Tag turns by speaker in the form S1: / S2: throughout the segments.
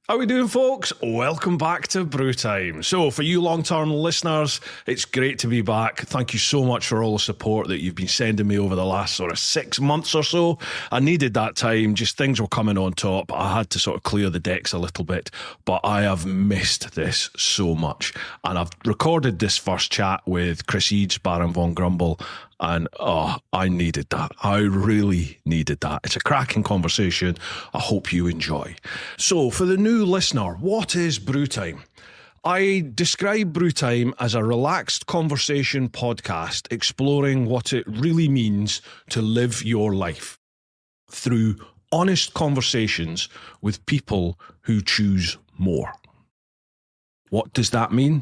S1: How we doing, folks? Welcome back to Bru Time. So, for you long-term listeners, it's great to be back. Thank you so much for all the support that you've been sending me over the last sort of 6 months or so. I needed that time. Just things were coming on top. I had to sort of clear the decks a little bit, but I have missed this so much. And I've recorded this first chat with Chris Eades, Baron Von Grumble, and I needed that. I really needed that. It's a cracking conversation. I hope you enjoy. So, for the new listener, what is Bru Time? I describe Bru Time as a relaxed conversation podcast exploring what it really means to live your life through honest conversations with people who choose more. What does that mean?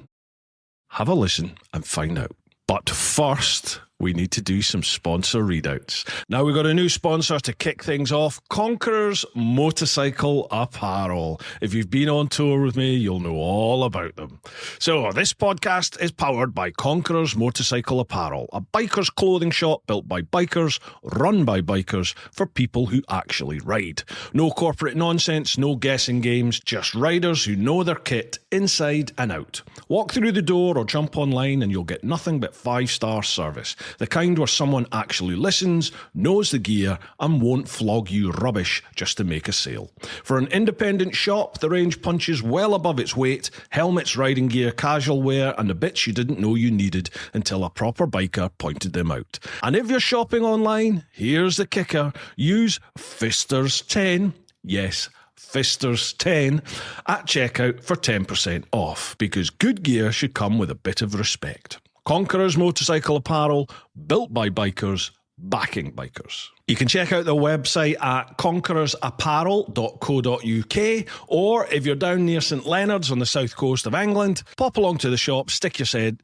S1: Have a listen and find out. But first, we need to do some sponsor readouts. Now we've got a new sponsor to kick things off, Conqueror's Motorcycle Apparel. If you've been on tour with me, you'll know all about them. So this podcast is powered by Conqueror's Motorcycle Apparel, a biker's clothing shop built by bikers, run by bikers, for people who actually ride. No corporate nonsense, no guessing games, just riders who know their kit inside and out. Walk through the door or jump online and you'll get nothing but 5-star service. The kind where someone actually listens, knows the gear, and won't flog you rubbish just to make a sale. For an independent shop, the range punches well above its weight: helmets, riding gear, casual wear, and the bits you didn't know you needed until a proper biker pointed them out. And if you're shopping online, here's the kicker: use Fisters10. Yes, Fisters10 at checkout for 10% off, because good gear should come with a bit of respect. Conqueror's Motorcycle Apparel, built by bikers, backing bikers. You can check out their website at conquerorsapparel.co.uk, or if you're down near St Leonard's on the south coast of England, pop along to the shop, stick your head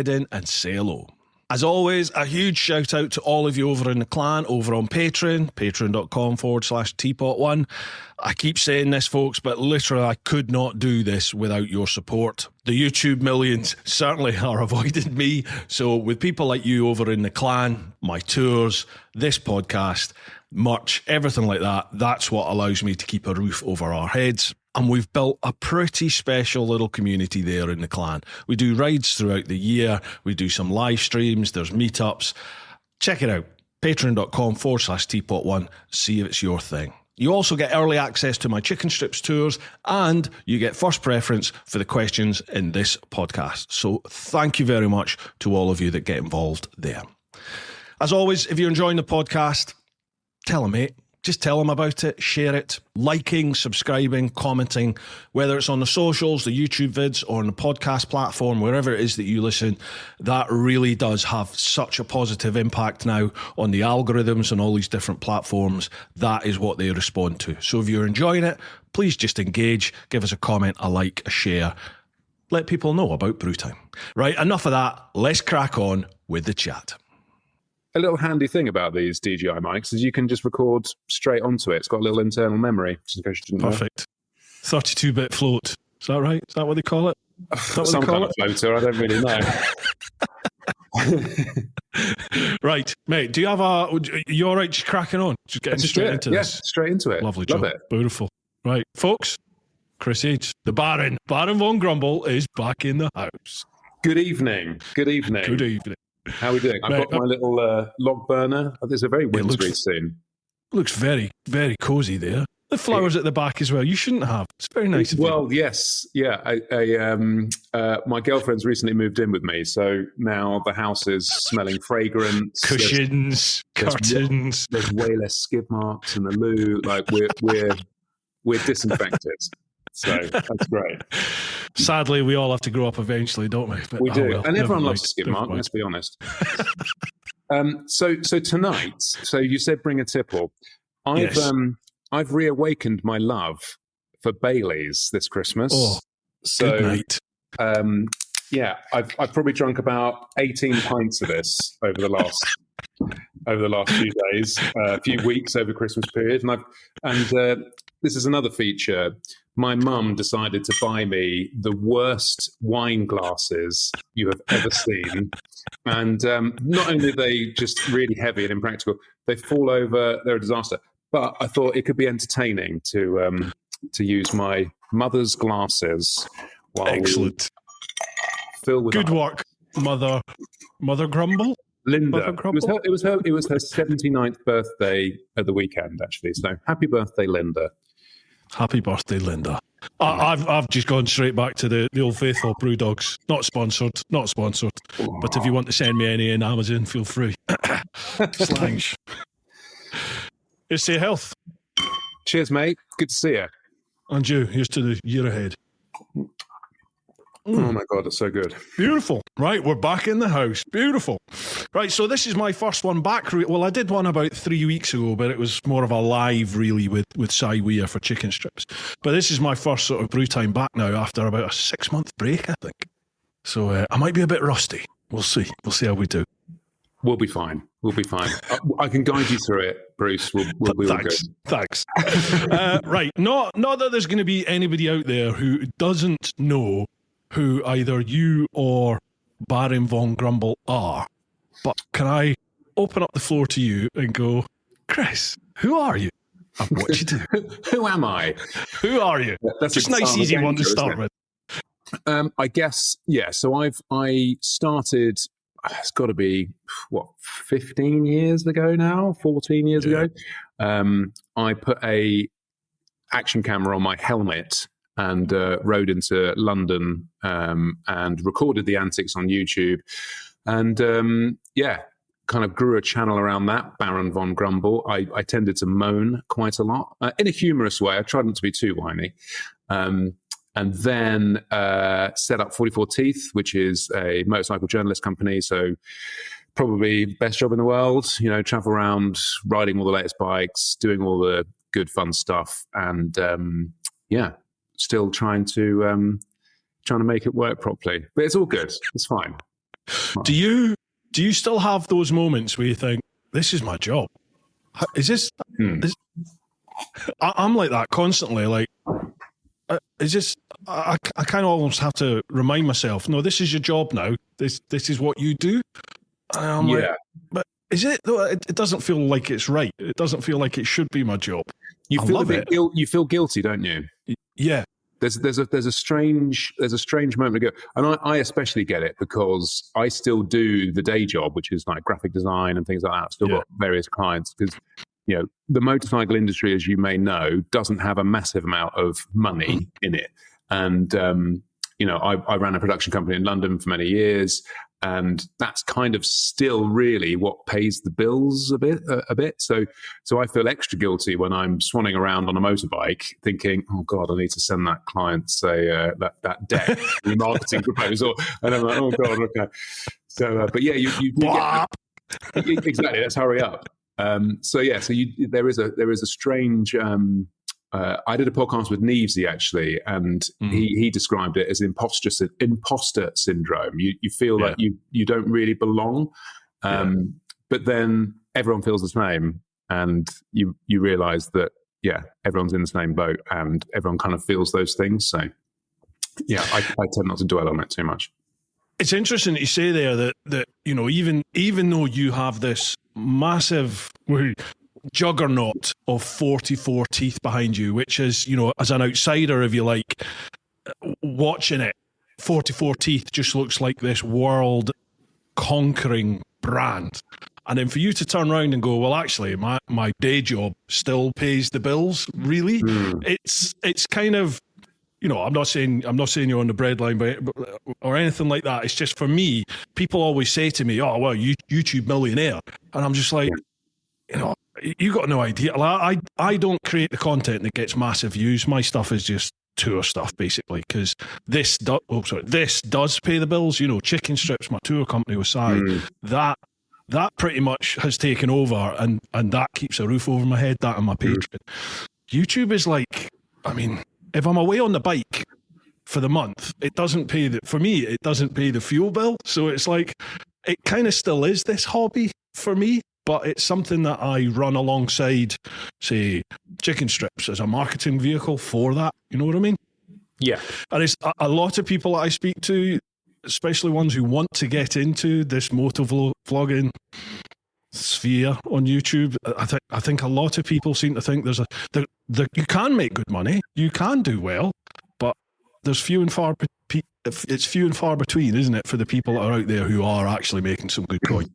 S1: in and say hello. As always, a huge shout out to all of you over in the clan, over on Patreon, patreon.com/TeapotOne. I keep saying this, folks, but literally I could not do this without your support. The YouTube millions certainly are avoiding me. So with people like you over in the clan, my tours, this podcast, merch, everything like that, that's what allows me to keep a roof over our heads. And we've built a pretty special little community there in the clan. We do rides throughout the year. We do some live streams. There's meetups. Check it out. Patreon.com/TeapotOne. See if it's your thing. You also get early access to my chicken strips tours, and you get first preference for the questions in this podcast. So thank you very much to all of you that get involved there. As always, if you're enjoying the podcast, tell a mate. Just tell them about it, share it, liking, subscribing, commenting, whether it's on the socials, the YouTube vids, or on the podcast platform, wherever it is that you listen. That really does have such a positive impact now on the algorithms and all these different platforms. That is what they respond to. So if you're enjoying it, please just engage, give us a comment, a like, a share. Let people know about Bru Time. Right, enough of that. Let's crack on with the chat.
S2: A little handy thing about these DJI mics is you can just record straight onto it. It's got a little internal memory, just in case you didn't know.
S1: Perfect. 32-bit float. Is that right? Is that what they call it?
S2: Some kind of floater, I don't really know.
S1: Right, mate, do you have you all right just cracking on? Just getting straight into this?
S2: Yeah, straight into it.
S1: Lovely job. Love it. Beautiful. Right, folks, Chris Eades, the Baron Von Grumble is back in the house.
S2: Good evening. Good evening.
S1: Good evening.
S2: How are we doing? I've got my little log burner. It's a very wintry scene.
S1: Looks very, very cosy there. The flowers at the back as well. You shouldn't have. It's very nice of you.
S2: Well, yes. Yeah. My girlfriend's recently moved in with me, so now the house is smelling fragrance.
S1: Cushions, curtains.
S2: There's way less skid marks in the loo. Like we're disinfected. So that's great.
S1: Sadly, we all have to grow up eventually, don't we? But,
S2: we do.
S1: Well,
S2: and everyone loves a skid mark, let's be honest. So tonight, so you said bring a tipple. I've reawakened my love for Baileys this Christmas.
S1: Oh, so, good night.
S2: Yeah, I've probably drunk about 18 pints of this over the last few days, a few weeks over Christmas period, and this is another feature. My mum decided to buy me the worst wine glasses you have ever seen, and not only are they just really heavy and impractical, they fall over. They're a disaster. But I thought it could be entertaining to to use my mother's glasses while
S1: Excellent.
S2: Fill with
S1: Good work, Mother Grumble.
S2: Linda.
S1: Mother Grumble?
S2: It was her 79th birthday at the weekend, actually. So happy birthday, Linda.
S1: Happy birthday, Linda. I've just gone straight back to the old faithful brew dogs. Not sponsored. But if you want to send me any in Amazon, feel free. Slange. Here's to your health.
S2: Cheers, mate. Good to see you.
S1: And you. Here's to the year ahead.
S2: Oh my God, it's so good.
S1: Beautiful. Right, we're back in the house. Beautiful. Right, so this is my first one back. Well, I did one about 3 weeks ago, but it was more of a live, really, with Cy Weir for chicken strips. But this is my first sort of brew time back now after about a 6-month break, I think. So I might be a bit rusty. We'll see. We'll see how we do.
S2: We'll be fine. I can guide you through it, Bruce. We'll be all good.
S1: Thanks. Right, not that there's going to be anybody out there who doesn't know who either you or Baron Von Grumble are. But can I open up the floor to you and go, Chris, who are you? And what do you do?
S2: Who am I?
S1: Who are you?
S2: That's
S1: just a nice, easy one to start with.
S2: I guess, yeah. So I started, it's got to be, 15 years ago now? 14 years ago? I put a action camera on my helmet and rode into London and recorded the antics on YouTube. And kind of grew a channel around that, Baron Von Grumble. I tended to moan quite a lot in a humorous way. I tried not to be too whiny. And then set up 44 Teeth, which is a motorcycle journalist company. So probably best job in the world, travel around, riding all the latest bikes, doing all the good fun stuff. And still trying to make it work properly, but it's all good. It's fine.
S1: Do you still have those moments where you think, this is my job? Is this? I'm like that constantly. Like, is this? I kind of almost have to remind myself, no, this is your job now. This is what you do. And I'm like, but is it? It doesn't feel like it's right. It doesn't feel like it should be my job.
S2: You feel a bit you feel guilty, don't you?
S1: Yeah.
S2: There's a strange moment ago, and I especially get it because I still do the day job, which is like graphic design and things like that. I've still got various clients because the motorcycle industry, as you may know, doesn't have a massive amount of money in it. And I ran a production company in London for many years, and that's kind of still really what pays the bills a bit. So I feel extra guilty when I'm swanning around on a motorbike thinking, oh God, I need to send that client, say, that deck, the marketing proposal. And I'm like, oh God, okay. So, but yeah, you get, exactly, let's hurry up. So there is a strange, I did a podcast with Neevesy actually, and he described it as imposter syndrome. You feel like you don't really belong, but then everyone feels the same, and you realise that everyone's in the same boat, and everyone kind of feels those things. So I tend not to dwell on it too much.
S1: It's interesting that you say there that even though you have this massive juggernaut of 44 Teeth behind you, which is, as an outsider, if you like, watching it, 44 Teeth just looks like this world conquering brand. And then for you to turn around and go, well, actually, my day job still pays the bills, really? It's kind of, I'm not saying you're on the breadline, but or anything like that. It's just, for me, people always say to me, oh, well, YouTube millionaire. And I'm just like, you got no idea. I don't create the content that gets massive views. My stuff is just tour stuff, basically, because this does pay the bills. Chicken Strips, my tour company with Cy, that pretty much has taken over, and that keeps a roof over my head, that and my Patreon. YouTube is like, if I'm away on the bike for the month, it doesn't pay it doesn't pay the fuel bill. So it's like, it kind of still is this hobby for me, but it's something that I run alongside, say, Chicken Strips as a marketing vehicle for that. You know what I mean?
S2: Yeah.
S1: And it's a lot of people that I speak to, especially ones who want to get into this motor vlogging, sphere on YouTube. I think a lot of people seem to think you can make good money, you can do well, but there's few and far between, isn't it, for the people that are out there who are actually making some good coin.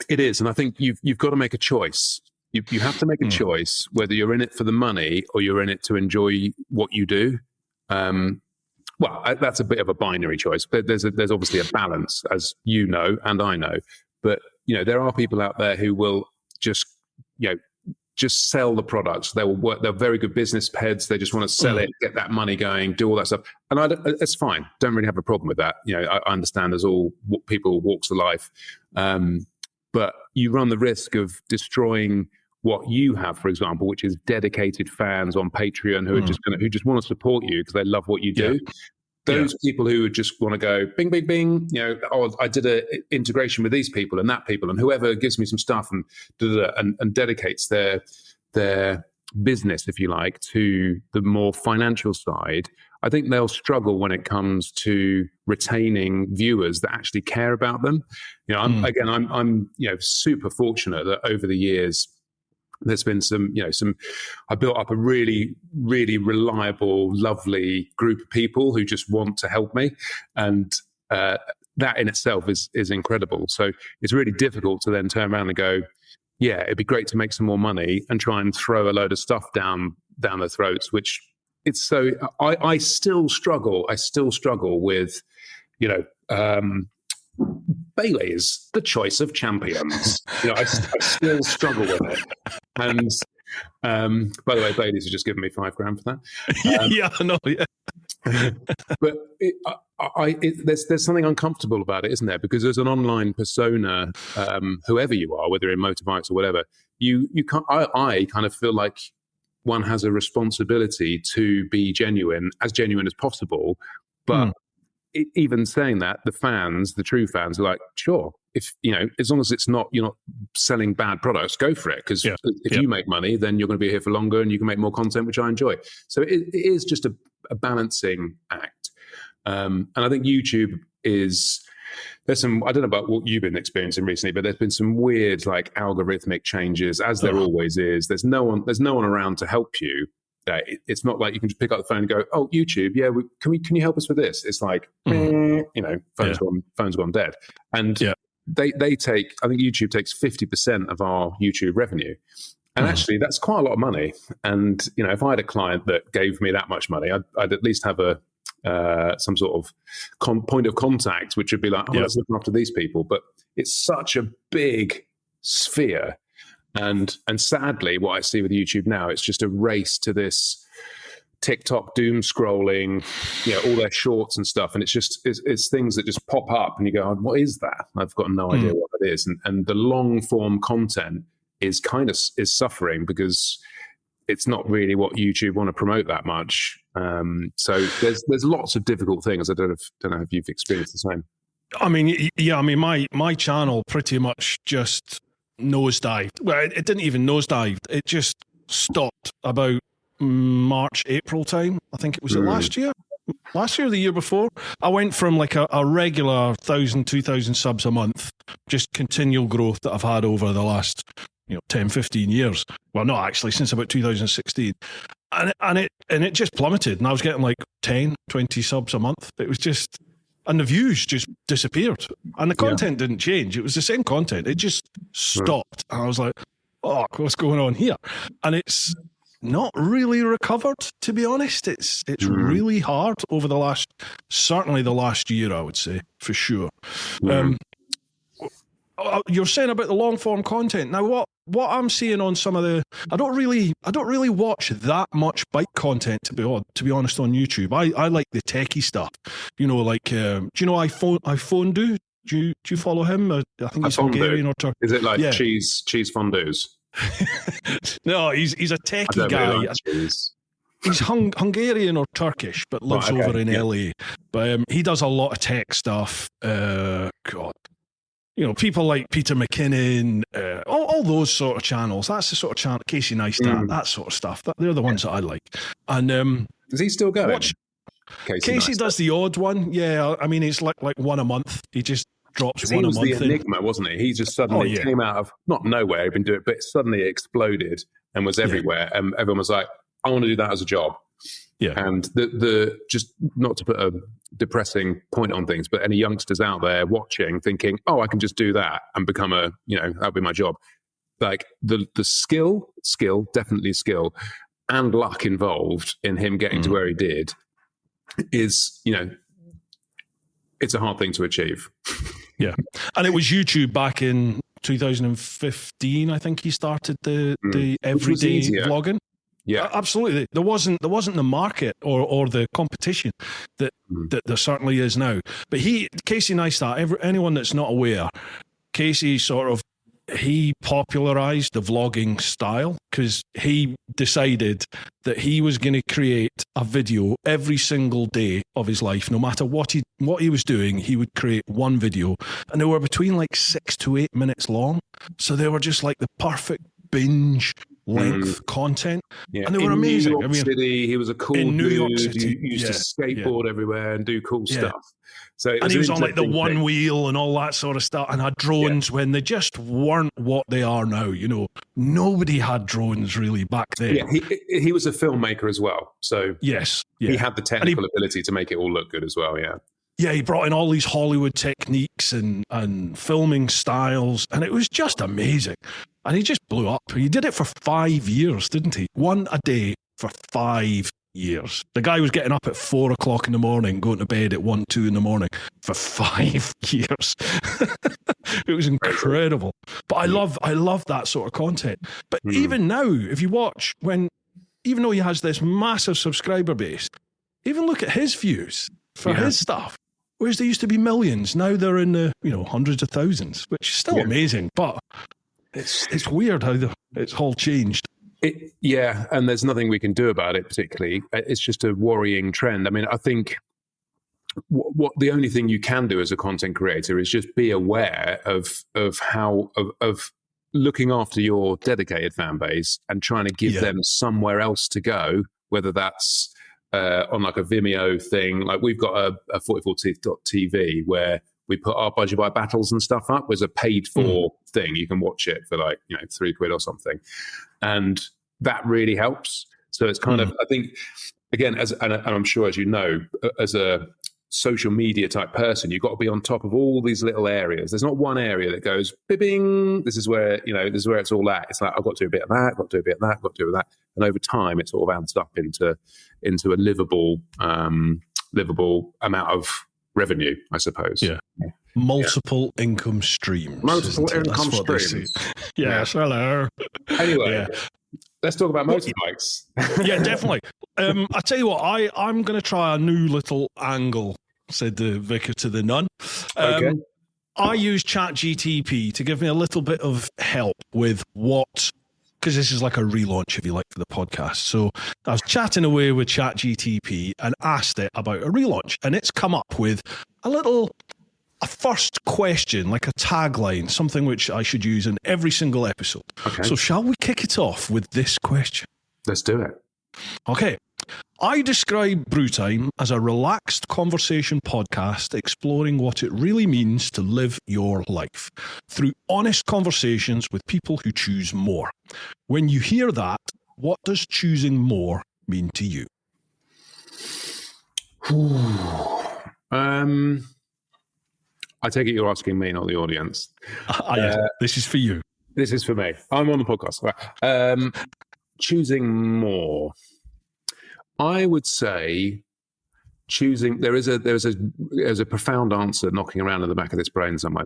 S2: It is, and I think you've got to make a choice. You have to make a choice whether you're in it for the money or you're in it to enjoy what you do. Well, that's a bit of a binary choice, but there's obviously a balance, as you know and I know. But there are people out there who will just sell the products. They will work. They're very good business heads. They just want to sell it, get that money going, do all that stuff. And it's fine. Don't really have a problem with that. I understand there's all people, walks of life, but you run the risk of destroying what you have, for example, which is dedicated fans on Patreon who are who just want to support you because they love what you do. Those people who just want to go bing, bing, bing, I did an integration with these people and that people and whoever gives me some stuff and dedicates their business, if you like, to the more financial side. I think they'll struggle when it comes to retaining viewers that actually care about them. I'm super fortunate that over the years, there's been I built up a really, really reliable, lovely group of people who just want to help me. And that in itself is incredible. So it's really difficult to then turn around and go, yeah, it'd be great to make some more money and try and throw a load of stuff down their throats, which it's so, I still struggle. I still struggle with, Bailey's the choice of champions. I still struggle with it. And by the way, Bailey's has just given me $5,000 for that. But there's something uncomfortable about it, isn't there? Because there's an online persona, whoever you are, whether in motorbikes or whatever, you can't. I kind of feel like one has a responsibility to be genuine as possible, but. Even saying that, the true fans are like, sure, if as long as you're not selling bad products, go for it. Because if you make money, then you're going to be here for longer and you can make more content, which I enjoy. So it is just a balancing act. And I think YouTube there's some, I don't know about what you've been experiencing recently, but there's been some weird like algorithmic changes, as there always is. There's no one around to help you. It's not like you can just pick up the phone and go, "Oh, YouTube, can you help us with this?" It's like, phone's gone dead, and they take. I think YouTube takes 50% of our YouTube revenue, and actually that's quite a lot of money. And if I had a client that gave me that much money, I'd at least have some sort of point of contact, which would be like, let's look after these people. But it's such a big sphere. And sadly, what I see with YouTube now, it's just a race to this TikTok doom scrolling, all their shorts and stuff. And it's things that just pop up and you go, what is that? I've got no idea what it is. And the long form content is suffering because it's not really what YouTube want to promote that much. So there's lots of difficult things. I don't know if you've experienced the same.
S1: I mean, my channel pretty much just nosedived. Well, it didn't even nosedive. It just stopped about March, April time. I think it was last year, the year before. I went from like a regular 1,000, 2,000 subs a month, just continual growth that I've had over the last 10, 15 years. Well, not actually, since about 2016. And it just plummeted. And I was getting like 10, 20 subs a month. It was just... And the views just disappeared. And the content didn't change. It was the same content. It just stopped. And I was like, oh, what's going on here? And it's not really recovered, to be honest. It's really hard over certainly the last year, I would say, for sure. You're saying about the long form content. Now, what I'm seeing on some of I don't really watch that much bike content to be honest on YouTube. I like the techie stuff. Do you know iPhone do? Do you follow him? I think he's Hungarian or Turkish.
S2: Is it like cheese fondues?
S1: No, he's a techie guy.
S2: Really like cheese.
S1: He's Hungarian or Turkish, but lives over in LA. But he does a lot of tech stuff. People like Peter McKinnon, all those sort of channels. That's the sort of channel, Casey Neistat, that sort of stuff. They're the ones that I like. And
S2: is he still going?
S1: Casey does the odd one. Yeah, I mean, it's like one a month. He just drops
S2: He
S1: one a
S2: was the
S1: month in.
S2: enigma, wasn't he? He just suddenly came out of not nowhere. He'd been doing it, but suddenly it exploded and was everywhere. And everyone was like, I want to do that as a job.
S1: Yeah.
S2: And the just not to put a depressing point on things, but any youngsters out there watching thinking, oh, I can just do that and become that'll be my job. Like the skill, definitely skill, and luck involved in him getting to where he did is, it's a hard thing to achieve.
S1: Yeah. And it was YouTube back in 2015, I think he started the everyday vlogging.
S2: Yeah,
S1: absolutely. There wasn't the market or the competition that there certainly is now. But Casey Neistat, anyone that's not aware, Casey he popularized the vlogging style because he decided that he was going to create a video every single day of his life. No matter what he was doing, he would create one video, and they were between like 6 to 8 minutes long. So they were just like the perfect binge length content, and they were amazing.
S2: New York City, he was a cool
S1: in New
S2: dude.
S1: York City,
S2: He used to skateboard everywhere and do cool stuff. So
S1: he was on like the one wheel and all that sort of stuff, and had drones when they just weren't what they are now. Nobody had drones really back then.
S2: Yeah, he was a filmmaker as well. So he had the technical ability to make it all look good as well. Yeah.
S1: Yeah, he brought in all these Hollywood techniques and filming styles, and it was just amazing. And he just blew up. He did it for 5 years, didn't he? One a day for 5 years. The guy was getting up at 4 o'clock in the morning, going to bed at 1, 2 in the morning for 5 years. It was incredible. But I love that sort of content. But even now, if you watch, even though he has this massive subscriber base, even look at his views for his stuff. Whereas there used to be millions, now they're in the hundreds of thousands, which is still amazing. But it's weird how it's all changed.
S2: And there's nothing we can do about it particularly. It's just a worrying trend. I mean, I think what the only thing you can do as a content creator is just be aware of how looking after your dedicated fan base and trying to give them somewhere else to go, whether that's on like a Vimeo thing. Like we've got a 44teeth.tv where we put our Budgie Buy battles and stuff up as a paid for thing. You can watch it for like, £3 or something. And that really helps. So it's kind of, I think, again, and I'm sure, as you know, as a social media type person, you've got to be on top of all these little areas. There's not one area that goes, bing, this is where it's all at. It's like, I've got to do a bit of that, I've got to do a bit of that, I've got to do that. And over time, it sort of adds up into a livable amount of revenue, I suppose.
S1: Yeah. Multiple income streams.
S2: Multiple income streams.
S1: Yes, hello.
S2: Anyway, let's talk about motorbikes.
S1: Yeah, definitely. I tell you what, I'm going to try a new little angle, said the vicar to the nun.
S2: Okay.
S1: I use ChatGTP to give me a little bit of help with because this is like a relaunch, if you like, for the podcast. So I was chatting away with ChatGTP and asked it about a relaunch, and it's come up with a first question, like a tagline, something which I should use in every single episode. Okay. So shall we kick it off with this question?
S2: Let's do it.
S1: Okay. I describe Bru Time as a relaxed conversation podcast exploring what it really means to live your life through honest conversations with people who choose more. When you hear that, what does choosing more mean to you?
S2: I take it you're asking me, not the audience.
S1: This is for you.
S2: This is for me. I'm on the podcast. Right. Choosing more. I would say choosing. There's a profound answer knocking around in the back of this brain somewhere.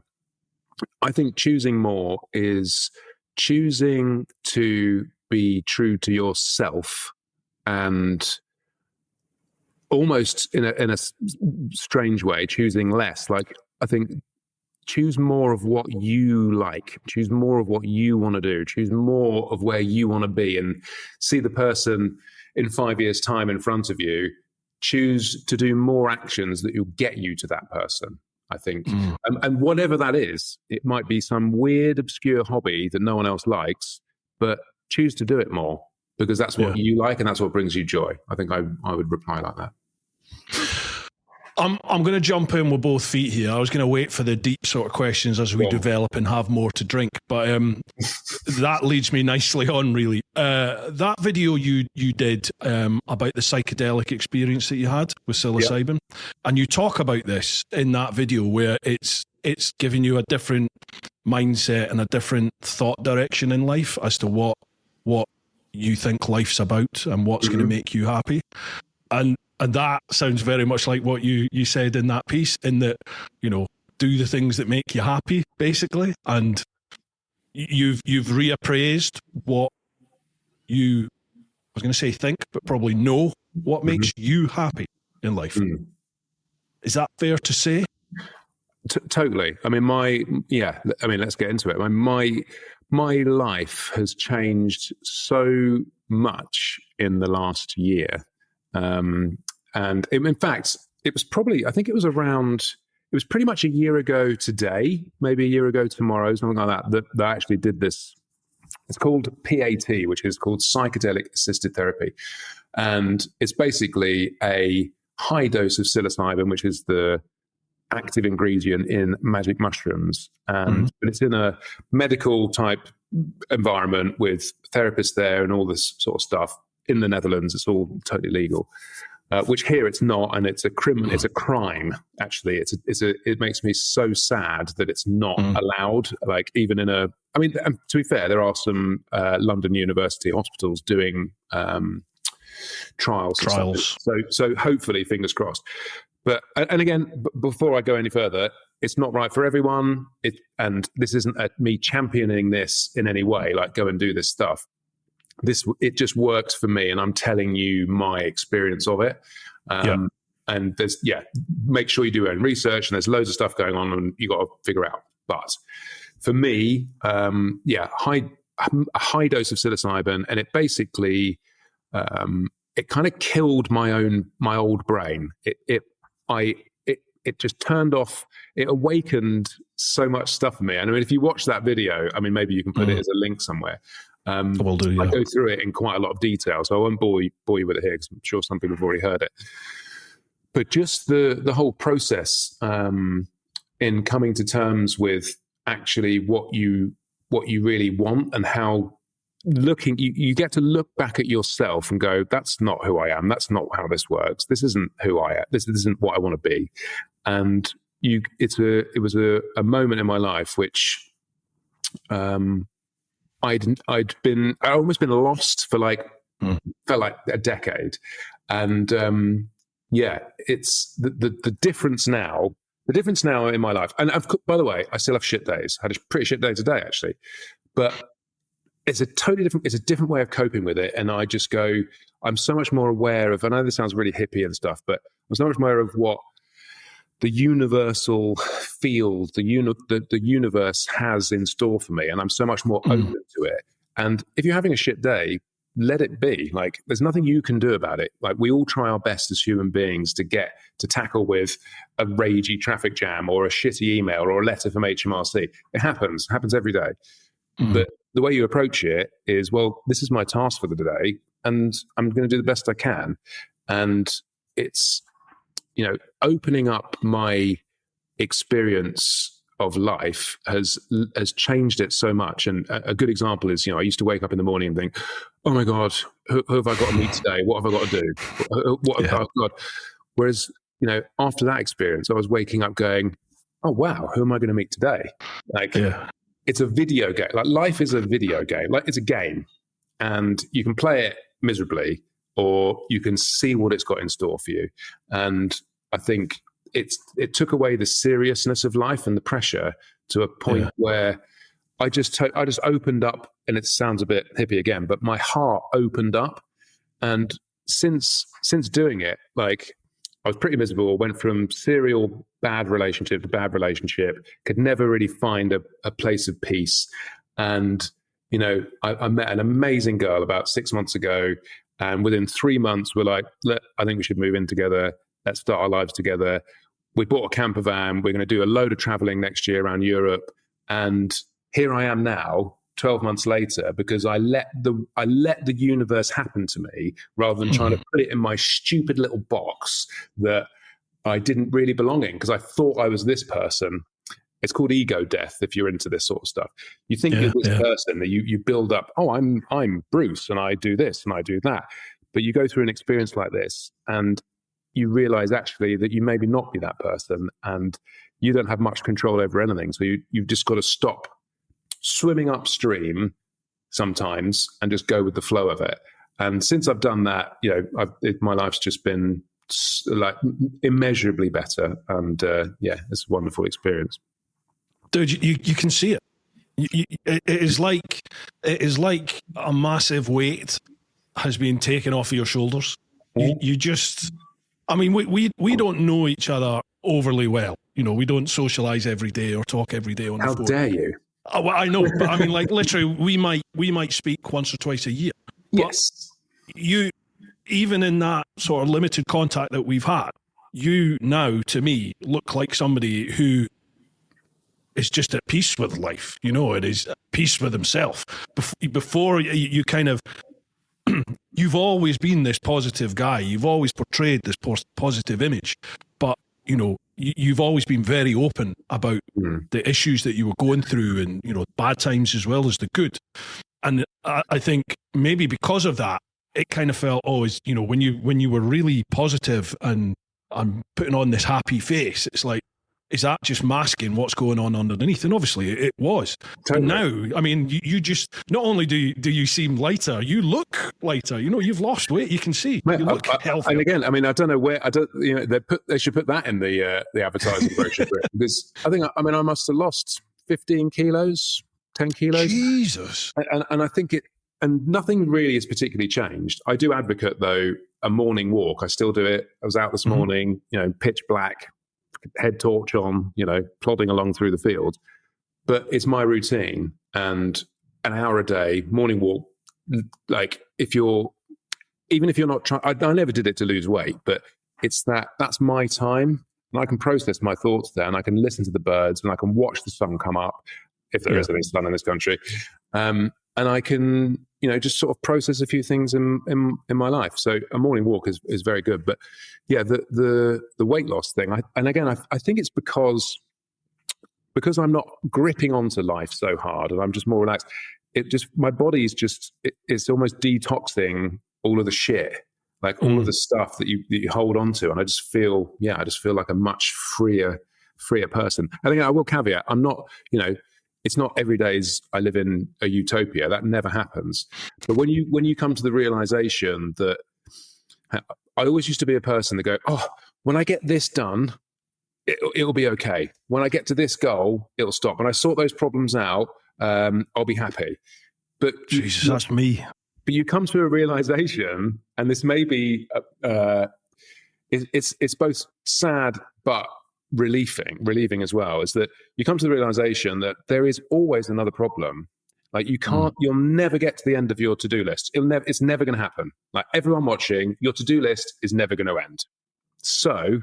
S2: I think choosing more is choosing to be true to yourself, and almost in a strange way, choosing less. Like, I think choose more of what you like, choose more of what you want to do, choose more of where you want to be, and see the person in 5 years' time in front of you. Choose to do more actions that will get you to that person, I think. And whatever that is, it might be some weird, obscure hobby that no one else likes, but choose to do it more because that's what you like and that's what brings you joy. I think I would reply like that.
S1: I'm going to jump in with both feet here. I was going to wait for the deep sort of questions as we develop and have more to drink, but that leads me nicely on, really. That video you did about the psychedelic experience that you had with psilocybin, and you talk about this in that video where it's giving you a different mindset and a different thought direction in life as to what you think life's about and what's going to make you happy. And that sounds very much like what you said in that piece, in that, you know, do the things that make you happy, basically. And you've reappraised what I was going to say think, but probably know what makes you happy in life. Is that fair to say?
S2: Totally. I mean, let's get into it. My life has changed so much in the last year. And in fact, it was pretty much a year ago today, maybe a year ago tomorrow, something like that I actually did this. It's called PAT, which is called psychedelic assisted therapy. And it's basically a high dose of psilocybin, which is the active ingredient in magic mushrooms. And but it's in a medical type environment with therapists there and all this sort of stuff. In the Netherlands, it's all totally legal. Which here it's not, and it's a crime. Actually, it makes me so sad that it's not allowed. Like even to be fair, there are some London University hospitals doing trials. So hopefully, fingers crossed. But and again, before I go any further, it's not right for everyone. And this isn't me championing this in any way. Like go and do this stuff. It just works for me, and I'm telling you my experience of it. And make sure you do your own research, and there's loads of stuff going on, and you got to figure out. But for me, a high dose of psilocybin, and it basically it kind of killed my old brain. It just turned off. It awakened so much stuff for me. And I mean, if you watch that video, I mean, maybe you can put it as a link somewhere. I will do. Yeah. I go through it in quite a lot of detail, so I won't bore you with it here because I'm sure some people have already heard it. But just the whole process in coming to terms with actually what you really want, and how you get to look back at yourself and go, that's not who I am. That's not how this works. This isn't who I am. This isn't what I want to be. And it was a moment in my life which I'd almost been lost for felt like a decade. And it's the difference now. The difference now in my life, and by the way, I still have shit days. I had a pretty shit day today, actually, but it's a different way of coping with it. And I just go, I'm so much more aware of. I know this sounds really hippie and stuff, but I'm so much more aware of what the universal field, the universe has in store for me, and I'm so much more open to it. And if you're having a shit day, let it be. Like, there's nothing you can do about it. Like, we all try our best as human beings to tackle with a ragey traffic jam or a shitty email or a letter from HMRC. It happens every day. But the way you approach it is, well, this is my task for the day, and I'm going to do the best I can. And it's, opening up my experience of life has changed it so much. And a good example is, I used to wake up in the morning and think, oh my God, who have I got to meet today? What have I got to do? Oh God. Whereas, after that experience, I was waking up going, oh wow, who am I going to meet today? It's a video game. Like, life is a video game. Like, it's a game, and you can play it miserably, or you can see what it's got in store for you. And I think it took away the seriousness of life and the pressure to a point where I just opened up, and it sounds a bit hippie again, but my heart opened up. And since doing it, like, I was pretty miserable, went from serial bad relationship to bad relationship, could never really find a place of peace. And, I met an amazing girl about 6 months ago, and within 3 months, we're like, I think we should move in together. Let's start our lives together. We bought a camper van. We're going to do a load of traveling next year around Europe. And here I am now, 12 months later, because I let the universe happen to me rather than trying to put it in my stupid little box that I didn't really belong in because I thought I was this person. It's called ego death if you're into this sort of stuff. You think you're this person that you build up. Oh, I'm Bruce and I do this and I do that. But you go through an experience like this and you realize actually that you maybe not be that person and you don't have much control over anything. So you've just got to stop swimming upstream sometimes and just go with the flow of it. And since I've done that, my life's just been like immeasurably better. And it's a wonderful experience.
S1: Dude, you can see it. It is like a massive weight has been taken off of your shoulders. You just, I mean, we don't know each other overly well. We don't socialize every day or talk every day on the phone.
S2: How dare you?
S1: Oh, well, I know, but I mean, like literally, we might speak once or twice a year.
S2: Yes.
S1: But you, even in that sort of limited contact that we've had, you now to me look like somebody who is just at peace with life. It is at peace with himself. Before you kind of, you've always been this positive guy. You've always portrayed this positive image, but you've always been very open about the issues that you were going through, and bad times as well as the good. And I think maybe because of that, it kind of felt when you were really positive and I'm putting on this happy face, it's like, is that just masking what's going on underneath? And obviously it was. Totally. And now, I mean, you just, not only do you seem lighter, you look lighter. You've lost weight. You can see. You look healthy.
S2: And again, I mean, I don't know where, they should put that in the advertising brochure because I must have lost 15 kilos, 10 kilos.
S1: Jesus.
S2: And I think and nothing really has particularly changed. I do advocate, though, a morning walk. I still do it. I was out this morning, pitch black, head torch on, plodding along through the field. But it's my routine, and an hour a day, morning walk. Like even if you're not trying, I never did it to lose weight, but that's my time, and I can process my thoughts there, and I can listen to the birds, and I can watch the sun come up if there is any sun in this country, and I can just sort of process a few things in my life. So a morning walk is very good. But yeah, the weight loss thing, I think it's because I'm not gripping onto life so hard and I'm just more relaxed. My body's it's almost detoxing all of the shit, like all of the stuff that you hold on to. And I just feel like a much freer person. I think I will caveat, I'm not, it's not every day I live in a utopia. That never happens. But when you come to the realization that I always used to be a person that go, oh, when I get this done, it'll be okay. When I get to this goal, it'll stop. When I sort those problems out, I'll be happy. But
S1: Jesus, that's me.
S2: But you come to a realization, and this may be, it's both sad but relieving as well, is that you come to the realization that there is always another problem. Like you'll never get to the end of your to-do list. It's never going to happen. Like everyone watching, your to-do list is never going to end. So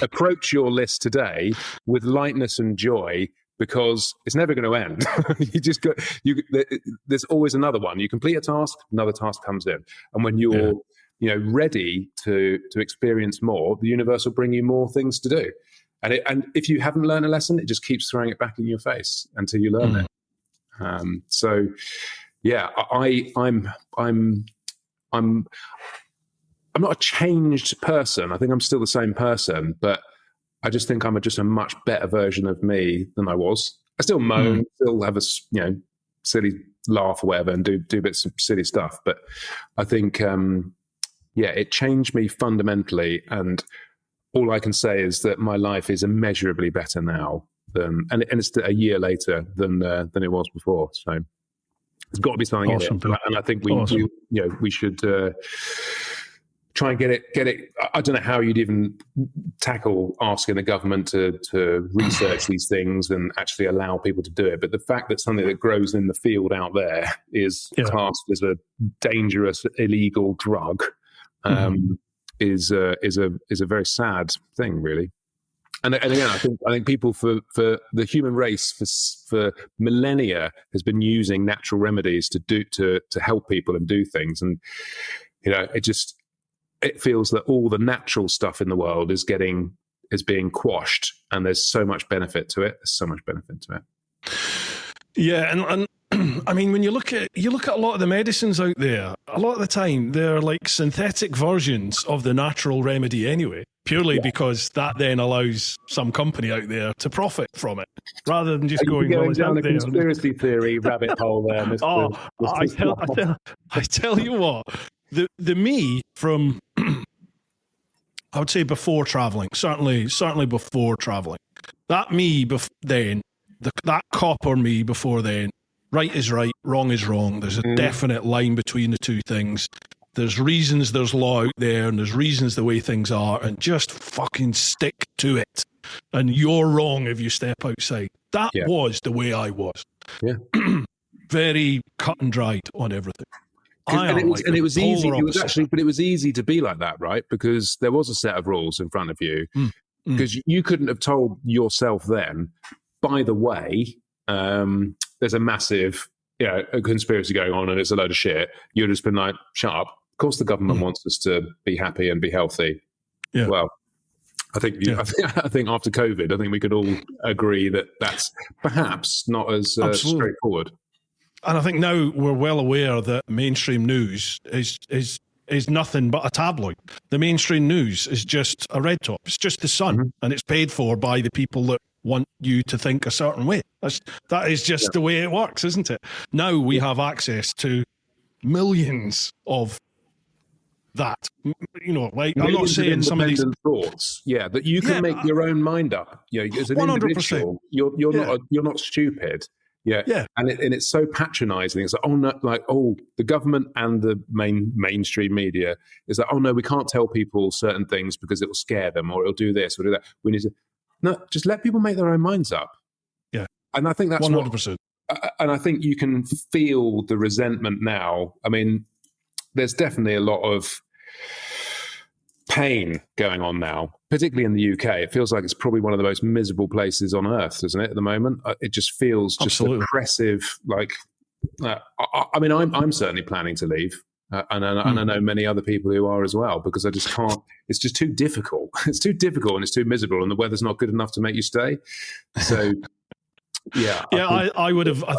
S2: approach your list today with lightness and joy, because it's never going to end. There's always another one. You complete a task, another task comes in. And when you're ready to experience more, the universe will bring you more things to do. And if you haven't learned a lesson, it just keeps throwing it back in your face until you learn it. So yeah, I'm not a changed person. I think I'm still the same person, but I just think I'm just a much better version of me than I was. I still moan, still have a silly laugh or whatever, and do bits of silly stuff. But I think it changed me fundamentally, and all I can say is that my life is immeasurably better now and it's a year later than it was before. So there's got to be something in it, and I think we should try and get it. I don't know how you'd even tackle asking the government to research these things and actually allow people to do it. But the fact that something that grows in the field out there is classed as a dangerous, illegal drug is a very sad thing, really. And again, I think people for the human race for millennia has been using natural remedies to help people and do things, and it just. it feels that all the natural stuff in the world is being quashed, and there's so much benefit to it.
S1: Yeah, and I mean, when you look at a lot of the medicines out there, a lot of the time they're like synthetic versions of the natural remedy anyway, purely because that then allows some company out there to profit from it, rather than just going
S2: down a conspiracy theory rabbit hole there, Mr.
S1: I tell you what, the me from I would say before traveling, certainly before traveling, that me then, that copper me before then. Right is right, wrong is wrong. There's a definite line between the two things. There's reasons there's law out there, and there's reasons the way things are, and just fucking stick to it. And you're wrong if you step outside. That was the way I was. Yeah. Very cut and dried on everything.
S2: It was easy. But it was easy to be like that, right? Because there was a set of rules in front of you. Because you couldn't have told yourself then, by the way, there's a massive, a conspiracy going on and it's a load of shit. You'd just been like, shut up. Of course the government wants us to be happy and be healthy. Yeah. Well, I think after COVID, I think we could all agree that that's perhaps not as straightforward.
S1: And I think now we're well aware that mainstream news is nothing but a tabloid. The mainstream news is just a red top. It's just the Sun, and it's paid for by the people that want you to think a certain way. That is just the way it works, isn't it? Now we have access to millions of that. Like millions, I'm not saying some of these
S2: thoughts, that you can make your own mind up. As an 100%. Individual, you're not stupid. Yeah. And it's so patronizing. It's like, the government and the mainstream media is like, oh no, we can't tell people certain things because it will scare them, or it'll do this or do that. We need to just let people make their own minds up. Yeah. And I think that's
S1: 100%.
S2: And I think you can feel the resentment now. I mean, there's definitely a lot of pain going on now, particularly in the UK. It feels like it's probably one of the most miserable places on earth, isn't it, at the moment? It just feels just oppressive. Like, I mean, I'm certainly planning to leave. And I know many other people who are as well, because I just can't. It's just too difficult. It's too difficult and it's too miserable, and the weather's not good enough to make you stay. So,
S1: I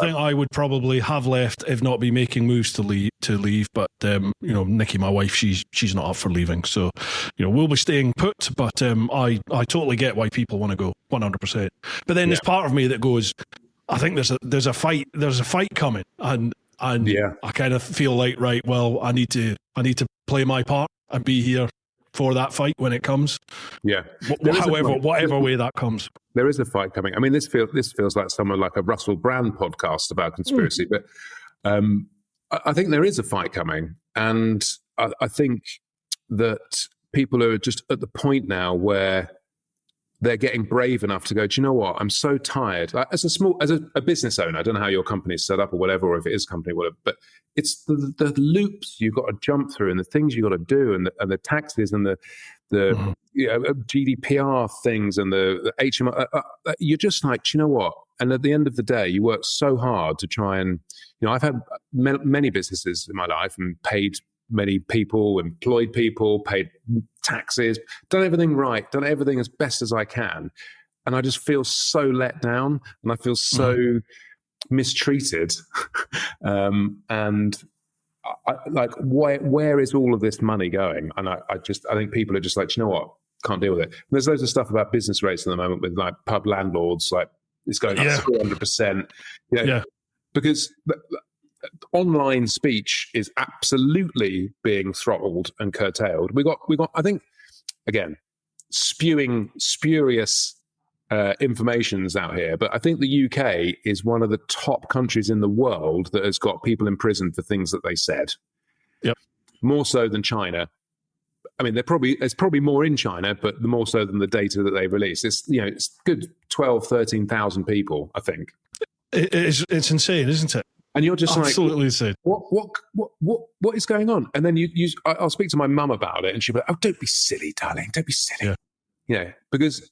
S1: think I would probably have left if not be making moves to leave. But Nikki, my wife, she's not up for leaving, so we'll be staying put. But I totally get why people want to go, 100%. But then there's part of me that goes, I think there's a fight coming, and I kind of feel like, right, well, I need to play my part and be here for that fight when it comes. Yeah. Whatever way that comes.
S2: There is a fight coming. I mean, this feels like someone like a Russell Brand podcast about conspiracy, but I think there is a fight coming, and I think that people are just at the point now where they're getting brave enough to go, do you know what? I'm so tired. Like, as a business owner, I don't know how your company's set up or whatever, or if it is a company, whatever, but it's the loops you've got to jump through and the things you've got to do and the taxes and the GDPR things and the HMO. You're just like, do you know what? And at the end of the day, you work so hard to try and, I've had many businesses in my life and paid many people, employed people, paid taxes, done everything right, done everything as best as I can. And I just feel so let down and I feel so mistreated. And where is all of this money going? And I think people are just like, you know what? Can't deal with it. And there's loads of stuff about business rates at the moment with like pub landlords, like it's going up 300%. Because online speech is absolutely being throttled and curtailed. We got. I think, again, spewing spurious information's out here, but I think the UK is one of the top countries in the world that has got people in prison for things that they said. Yep. More so than China. I mean, there's probably more in China, but more so than the data that they release. It's it's good 13,000 people, I think.
S1: It's insane, isn't it?
S2: And you're just
S1: absolutely
S2: like,
S1: insane.
S2: What is going on? And then I'll speak to my mum about it, and she'll be like, "Oh, don't be silly, darling. Don't be silly." Yeah, because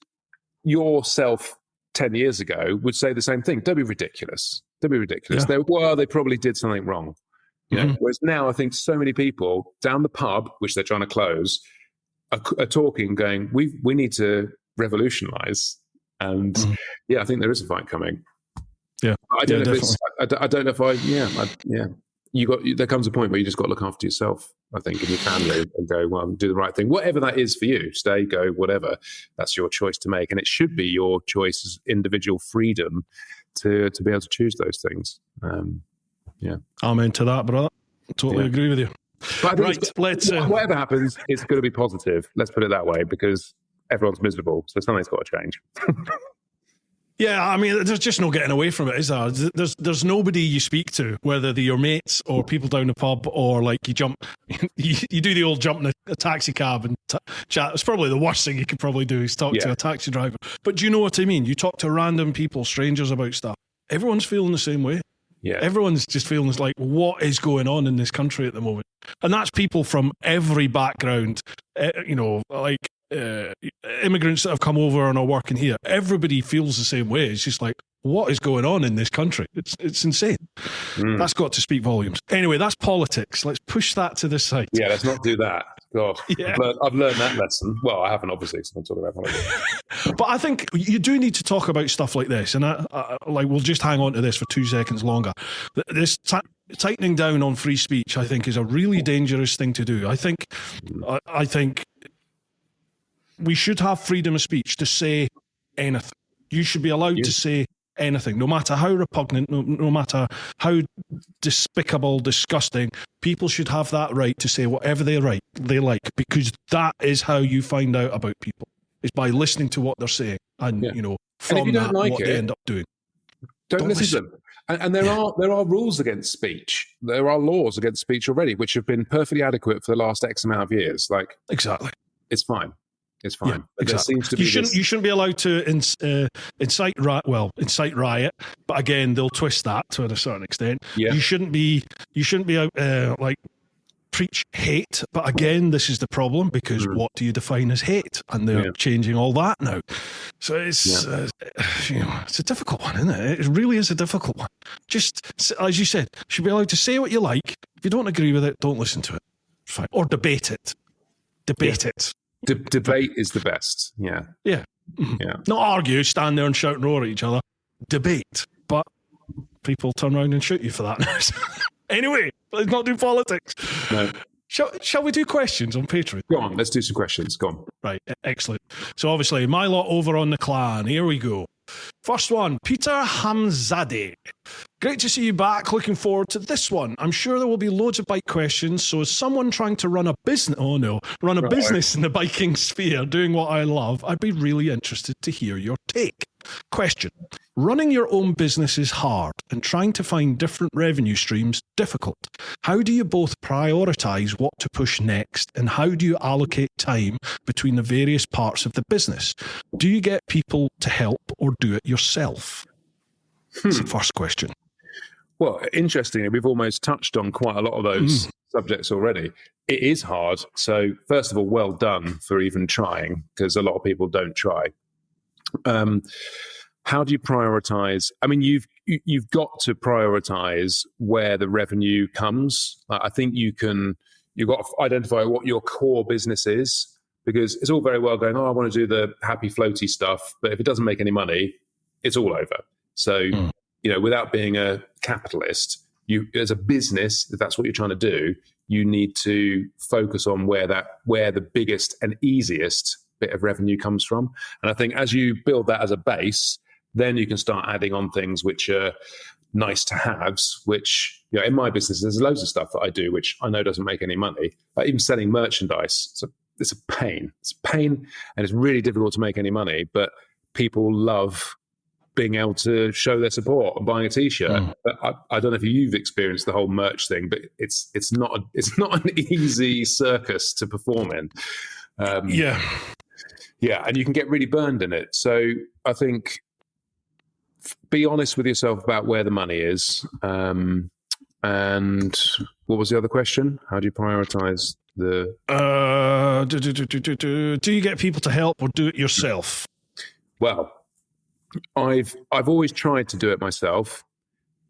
S2: yourself 10 years ago would say the same thing. Don't be ridiculous. Don't be ridiculous. Yeah. They probably did something wrong. Whereas now I think so many people down the pub, which they're trying to close, are talking, going, we need to revolutionise. And I think there is a fight coming.
S1: Yeah,
S2: I don't know if it's. I don't know if there comes a point where you just got to look after yourself, I think, and your family, and go, well, do the right thing, whatever that is for you. Stay, go, whatever. That's your choice to make, and it should be your choice as individual freedom to be able to choose those things.
S1: I'm into that, brother. Totally agree with you.
S2: But let's. Whatever happens, it's going to be positive. Let's put it that way, because everyone's miserable, so something's got to change.
S1: Yeah, I mean, there's just no getting away from it, is there? There's nobody you speak to, whether they're your mates or people down the pub, or like you jump, you do the old jump in a taxi cab and chat. It's probably the worst thing you could probably do is talk to a taxi driver. But do you know what I mean? You talk to random people, strangers about stuff. Everyone's feeling the same way. Yeah, everyone's just feeling like, what is going on in this country at the moment? And that's people from every background, immigrants that have come over and are working here. Everybody feels the same way. It's just like, what is going on in this country? It's insane. That's got to speak volumes. Anyway, that's politics. Let's push that to the side.
S2: Yeah, let's not do that. God, I've learned that lesson. Well, I haven't, obviously, because I'm talking about politics.
S1: But I think you do need to talk about stuff like this, and we'll just hang on to this for 2 seconds longer. This tightening down on free speech, I think, is a really dangerous thing to do. I think we should have freedom of speech to say anything. You should be allowed to say anything, no matter how repugnant, no matter how despicable, disgusting. People should have that right to say whatever they like, because that is how you find out about people, is by listening to what they're saying, and from that, what they end up doing.
S2: Don't listen to them. And there are rules against speech. There are laws against speech already, which have been perfectly adequate for the last X amount of years. Like, exactly, it's fine. It's fine. Yeah, exactly. There seems to be you shouldn't be allowed to incite riot, but again, they'll twist that to a certain extent. Yeah. You shouldn't be preach hate, but again, this is the problem, because what do you define as hate? And they're changing all that now. So it's it's a difficult one, isn't it? It really is a difficult one. Just as you said, you should be allowed to say what you like. If you don't agree with it, don't listen to it. It's fine. Or debate it. It. Debate is the best. Yeah.
S1: Not argue, stand there and shout and roar at each other. Debate. But people turn around and shoot you for that. Anyway, let's not do politics. No. Shall we do questions on Patreon?
S2: Go on, let's do some questions. Go on.
S1: Right, excellent. So obviously, my lot over on the clan. Here we go. First one, Peter Hamzadeh. Great to see you back. Looking forward to this one. I'm sure there will be loads of bike questions. So as someone trying to run a business, business in the biking sphere, doing what I love, I'd be really interested to hear your take. Question. Running your own business is hard, and trying to find different revenue streams difficult. How do you both prioritize what to push next, and how do you allocate time between the various parts of the business? Do you get people to help, or do it yourself? That's the first question.
S2: Well, interestingly, we've almost touched on quite a lot of those subjects already. It is hard. So first of all, well done for even trying, because a lot of people don't try. How do you prioritize? I mean, you've got to prioritize where the revenue comes. I think you've got to identify what your core business is, because it's all very well going, I want to do the happy floaty stuff, but if it doesn't make any money, it's all over. So, without being a capitalist, you, as a business, if that's what you're trying to do, you need to focus on where the biggest and easiest bit of revenue comes from. And I think as you build that as a base, then you can start adding on things which are nice to haves, which, in my business, there's loads of stuff that I do, which I know doesn't make any money. Like even selling merchandise, it's a pain. It's a pain, and it's really difficult to make any money, but people love being able to show their support and buying a t-shirt. But I don't know if you've experienced the whole merch thing, but it's not an easy circus to perform in. Yeah, and you can get really burned in it. So I think be honest with yourself about where the money is. And what was the other question? How do you prioritize the...
S1: Do you get people to help, or do it yourself?
S2: Well, I've always tried to do it myself.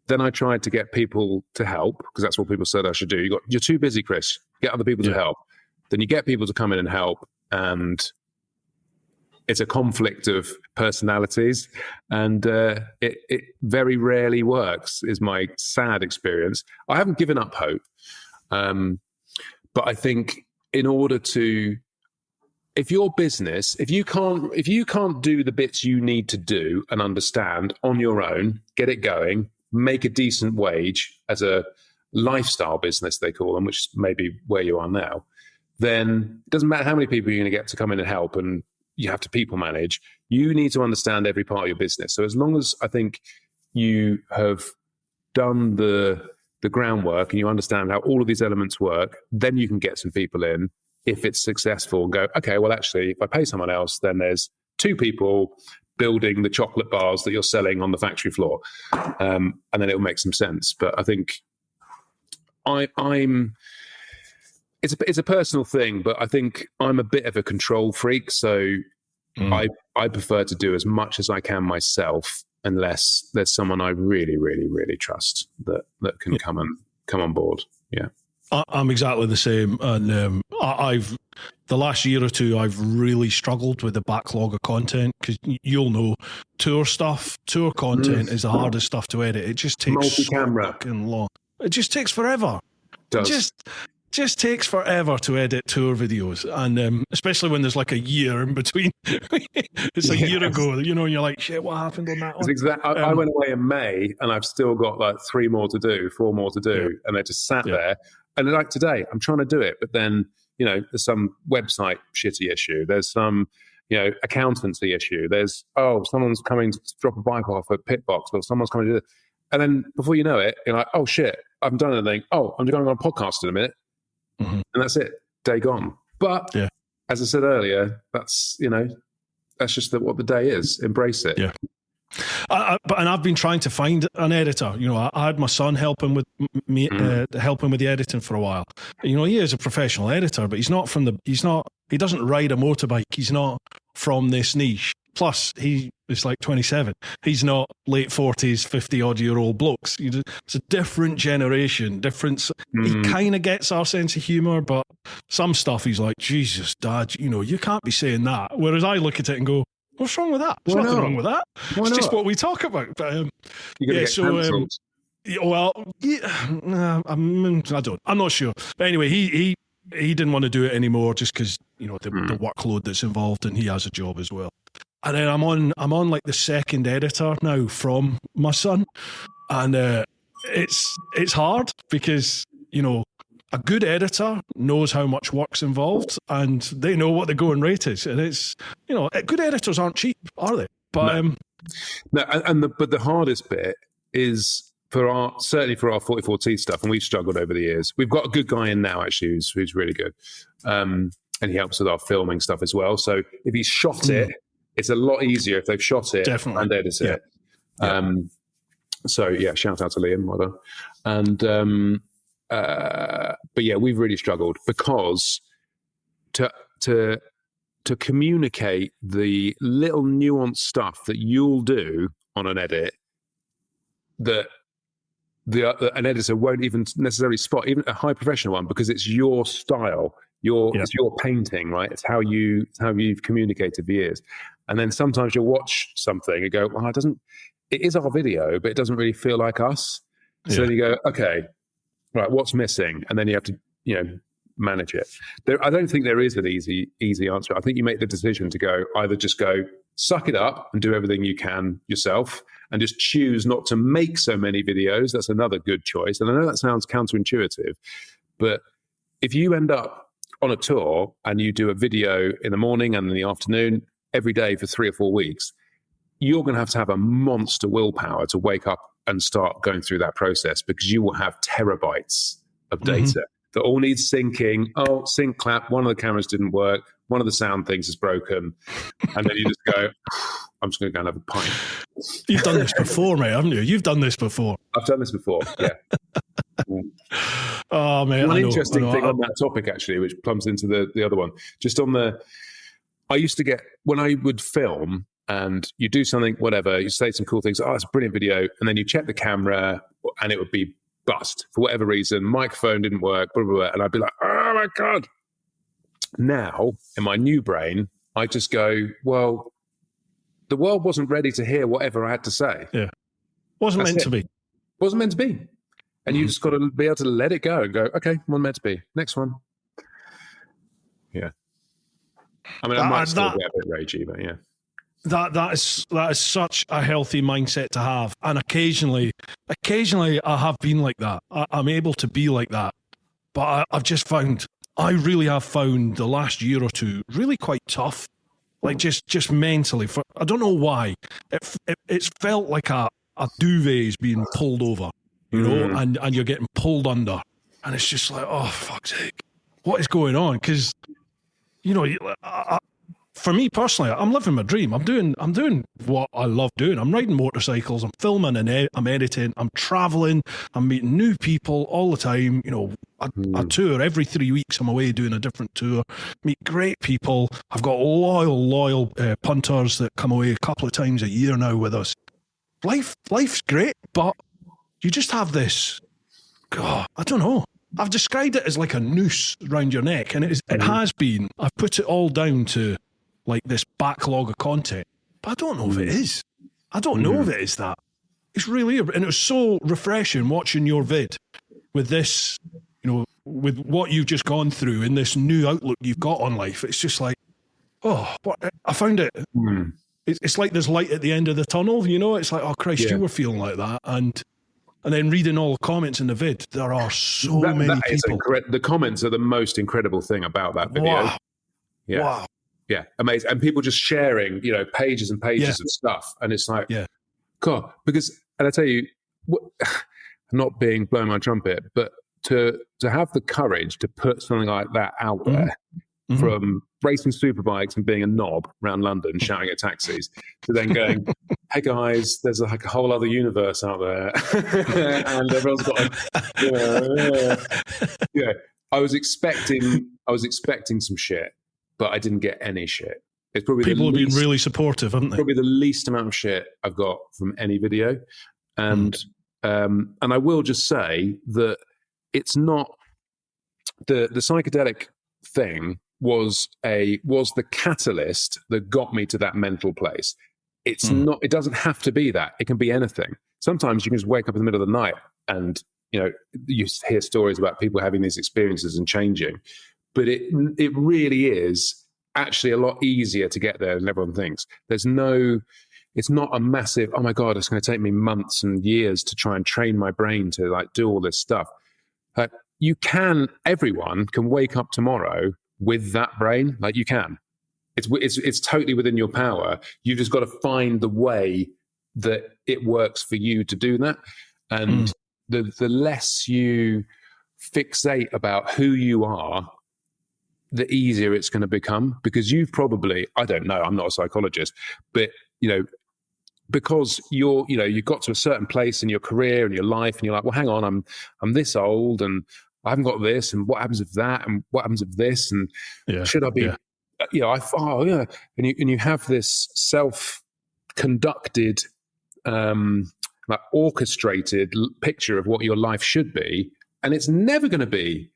S2: then I tried to get people to help, because that's what people said I should do. You're too busy, Chris. Get other people to help. Then you get people to come in and help, and it's a conflict of personalities, and it very rarely works, is my sad experience. I haven't given up hope, but I think in order to, if your business, if you can't do the bits you need to do and understand on your own, get it going, make a decent wage as a lifestyle business, they call them, which is maybe where you are now, then it doesn't matter how many people you're going to get to come in and help, and you have to people manage. You need to understand every part of your business. So as long as I think you have done the groundwork and you understand how all of these elements work, then you can get some people in if it's successful and go, okay, well, actually, if I pay someone else, then there's 2 people building the chocolate bars that you're selling on the factory floor. And then it'll make some sense. But I think it's a personal thing, but I think I'm a bit of a control freak. So I prefer to do as much as I can myself, unless there's someone I really, really, really trust that can come on board. Yeah.
S1: I'm exactly the same. And I've the last year or two, I've really struggled with the backlog of content, because you'll know tour content is the hardest stuff to edit. It just takes
S2: multi-camera
S1: so fucking long. It just takes forever.
S2: Does.
S1: Just takes forever to edit tour videos, and especially when there's like a year in between. It's a year ago, and you're like, shit, what happened on that one?
S2: I went away in May, and I've still got like 4 more to do, and I just sat there. And like today, I'm trying to do it, but then there's some website shitty issue. There's some accountancy issue. There's someone's coming to drop a bike off a pit box, or someone's coming to do it. And then before you know it, you're like, oh shit, I haven't done anything. Oh, I'm going on a podcast in a minute. And that's it, day gone. But as I said earlier, that's just what the day is. Embrace it.
S1: Yeah. And I've been trying to find an editor. I had my son helping with me, helping with the editing for a while. He is a professional editor, but he doesn't ride a motorbike. He's not from this niche. Plus, he is like 27. He's not late 40s, 50-odd-year-old blokes. It's a different generation, He kind of gets our sense of humour, but some stuff he's like, Jesus, Dad, you can't be saying that. Whereas I look at it and go, what's wrong with that? There's nothing wrong with that. It's just what we talk about. But
S2: get cancelled.
S1: I'm not sure. But anyway, he didn't want to do it anymore, just because the workload that's involved, and he has a job as well. And then I'm on like the second editor now from my son, and it's hard, because a good editor knows how much work's involved, and they know what the going rate is. And it's good editors aren't cheap, are they? But
S2: but the hardest bit is certainly for our 44T stuff, and we've struggled over the years. We've got a good guy in now actually who's really good, and he helps with our filming stuff as well. So if he's shot it, it's a lot easier if they've shot it and edited it. So shout out to Liam, well done. And but we've really struggled, because to communicate the little nuanced stuff that you'll do on an edit that an editor won't even necessarily spot, even a high professional one, because it's your style, it's your painting, right? It's how you've communicated for years. And then sometimes you'll watch something and go, well, it is our video, but it doesn't really feel like us. So then you go, okay, right, what's missing? And then you have to, manage it. I don't think there is an easy answer. I think you make the decision to either just go, suck it up and do everything you can yourself, and just choose not to make so many videos. That's another good choice. And I know that sounds counterintuitive, but if you end up on a tour and you do a video in the morning and in the afternoon every day for 3 or 4 weeks, you're going to have a monster willpower to wake up and start going through that process, because you will have terabytes of data that all needs syncing. Oh, sync clap, one of the cameras didn't work, one of the sound things is broken, and then you just go, I'm just going to go and have a pint.
S1: You've done this before, mate, haven't you? You've done this before.
S2: I've done this before, yeah.
S1: Oh, man.
S2: One interesting thing on that topic, actually, which plumps into the other one, just on I used to get, when I would film, and you do something, whatever, you say some cool things, oh, it's a brilliant video, and then you check the camera and it would be bust for whatever reason, microphone didn't work, blah, blah, blah, and I'd be like, oh my God. Now, in my new brain, I just go, well, the world wasn't ready to hear whatever I had to say.
S1: Yeah. Wasn't meant to be.
S2: Wasn't meant to be. And you just got to be able to let it go and go, okay, wasn't meant to be. Next one. Yeah. I mean, I might still get a bit ragey, but yeah.
S1: That is such a healthy mindset to have. And occasionally I have been like that. I'm able to be like that. But I really have found the last year or two really quite tough. Like just mentally. I don't know why. It's felt like a duvet is being pulled over, you know, and you're getting pulled under. And it's just like, oh, fuck's sake. What is going on? Because, you know, for me personally, I'm living my dream. I'm doing what I love doing. I'm riding motorcycles. I'm filming and I'm editing. I'm traveling. I'm meeting new people all the time. You know, I tour every 3 weeks. I'm away doing a different tour. Meet great people. I've got loyal punters that come away a couple of times a year now with us. Life's great, but you just have this. God, I don't know. I've described it as like a noose around your neck, and it has been. I've put it all down to like this backlog of content, but I don't know if it is. I don't know if it is that. It's really, and it was so refreshing watching your vid with this, you know, with what you've just gone through and this new outlook you've got on life. It's just like, oh, I found it. It's like there's light at the end of the tunnel, you know. It's like, oh Christ, you were feeling like that, and then reading all the comments in the vid, there are so many people.
S2: The comments are the most incredible thing about that video.
S1: Wow.
S2: Yeah.
S1: Wow.
S2: Yeah, amazing. And people just sharing, you know, pages and pages of stuff. And it's like, God, because, and I tell you, not being blowing my trumpet, but to have the courage to put something like that out there, from racing superbikes and being a knob around London, shouting at taxis, to then going, hey guys, there's like a whole other universe out there. And everyone's got I was expecting some shit, but I didn't get any shit. It's probably
S1: people have been really supportive, haven't they?
S2: Probably the least amount of shit I've got from any video. And I will just say that it's not the psychedelic thing was the catalyst that got me to that mental place. It's not, it doesn't have to be that. It can be anything. Sometimes you can just wake up in the middle of the night and, you know, you hear stories about people having these experiences and changing, but it really is actually a lot easier to get there than everyone thinks. It's not a massive, oh my God, it's going to take me months and years to try and train my brain to like do all this stuff. Everyone can wake up tomorrow with that brain. Like you can. It's totally within your power. You've just got to find the way that it works for you to do that. And the less you fixate about who you are, the easier it's going to become, because you've probably, I don't know, I'm not a psychologist, but you know, because you've got to a certain place in your career and your life and you're like, well, hang on, I'm this old and I haven't got this, and what happens if that, and what happens if this, and should I be, and you have this self-conducted, like orchestrated picture of what your life should be, and it's never going to be.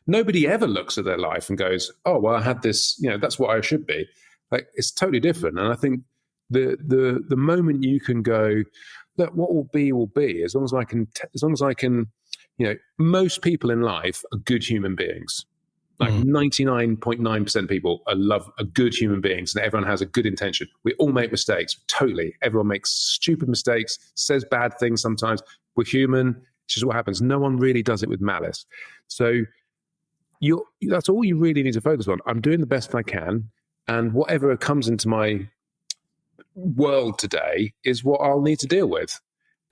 S2: Nobody ever looks at their life and goes, oh, well, I had this, you know, that's what I should be. Like, it's totally different. And I think the moment you can go, look, what will be, as long as I can, you know, most people in life are good human beings. Like 99.9% of people are good human beings, and everyone has a good intention. We all make mistakes, totally. Everyone makes stupid mistakes, says bad things sometimes. We're human. It's just what happens. No one really does it with malice. So that's all you really need to focus on. I'm doing the best I can, and whatever comes into my world today is what I'll need to deal with.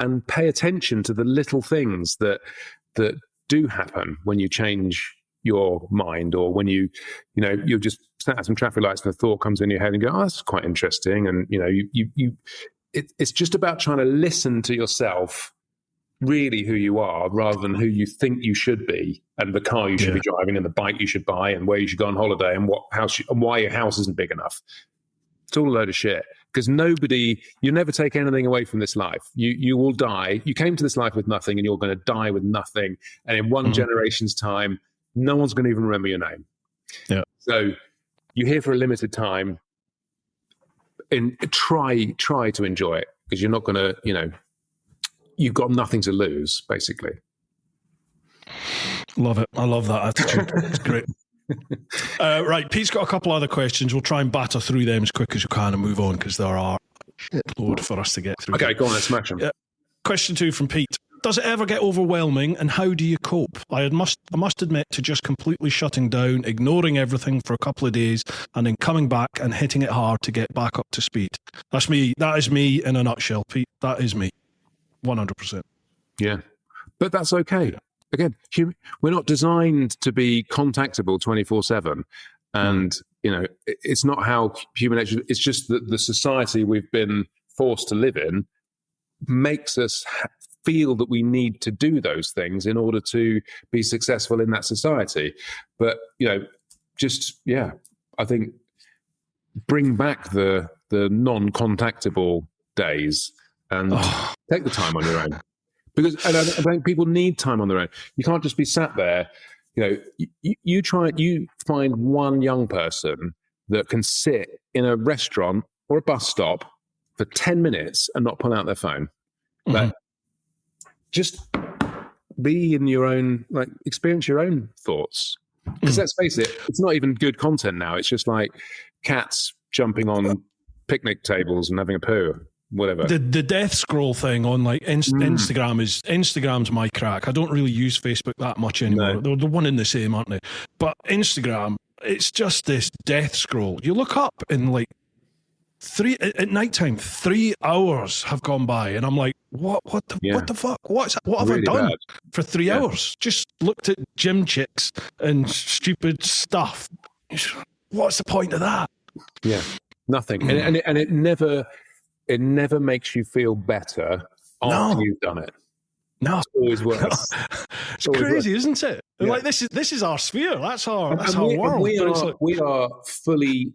S2: And pay attention to the little things that do happen when you change your mind, or when you just stand at some traffic lights and a thought comes in your head and go, oh, that's quite interesting. And you know, it's just about trying to listen to yourself, really who you are, rather than who you think you should be, and the car you should be driving, and the bike you should buy, and where you should go on holiday, and why your house isn't big enough. It's all a load of shit. because you never take anything away from this life. You will die. You came to this life with nothing, and you're going to die with nothing. And in one generation's time, no one's going to even remember your name.
S1: Yeah.
S2: So you're here for a limited time, and try to enjoy it, because you're not going to, you've got nothing to lose, basically.
S1: Love it. I love that attitude. It's great. Right, Pete's got a couple other questions. We'll try and batter through them as quick as we can and move on, because there are a shitload for us to get through.
S2: Okay, go on, let's smash them.
S1: Question 2 from Pete. Does it ever get overwhelming, and how do you cope? I must admit to just completely shutting down, ignoring everything for a couple of days, and then coming back and hitting it hard to get back up to speed. That's me. That is me in a nutshell, Pete. That is me. 100%.
S2: Yeah. But that's okay. Again, we're not designed to be contactable 24/7. And, it's not how human nature, it's just that the society we've been forced to live in makes us feel that we need to do those things in order to be successful in that society. But, I think bring back the non-contactable days and take the time on your own. Because I think people need time on their own. You can't just be sat there. You find one young person that can sit in a restaurant or a bus stop for 10 minutes and not pull out their phone. Like, just be in your own, experience your own thoughts. Because let's face it, it's not even good content now. It's just like cats jumping on picnic tables and having a poo. Whatever. The
S1: death scroll thing on Instagram's my crack. I don't really use Facebook that much anymore.
S2: No.
S1: They're one and the same, aren't they? But Instagram, it's just this death scroll. You look up and at nighttime, 3 hours have gone by, and I'm like, what the fuck? What have
S2: really
S1: I done
S2: bad
S1: for 3 hours? Just looked at gym chicks and stupid stuff. What's the point of that?
S2: Yeah, nothing. And it never makes you feel better after you've done it.
S1: No,
S2: it's always worse.
S1: It's crazy, isn't it? Yeah. This is our sphere. That's our world.
S2: We are fully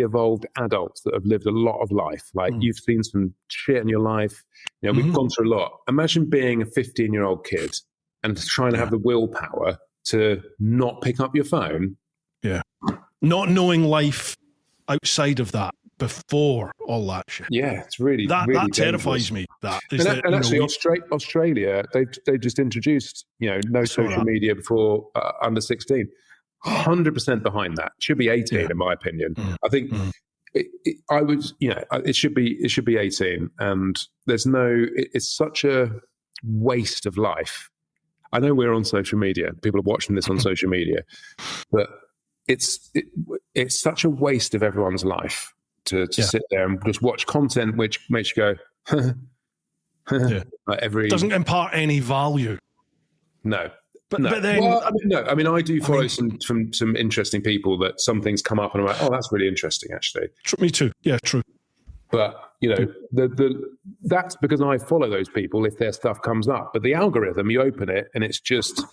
S2: evolved adults that have lived a lot of life. You've seen some shit in your life. We've gone through a lot. Imagine being a 15-year-old kid and trying to have the willpower to not pick up your phone.
S1: Yeah, not knowing life outside of that. Before all that shit,
S2: it's really
S1: that terrifies me.
S2: Actually, Australia, they just introduced no social media before under 16. 100% behind that. Should be 18 in my opinion. I think it should be 18, and it's such a waste of life. I know we're on social media, people are watching this on social media, but it's such a waste of everyone's life to sit there and just watch content which makes you go
S1: doesn't impart any value.
S2: No.
S1: But then
S2: I do follow some interesting people that some things come up and I'm like, oh, that's really interesting actually.
S1: Me too. Yeah, true.
S2: But that's because I follow those people if their stuff comes up. But the algorithm, you open it and it's just,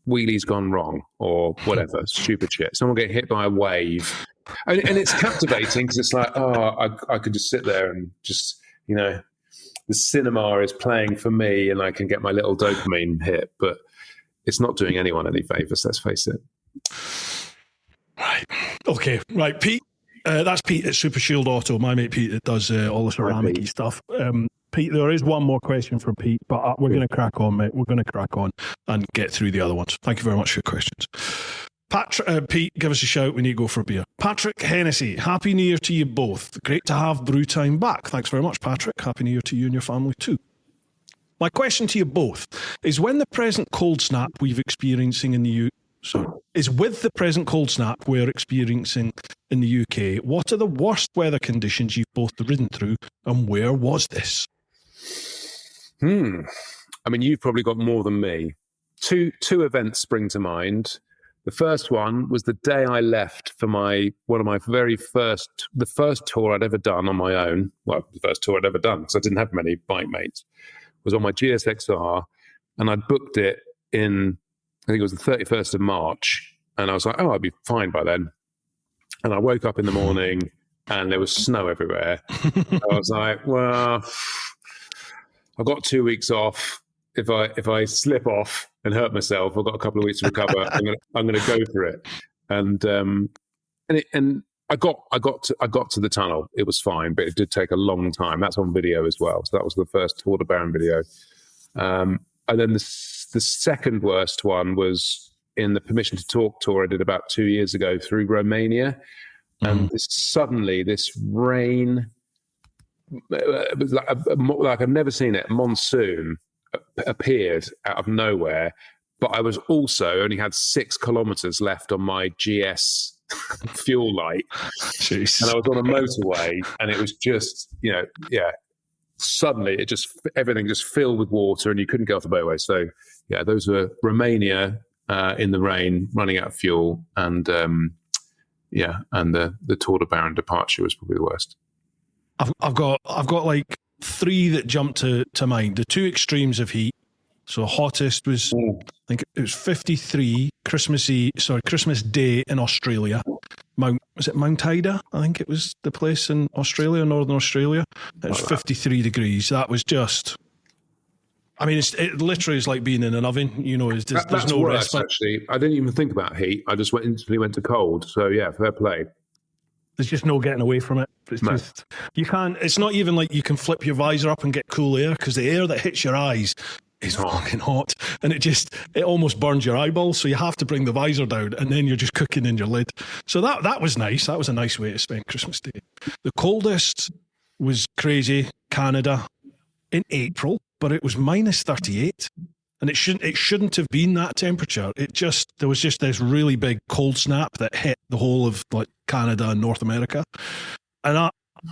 S2: wheelie's gone wrong or whatever, stupid shit. Someone get hit by a wave. And it's captivating because it's like, I could just sit there and just, the cinema is playing for me and I can get my little dopamine hit, but it's not doing anyone any favors, let's face it.
S1: Right. Okay. Right. Pete, that's Pete at Super Shield Auto, my mate Pete that does all the ceramic-y stuff. Pete, there is one more question from Pete, but we're going to crack on, mate. We're going to crack on and get through the other ones. Thank you very much for your questions. Pete, give us a shout. We need to go for a beer. Patrick Hennessy, Happy New Year to you both. Great to have Bru Time back. Thanks very much, Patrick. Happy New Year to you and your family too. My question to you both is: when the present cold snap we're experiencing in the UK, what are the worst weather conditions you've both ridden through, and where was this?
S2: I mean, you've probably got more than me. Two events spring to mind. The first one was the day I left for the first tour I'd ever done on my own. Well, the first tour I'd ever done because I didn't have many bike mates. Was on my GSXR, and I'd booked it in, I think it was the 31st of March, and I was like, I'll be fine by then. And I woke up in the morning and there was snow everywhere. I was like, well, I've got 2 weeks off. If I slip off and hurt myself, I've got a couple of weeks to recover. I'm gonna go for it. And I got to the tunnel. It was fine, but it did take a long time. That's on video as well. So that was the first Tour de Baron video. And then the second worst one was in the Permission to Talk tour I did about 2 years ago through Romania. And suddenly this rain, it was like I've never seen it, a monsoon appeared out of nowhere. But I was also only had 6 kilometers left on my GS fuel light.
S1: Jeez.
S2: And I was on a motorway, and it was just, suddenly everything just filled with water, and you couldn't get off the motorway. So those were Romania in the rain, running out of fuel, and the Tour de Baron departure was probably the worst.
S1: I've got like 3 that jump to mind. The 2 extremes of heat. So hottest was, I think it was 53 Christmas Day in Australia. Was it Mount Ida? I think it was the place in Australia, Northern Australia. It was 53 degrees. That was just, I mean, it literally is like being in an oven. There's no
S2: worse,
S1: respite.
S2: Actually, I didn't even think about heat. I just instantly went to cold. So fair play.
S1: There's just no getting away from it. You can't. It's not even like you can flip your visor up and get cool air, because the air that hits your eyes is fucking hot, and it almost burns your eyeballs. So you have to bring the visor down, and then you're just cooking in your lid. So that was nice. That was a nice way to spend Christmas Day. The coldest was crazy, Canada, in April, but it was minus 38. And it shouldn't have been that temperature. There was just this really big cold snap that hit the whole of like Canada and North America. And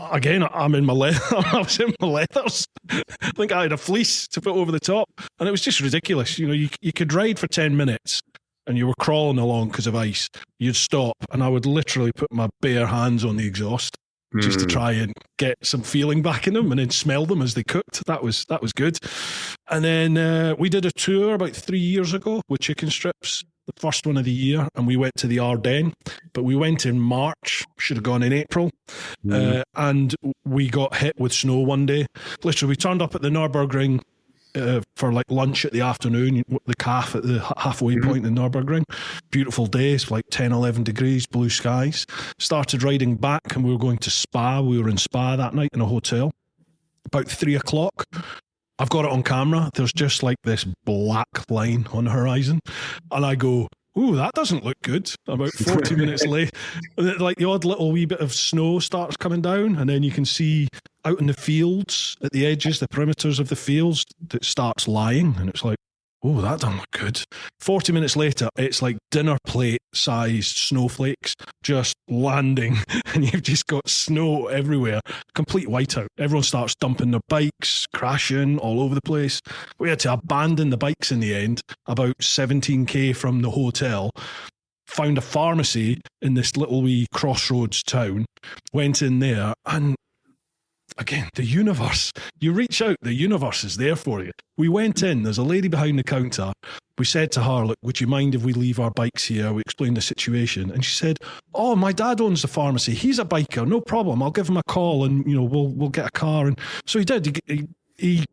S1: I'm in my I was in my leathers. I think I had a fleece to put over the top, and it was just ridiculous. You could ride for 10 minutes, and you were crawling along because of ice. You'd stop, and I would literally put my bare hands on the exhaust just to try and get some feeling back in them, and then smell them as they cooked. That was good. And then we did a tour about 3 years ago with chicken strips, the first one of the year, and we went to the Ardennes, but we went in March, should have gone in April, and we got hit with snow one day. Literally, we turned up at the Nürburgring for like lunch at the afternoon, the calf at the halfway point in Nürburgring. Beautiful days, like 10, 11 degrees, blue skies. Started riding back, and we were going to Spa. We were in Spa that night in a hotel. About 3 o'clock, I've got it on camera. There's just like this black line on the horizon. And I go, ooh, that doesn't look good. About 40 minutes late, like the odd little wee bit of snow starts coming down, and then you can see out in the fields, at the edges, the perimeters of the fields, that starts lying, and it's like, oh, that doesn't look good. 40 minutes later, it's like dinner plate sized snowflakes just landing, and you've just got snow everywhere. Complete whiteout. Everyone starts dumping their bikes, crashing all over the place. We had to abandon the bikes in the end, about 17k from the hotel. Found a pharmacy in this little wee crossroads town, went in there, and again, the universe. You reach out, the universe is there for you. We went in, there's a lady behind the counter. We said to her, look, would you mind if we leave our bikes here? We explained the situation. And she said, oh, my dad owns the pharmacy. He's a biker. No problem. I'll give him a call, and we'll get a car. And so he did. He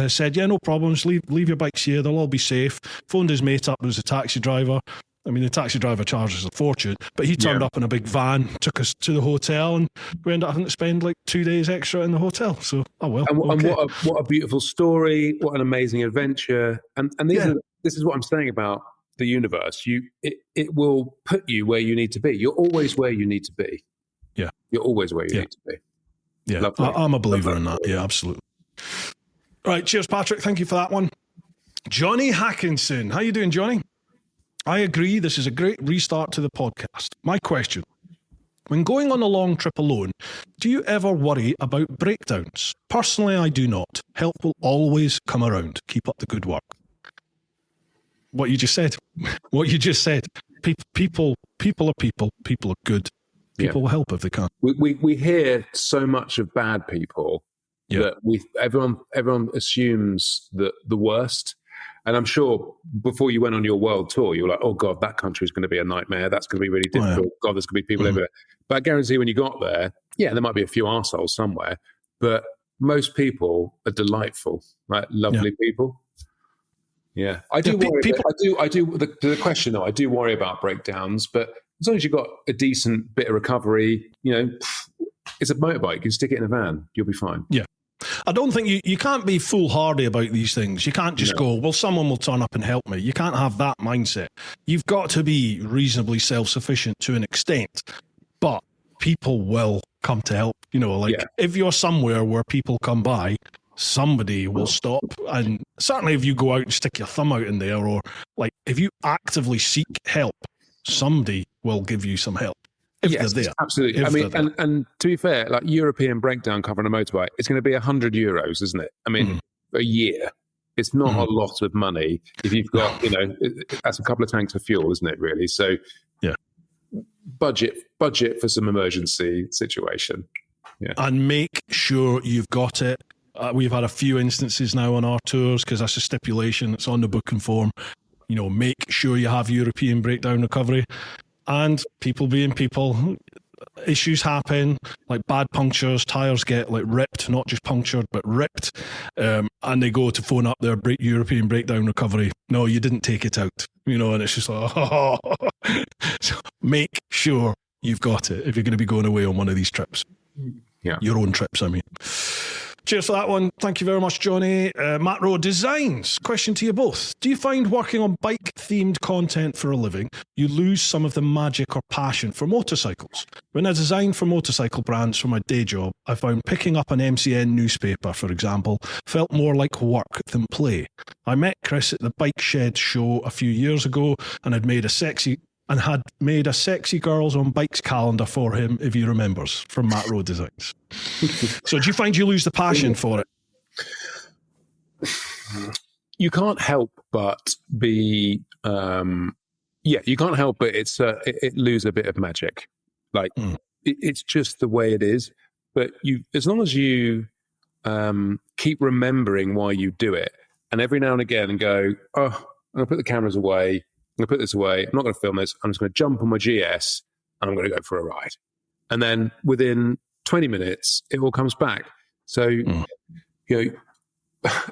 S1: said, yeah, no problems. Leave your bikes here. They'll all be safe. Phoned his mate up, who was a taxi driver. I mean, the taxi driver charges a fortune, but he turned up in a big van, took us to the hotel, and we ended up having to spend like 2 days extra in the hotel. So, oh well.
S2: And
S1: okay.
S2: what a beautiful story! What an amazing adventure! And this is what I'm saying about the universe. It will put you where you need to be. You're always where you need to be.
S1: Yeah,
S2: you're always where you need to be.
S1: Yeah, I'm a believer in that. Yeah, absolutely. Right, cheers, Patrick. Thank you for that one. Johnny Hackinson, how you doing, Johnny? I agree, this is a great restart to the podcast. My question, when going on a long trip alone, do you ever worry about breakdowns? Personally, I do not. Help will always come around. Keep up the good work. What you just said. People are people. People are good. People will help if they can.
S2: We hear so much of bad people that everyone assumes the worst. And I'm sure before you went on your world tour, you were like, oh God, that country is going to be a nightmare. That's going to be really difficult. God, there's going to be people everywhere. But I guarantee when you got there, yeah, there might be a few arseholes somewhere, but most people are delightful, right? Lovely people. Yeah. I do worry. The question though, I do worry about breakdowns, but as long as you've got a decent bit of recovery, it's a motorbike. You can stick it in a van. You'll be fine.
S1: Yeah. I don't think you can't be foolhardy about these things. You can't just go, well, someone will turn up and help me. You can't have that mindset. You've got to be reasonably self-sufficient to an extent, but people will come to help. If you're somewhere where people come by, somebody will stop. And certainly if you go out and stick your thumb out in there, or like if you actively seek help, somebody will give you some help. If they're there.
S2: Absolutely. And to be fair, like European breakdown cover on a motorbike, it's going to be €100, isn't it? I mean, a year. It's not a lot of money if you've got, that's a couple of tanks of fuel, isn't it, really? So, yeah, budget for some emergency situation. Yeah.
S1: And make sure you've got it. We've had a few instances now on our tours because that's a stipulation. It's on the booking form. Make sure you have European breakdown recovery. And people being people, issues happen, like bad punctures, tires get like ripped, not just punctured, but ripped. And they go to phone up their European breakdown recovery. No, you didn't take it out, and it's just like, oh. So make sure you've got it if you're going to be going away on one of these trips.
S2: Yeah.
S1: Your own trips, I mean. Cheers for that one. Thank you very much, Johnny. Matt Rowe Designs. Question to you both. Do you find working on bike-themed content for a living, you lose some of the magic or passion for motorcycles? When I designed for motorcycle brands for my day job, I found picking up an MCN newspaper, for example, felt more like work than play. I met Chris at the Bike Shed show a few years ago and had made a sexy Girls on Bikes calendar for him, if he remembers, from Matt Rowe Designs. So do you find you lose the passion for it?
S2: You can't help but be, you can't help but it lose a bit of magic. Like it's just the way it is. But as long as you keep remembering why you do it, and every now and again go, oh, I'm going to put the cameras away. I'm going to put this away. I'm not going to film this. I'm just going to jump on my GS and I'm going to go for a ride. And then within 20 minutes, it all comes back. So,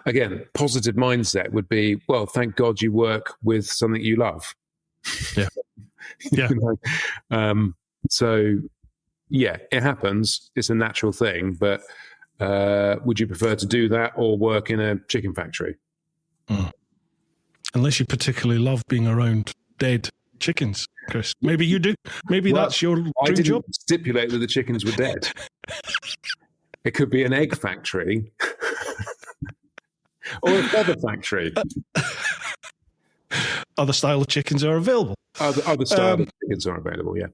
S2: again, positive mindset would be, well, thank God you work with something you love.
S1: Yeah. Yeah.
S2: So, yeah, it happens. It's a natural thing. But would you prefer to do that or work in a chicken factory?
S1: Unless you particularly love being around dead chickens, Chris. Maybe you do. Maybe that's your dream
S2: I didn't
S1: job.
S2: Stipulate that the chickens were dead. It could be an egg factory or a feather factory.
S1: Other style of chickens are available.
S2: Other style of chickens are available, yeah.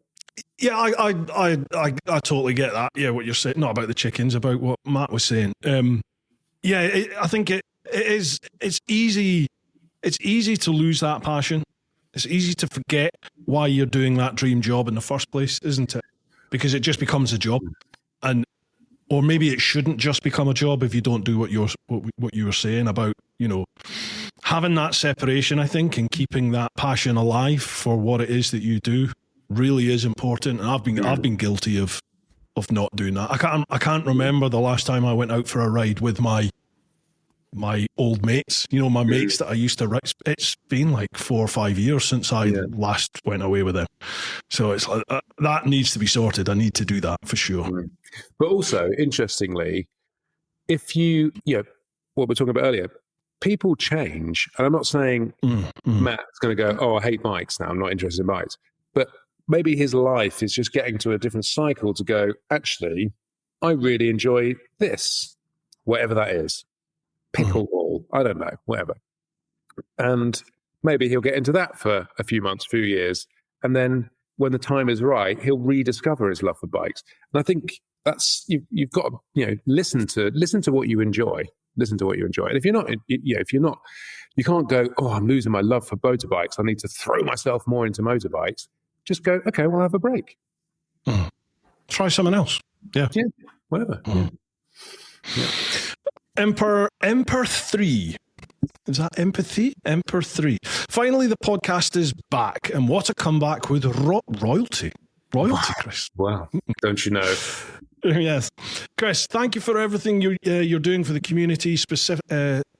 S1: Yeah, I totally get that. Yeah, what you're saying, not about the chickens, about what Matt was saying. I think it's easy. It's easy to lose that passion. It's easy to forget why you're doing that dream job in the first place, isn't it? Because it just becomes a job, or maybe it shouldn't just become a job if you don't do what you were saying about having that separation. I think, and keeping that passion alive for what it is that you do really is important. And I've been guilty of not doing that. I can't remember the last time I went out for a ride with my old mates, my mates that I used to ride. It's been like 4 or 5 years since I last went away with them. So it's like, that needs to be sorted. I need to do that for sure.
S2: But also, interestingly, if what we're talking about earlier, people change. And I'm not saying Matt's going to go, oh, I hate bikes now. I'm not interested in bikes. But maybe his life is just getting to a different cycle to go, actually, I really enjoy this, whatever that is. Pickleball, I don't know, whatever. And maybe he'll get into that for a few months, few years. And then when the time is right, he'll rediscover his love for bikes. And I think that's, you've got to, listen to what you enjoy. Listen to what you enjoy. And if you're not, you can't go, oh, I'm losing my love for motorbikes. I need to throw myself more into motorbikes. Just go, okay, we'll have a break.
S1: Try something else. Yeah.
S2: Yeah, whatever. Yeah.
S1: Emperor 3 Is that empathy? Emperor 3. Finally, the podcast is back, and what a comeback with royalty. Royalty, Chris.
S2: Wow. Don't you know?
S1: Yes. Chris, thank you for everything you're doing for the community,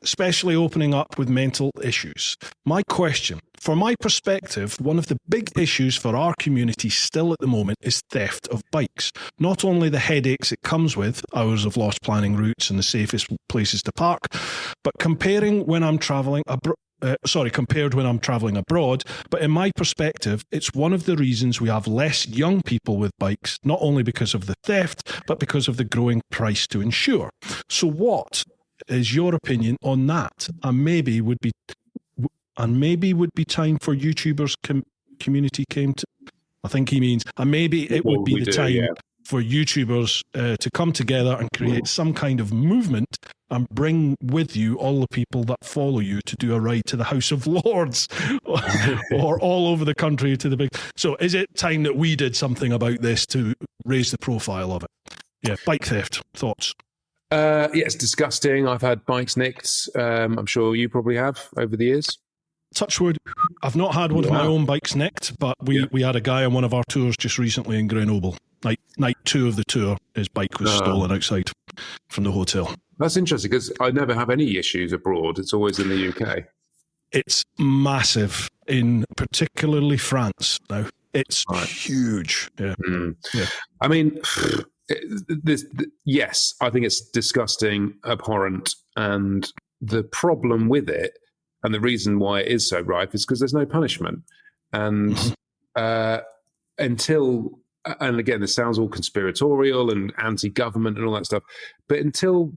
S1: especially opening up with mental issues. My question, from my perspective, one of the big issues for our community still at the moment is theft of bikes. Not only the headaches it comes with, hours of lost planning routes and the safest places to park, but compared when I'm traveling abroad, but in my perspective, it's one of the reasons we have less young people with bikes, not only because of the theft, but because of the growing price to insure. So what is your opinion on that? And maybe would be time for YouTubers community came to, I think he means, and maybe it would be the time for YouTubers to come together and create some kind of movement and bring with you all the people that follow you to do a ride to the House of Lords or all over the country to the big. So is it time that we did something about this to raise the profile of it? Yeah, bike theft, thoughts?
S2: Yeah, it's disgusting. I've had bikes nicked. I'm sure you probably have over the years.
S1: Touch wood. I've not had one of my own bikes nicked, but we had a guy on one of our tours just recently in Grenoble. Night 2 of the tour, his bike was stolen outside from the hotel.
S2: That's interesting because I never have any issues abroad. It's always in the UK.
S1: It's massive in particularly France now. It's huge. Yeah. Yeah.
S2: I mean, yes, I think it's disgusting, abhorrent, and the problem with it, and the reason why it is so rife, is because there's no punishment. And until, and again, this sounds all conspiratorial and anti-government and all that stuff, but until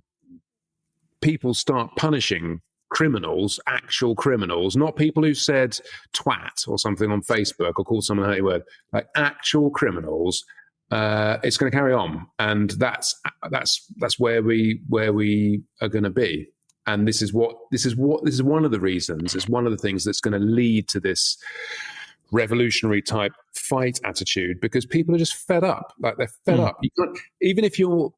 S2: people start punishing criminals, actual criminals, not people who said twat or something on Facebook or called someone a hate word, like actual criminals, it's going to carry on, and that's where we are going to be. And this is one of the reasons. It's one of the things that's going to lead to this revolutionary type fight attitude, because people are just fed up. Like, they're fed up. You can't, even if you're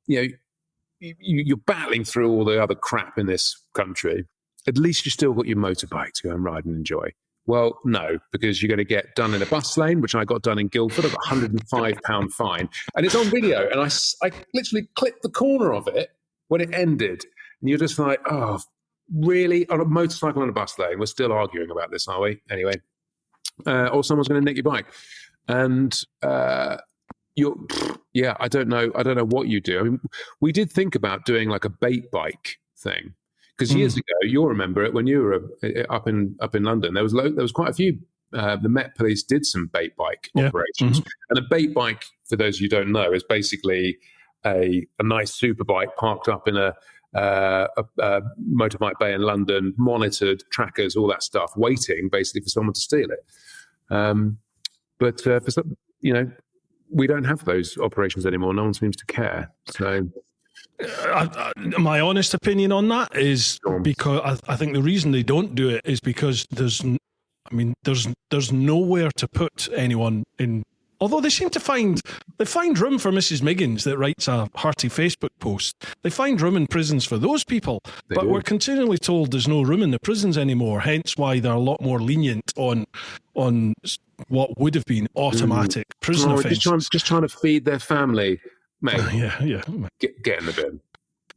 S2: battling through all the other crap in this country, at least you still got your motorbike to go and ride and enjoy. Well, no, because you're going to get done in a bus lane, which I got done in Guildford. I got a £105 fine. And it's on video. And I literally clipped the corner of it when it ended. And you're just like, oh, really? On a motorcycle on a bus lane? We're still arguing about this, are we? Anyway. Or someone's going to nick your bike. And I don't know what you do. I mean, we did think about doing like a bait bike thing. Because years ago, you'll remember it when you were up in London. There was quite a few. The Met Police did some bait bike operations, and a bait bike, for those of you who don't know, is basically a nice super bike parked up in a motorbike bay in London, monitored, trackers, all that stuff, waiting basically for someone to steal it. But for some, we don't have those operations anymore. No one seems to care. So.
S1: My honest opinion on that is because I think the reason they don't do it is because there's nowhere to put anyone in. Although they seem to find room for Mrs. Miggins that writes a hearty Facebook post. They find room in prisons for those people, but we're continually told there's no room in the prisons anymore. Hence why they're a lot more lenient on what would have been automatic prison offences.
S2: Just trying to feed their family. Mate, get in the bin.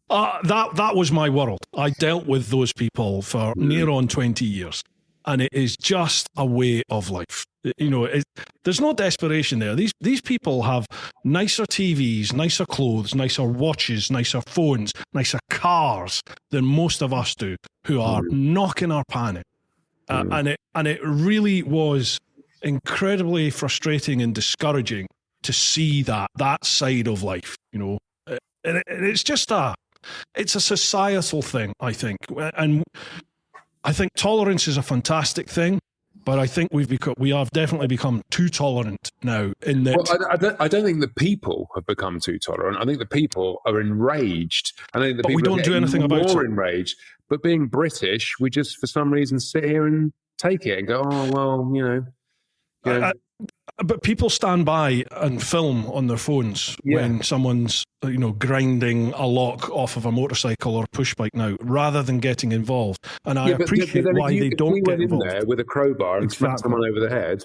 S1: That was my world. I dealt with those people for near on 20 years, and it is just a way of life. There's no desperation there. These people have nicer TVs, nicer clothes, nicer watches, nicer phones, nicer cars than most of us do, who are knocking our pan in. And it really was incredibly frustrating and discouraging to see that side of life, and it's just it's a societal thing, I think, and I think tolerance is a fantastic thing, but I think we have definitely become too tolerant now. In that,
S2: well, I don't think the people have become too tolerant. I think the people are enraged. I think the people
S1: we don't do anything about it.
S2: More enraged. But being British, we just for some reason sit here and take it and go, oh well,
S1: But people stand by and film on their phones when someone's, grinding a lock off of a motorcycle or push bike now, rather than getting involved. And I appreciate why they don't get involved.
S2: In there with a crowbar and smack someone over the head,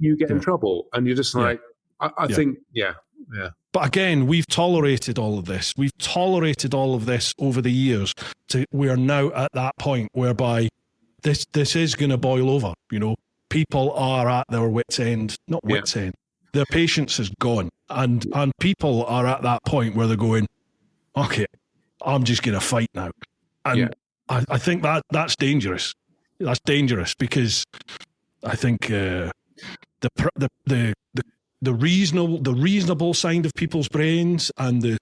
S2: you get in trouble, and you're just like, I think.
S1: But again, we've tolerated all of this. We've tolerated all of this over the years. We are now at that point whereby this is going to boil over. People are at their wits' end, not wits' end. Their patience is gone, and people are at that point where they're going, okay, I'm just going to fight now, and I think that's dangerous. That's dangerous because I think the reasonable side of people's brains and the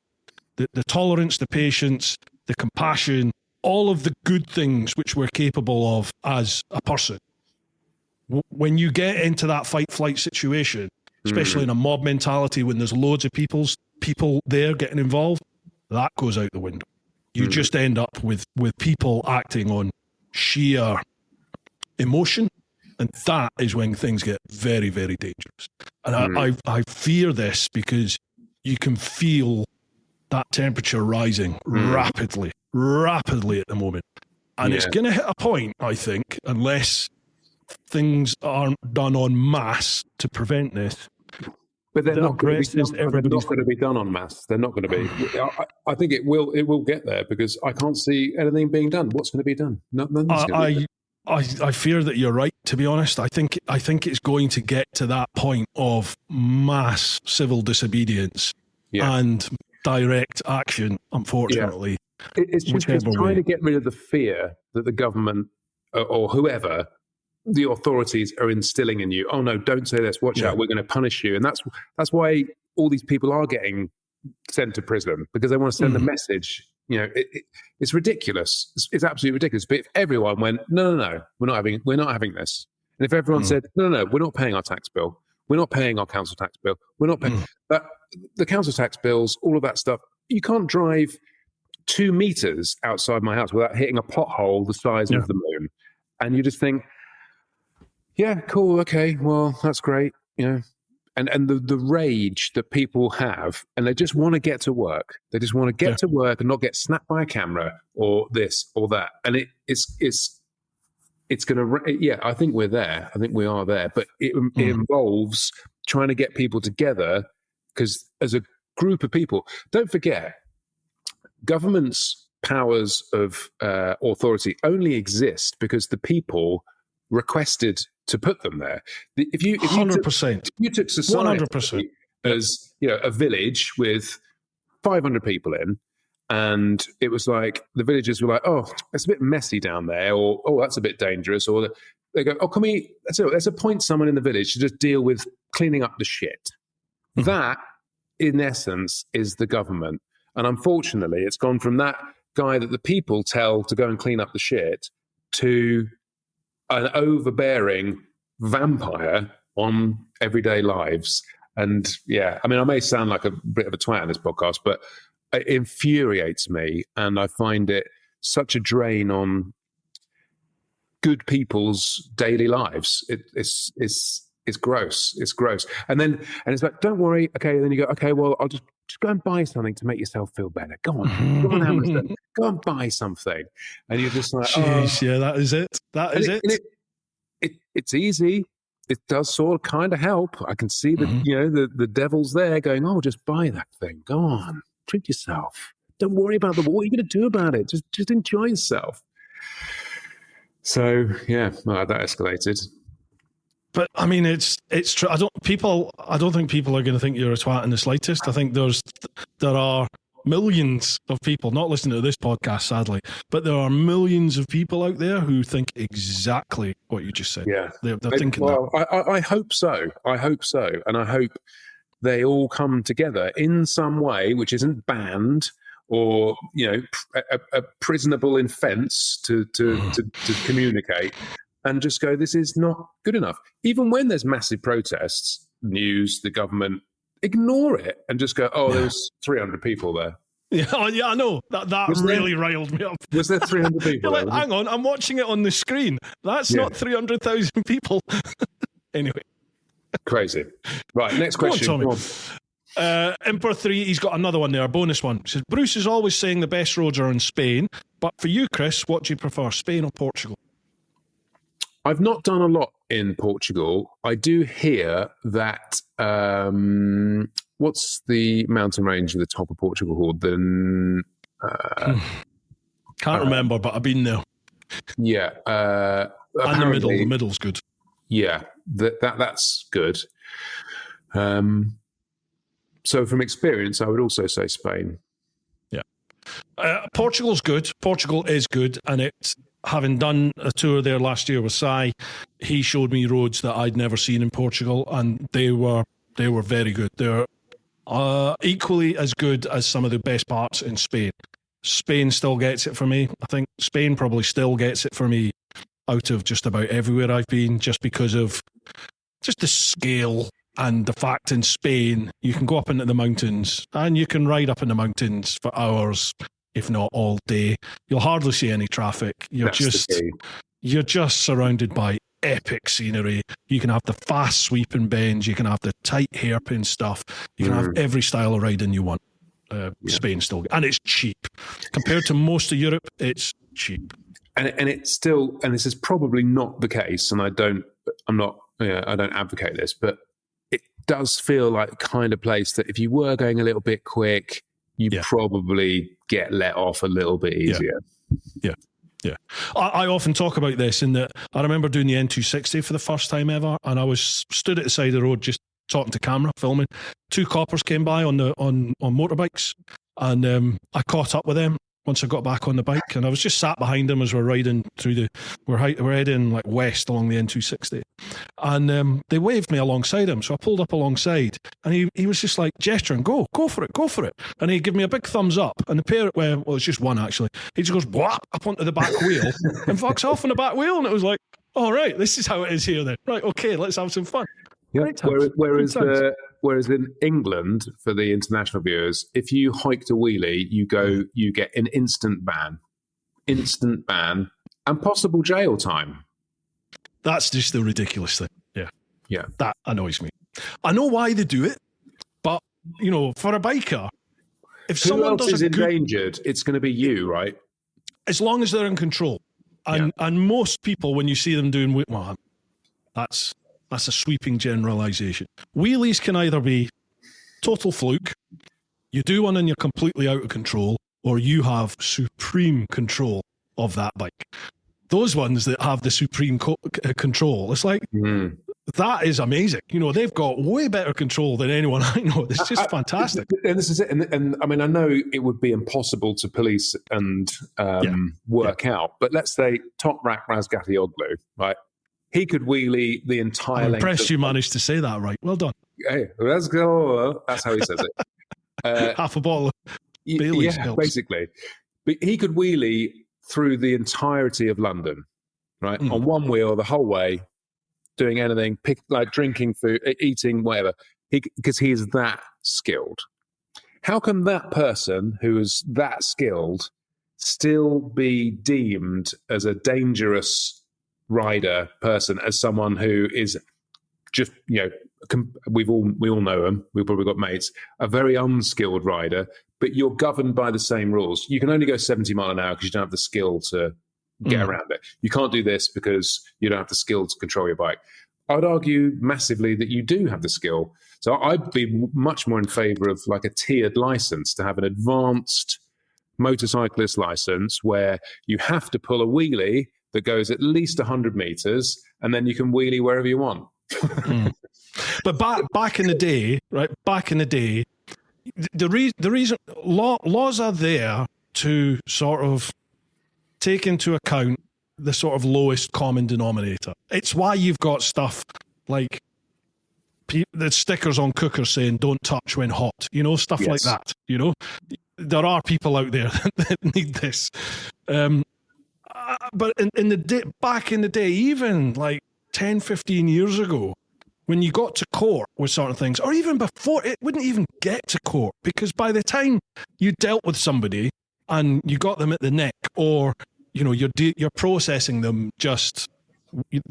S1: tolerance, the patience, the compassion, all of the good things which we're capable of as a person. When you get into that fight-flight situation, especially in a mob mentality, when there's loads of people there getting involved, that goes out the window. You just end up with people acting on sheer emotion, and that is when things get very, very dangerous. And I fear this because you can feel that temperature rising rapidly at the moment. And it's going to hit a point, I think, unless things aren't done en masse to prevent this.
S2: But they're not going to be done en masse. They're not going to be. I think it will get there because I can't see anything being done. What's going to be done?
S1: I fear that you're right, to be honest. I think it's going to get to that point of mass civil disobedience and direct action, unfortunately.
S2: It's just trying to get rid of the fear that the government or whoever, the authorities, are instilling in you. Oh no, don't say this, watch out, we're going to punish you. And that's why all these people are getting sent to prison, because they want to send a message. It's ridiculous. It's absolutely ridiculous. But if everyone went, no, we're not having this. And if everyone said, no, we're not paying our tax bill, we're not paying our council tax bill, we're not paying but the council tax bills, all of that stuff, you can't drive 2 meters outside my house without hitting a pothole the size of the moon. And you just think, yeah, cool, okay, well, that's great, And the rage that people have, and they just want to get to work. They just want to get to work and not get snapped by a camera or this or that. And it's going to, I think we're there. I think we are there. But it involves trying to get people together, because as a group of people, don't forget, government's powers of authority only exist because the people requested to put them there. If you
S1: 100%,
S2: you took society 100%. As a village with 500 people in, and it was like the villagers were like, oh, it's a bit messy down there, or oh, that's a bit dangerous, or they go, oh, let's appoint someone in the village to just deal with cleaning up the shit. That, in essence, is the government. And unfortunately, it's gone from that guy that the people tell to go and clean up the shit to an overbearing vampire on everyday lives. And I may sound like a bit of a twat in this podcast, but it infuriates me, and I find it such a drain on good people's daily lives. It's gross. It's gross. And it's like, don't worry. Okay. And then you go, okay, well, I'll just go and buy something to make yourself feel better. Go on Amazon. Go and buy something. And you're just like,
S1: jeez, that is it. That is it.
S2: It's easy. It does sort of kind of help. I can see that, the devil's there going, oh, just buy that thing. Go on. Treat yourself. Don't worry about what are you going to do about it? Just enjoy yourself. So, that escalated.
S1: But I mean, it's true. I don't think people are going to think you're a twat in the slightest. I think there are millions of people not listening to this podcast, sadly, but there are millions of people out there who think exactly what you just said. Yeah, they're thinking that.
S2: I hope so. I hope so, and I hope they all come together in some way, which isn't banned or a prisonable offence to communicate. And just go, this is not good enough. Even when there's massive protests, news, the government, ignore it and just go, oh, there's 300 people there.
S1: I know. That really riled me up.
S2: Was there 300 people
S1: You're like, hang on, I'm watching it on the screen. That's not 300,000 people. Anyway.
S2: Crazy. Right, next
S1: Go on,
S2: question.
S1: Tommy.
S2: Go on.
S1: Emperor 3, he's got another one there, a bonus one. He says, Bruce is always saying the best roads are in Spain, but for you, Chris, what do you prefer, Spain or Portugal?
S2: I've not done a lot in Portugal. I do hear that, what's the mountain range at the top of Portugal called?
S1: Can't remember, but I've been there.
S2: Yeah.
S1: And the middle's good.
S2: Yeah, that's good. So from experience, I would also say Spain.
S1: Yeah. Portugal's good. Portugal is good. And it's, having done a tour there last year with Si, he showed me roads that I'd never seen in Portugal, and they were very good. They're equally as good as some of the best parts in Spain. Spain still gets it for me. I think Spain probably still gets it for me out of just about everywhere I've been, just because of just the scale and the fact in Spain you can go up into the mountains and you can ride up in the mountains for hours, if not all day. You'll hardly see any traffic. You're just surrounded by epic scenery. You can have the fast sweeping bends, you can have the tight hairpin stuff, you can have every style of riding you want. Spain still, and it's cheap compared to most of Europe. It's cheap,
S2: and it's still, and this is probably not the case. And I don't advocate this, but it does feel like the kind of place that if you were going a little bit quick, you probably get let off a little bit easier.
S1: Yeah. I often talk about this in that I remember doing the N260 for the first time ever, and I was stood at the side of the road just talking to camera, filming. 2 coppers came by on motorbikes, and I caught up with them once I got back on the bike, and I was just sat behind them as we're riding through we're heading like west along the N260, and they waved me alongside him, so I pulled up alongside, and he was just like gesturing, go for it, and he gave me a big thumbs up, and the pair, well, it's just one actually, he just goes whap up onto the back wheel and fucks off on the back wheel, and it was like, all right, this is how it is here then, right, okay, let's have some fun.
S2: Yeah. Whereas in England, for the international viewers, if you hiked a wheelie, you get an instant ban, and possible jail time.
S1: That's just the ridiculous thing. Yeah. That annoys me. I know why they do it, but for a biker, if someone
S2: is endangered, it's going to be you, right?
S1: As long as they're in control, and most people, when you see them doing, well, that's a sweeping generalization. Wheelies can either be total fluke, you do one and you're completely out of control, or you have supreme control of that bike. Those ones that have the supreme control, it's like, that is amazing. They've got way better control than anyone I know. It's just fantastic.
S2: And this is it. And I mean, I know it would be impossible to police and work out, but let's say Toprak Razgatioglu, right? He could wheelie the entire length.
S1: I'm impressed you managed to say that right. Well done.
S2: Hey, let's go. That's how he says it.
S1: Half a bottle of Bailey's helps.
S2: Basically. But he could wheelie through the entirety of London, right? On one wheel the whole way, doing anything, drinking food, eating, whatever, because he is that skilled. How can that person who is that skilled still be deemed as a dangerous rider person, as someone who is just, we all know him, we've probably got mates, a very unskilled rider, but you're governed by the same rules. You can only go 70 mile an hour because you don't have the skill to get around it. You can't do this because you don't have the skill to control your bike. I would argue massively that you do have the skill. So I'd be much more in favor of like a tiered license, to have an advanced motorcyclist license where you have to pull a wheelie that goes at least 100 meters, and then you can wheelie wherever you want.
S1: But back in the day, right? Back in the day, the reason laws are there to sort of take into account the sort of lowest common denominator. It's why you've got stuff like the stickers on cookers saying "Don't touch when hot," stuff like that. There are people out there that need this. But back in the day, even like 10, 15 years ago, when you got to court with certain things, or even before, it wouldn't even get to court, because by the time you dealt with somebody and you got them at the neck, or you're processing them just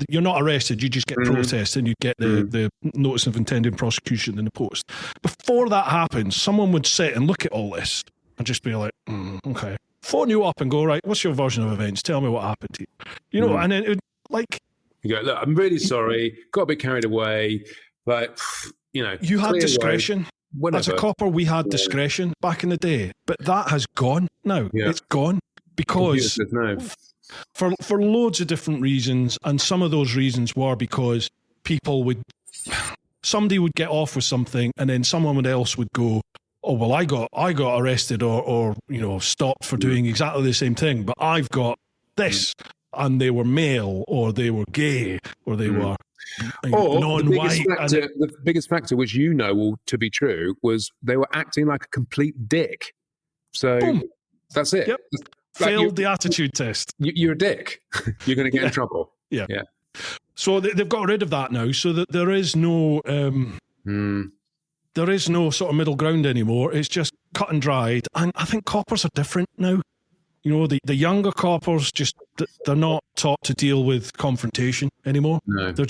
S1: you're not arrested, you just get processed and you get the notice of intended prosecution in the post. Before that happens, someone would sit and look at all this and just be like, okay. Phone you up and go, right, what's your version of events? Tell me what happened to you. You know, and then it would, like...
S2: You go, look, I'm really sorry, got a bit carried away, but, you know... You
S1: had discretion. As a copper, we had discretion back in the day, but that has gone now. Yeah. It's gone because... For loads of different reasons, and some of those reasons were because somebody would get off with something and then someone else would go, oh, well, I got arrested or you know, stopped for doing exactly the same thing, but I've got this, and they were male, or they were gay, or they were non-white.
S2: The biggest factor, which you know to be true, was they were acting like a complete dick. So that's it.
S1: Yep. Failed the attitude test.
S2: You're a dick. You're going to get in trouble.
S1: Yeah. So they've got rid of that now, so that there is no... There is no sort of middle ground anymore. It's just cut and dried. And I think coppers are different now. You know, the younger coppers, they're not taught to deal with confrontation anymore. No. They're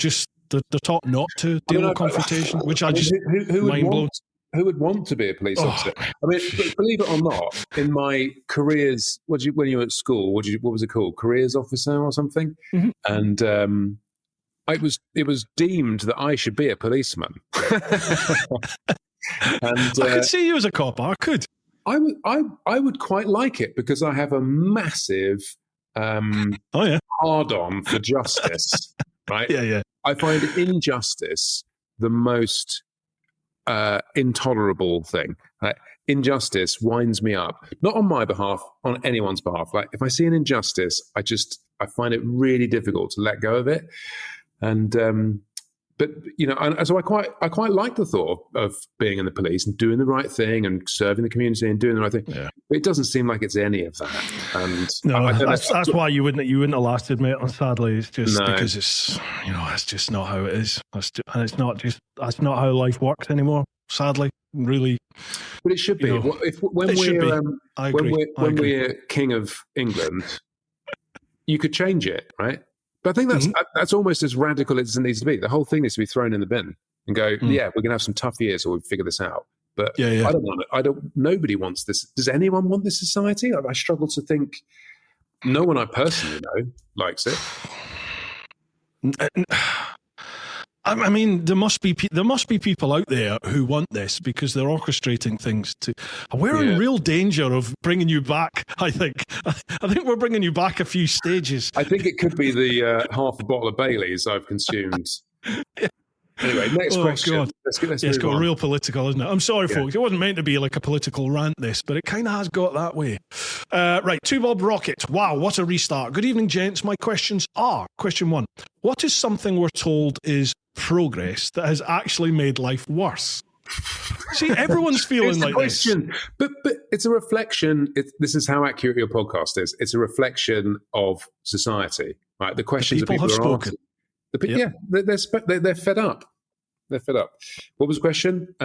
S1: taught not to deal with confrontation, which I just mind blown.
S2: Who would want to be a police officer? I mean, believe it or not, in my careers, when you were at school, what was it called? Careers officer or something? Mm-hmm. And it was deemed that I should be a policeman. And
S1: I could see you as a cop. I could.
S2: I would quite like it because I have a massive hard-on for justice. Right?
S1: Yeah.
S2: I find injustice the most intolerable thing. Injustice winds me up, not on my behalf, on anyone's behalf. Like if I see an injustice, I find it really difficult to let go of it. And but you know, and so I quite like the thought of being in the police and doing the right thing and serving the community and doing the right thing. Yeah. But it doesn't seem like it's any of that. And
S1: no, that's why you wouldn't have lasted, mate. Sadly, it's just because it's just not how it is. That's not how life works anymore. Sadly, really.
S2: But it should be. When we're king of England, you could change it, right? But I think that's almost as radical as it needs to be. The whole thing needs to be thrown in the bin and go, we're going to have some tough years or we'll figure this out. But I don't want it. Nobody wants this. Does anyone want this society? I struggle to think. No one I personally know likes it.
S1: I mean, there must be people out there who want this because they're orchestrating things to. We're in real danger of bringing you back. I think we're bringing you back a few stages.
S2: I think it could be the half a bottle of Baileys I've consumed. Anyway, next question.
S1: God. It's got real political, isn't it? I'm sorry, folks. It wasn't meant to be like a political rant, this, but it kind of has got that way. Right, 2 Bob Rocket. Wow, what a restart. Good evening, gents. My questions are, question 1, what is something we're told is progress that has actually made life worse? See, everyone's feeling like
S2: question. This. But it's a reflection. This is how accurate your podcast is. It's a reflection of society. Right? The questions
S1: people have spoken.
S2: They're fed up. They're fed up. What was the question?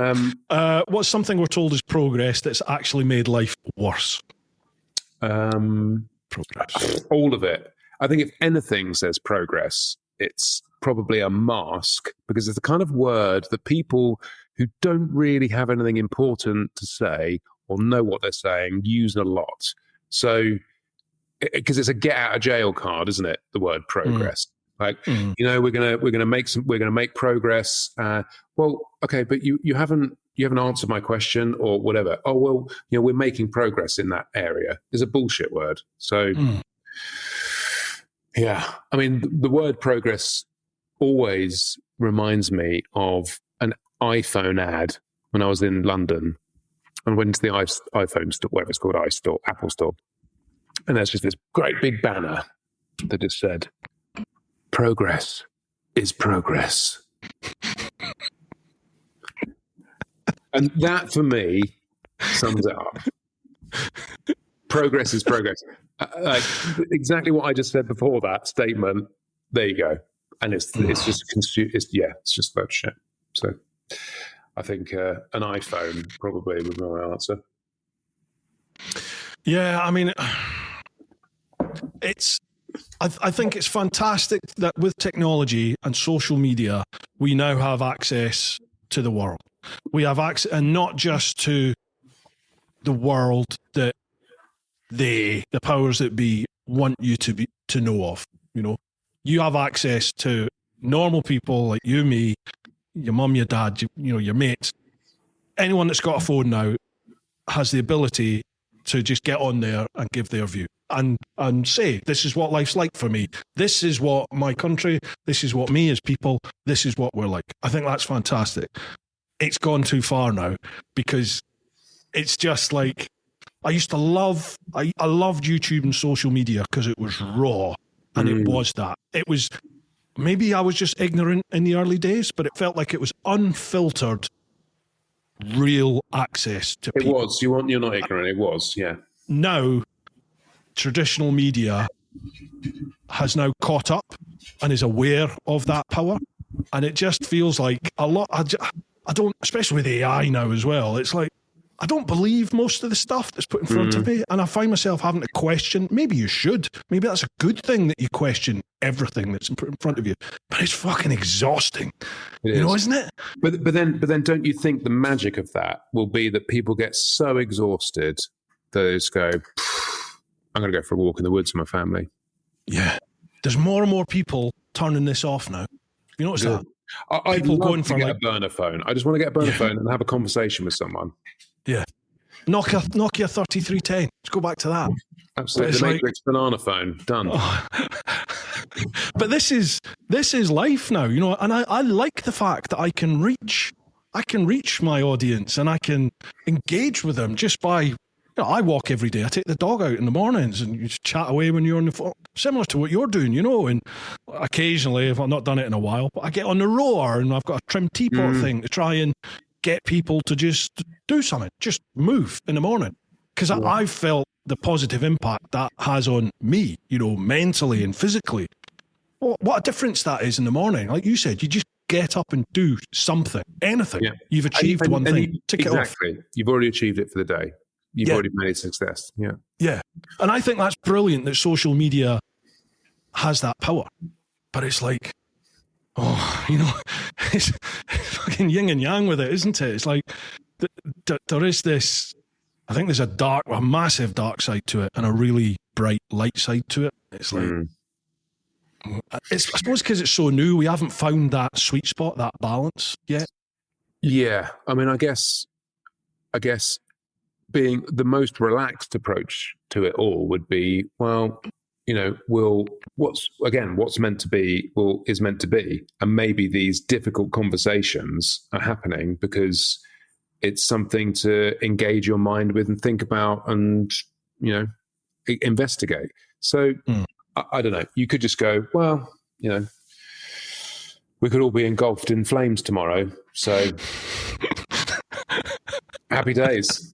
S1: What's something we're told is progress that's actually made life worse?
S2: Progress. All of it. I think if anything says progress, it's probably a mask because it's the kind of word that people who don't really have anything important to say or know what they're saying use a lot. So, because it's a get out of jail card, isn't it? The word progress. Like, we're gonna make progress. Well, okay, but you haven't answered my question or whatever. Oh well, we're making progress in that area. Is a bullshit word. So, yeah, I mean, the word progress always reminds me of an iPhone ad when I was in London and went to the iPhone store, whatever it's called, Apple store, and there's just this great big banner that just said, progress is progress. And that, for me, sums it up. Progress is progress. Exactly what I just said before that statement. There you go. And it's just it's just about shit. So I think an iPhone probably would be my answer.
S1: Yeah, I mean, it's I think it's fantastic that with technology and social media, we now have access to the world. We have access, and not just to the world that the powers that be want you to know of. You know, you have access to normal people like you, me, your mum, your dad, your mates. Anyone that's got a phone now has the ability to just get on there and give their view and say, this is what life's like for me. This is what my country, this is what me as people, this is what we're like. I think that's fantastic. It's gone too far now, because it's just like, I used to love, I loved YouTube and social media because it was raw, and it was that. It was, maybe I was just ignorant in the early days, but it felt like it was unfiltered, real access to people.
S2: It was. You're not ignorant. It was, yeah.
S1: Now, traditional media has now caught up and is aware of that power. And it just feels like a lot, I don't, especially with AI now as well, it's like, I don't believe most of the stuff that's put in front of me. And I find myself having to question, maybe you should, maybe that's a good thing that you question everything that's put in front of you. But it's fucking exhausting, isn't it?
S2: But then don't you think the magic of that will be that people get so exhausted that they just go, I'm going to go for a walk in the woods with my family.
S1: Yeah. There's more and more people turning this off now. You notice that?
S2: I'd love to get a burner phone. I just want to get a burner phone and have a conversation with someone.
S1: Yeah. Nokia 3310. Let's go back to that.
S2: Absolutely. The Matrix banana phone. Done. Oh.
S1: But this is life now, and I like the fact that I can reach my audience and I can engage with them just by, I walk every day. I take the dog out in the mornings and you just chat away when you're on the phone, similar to what you're doing, and occasionally, if I've not done it in a while, but I get on the rower and I've got a trim teapot thing to try and get people to just do something, just move in the morning. Because I've felt the positive impact that has on me, mentally and physically. What a difference that is in the morning. Like you said, you just get up and do something, anything. Yeah. You've achieved one thing.
S2: Exactly. You've already achieved it for the day. You've already made a success. Yeah.
S1: Yeah. And I think that's brilliant that social media has that power. But it's like, it's fucking yin and yang with it, isn't it? It's like there is this, I think there's a massive dark side to it and a really bright light side to it. It's like, I suppose because it's so new, we haven't found that sweet spot, that balance yet. Yeah.
S2: I mean, I guess being the most relaxed approach to it all would be, what's meant to be is meant to be. And maybe these difficult conversations are happening because it's something to engage your mind with and think about and, investigate. So I don't know. You could just go, we could all be engulfed in flames tomorrow. So happy days.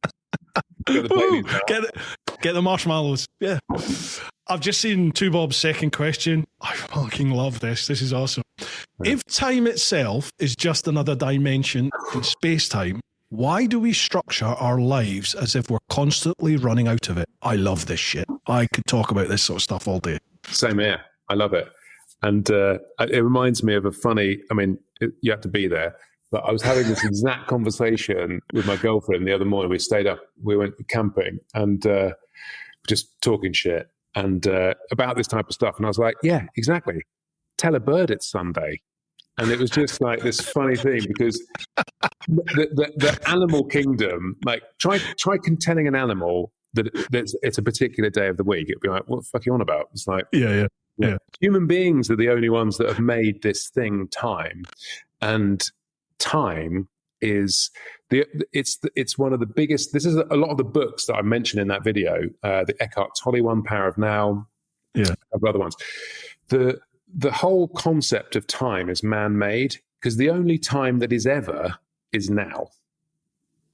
S1: Get the marshmallows. Yeah. I've just seen Two Bob's second question. I fucking love this. This is awesome. Yeah. If time itself is just another dimension in space-time, why do we structure our lives as if we're constantly running out of it? I love this shit. I could talk about this sort of stuff all day.
S2: Same here. I love it. And it reminds me of a funny, you have to be there, but I was having this exact conversation with my girlfriend the other morning. We stayed up, we went camping and just talking shit and about this type of stuff. And I was like, yeah, exactly. Tell a bird it's Sunday. And it was just like this funny thing because the animal kingdom, like try telling an animal that it's a particular day of the week. It'd be like, what the fuck are you on about? It's like, yeah. Human beings are the only ones that have made this thing time. And time is it's one of the biggest. This is a lot of the books that I mentioned in that video, the Eckhart Tolle one, Power of Now, a couple of other ones. The whole concept of time is man-made because the only time that is ever is now.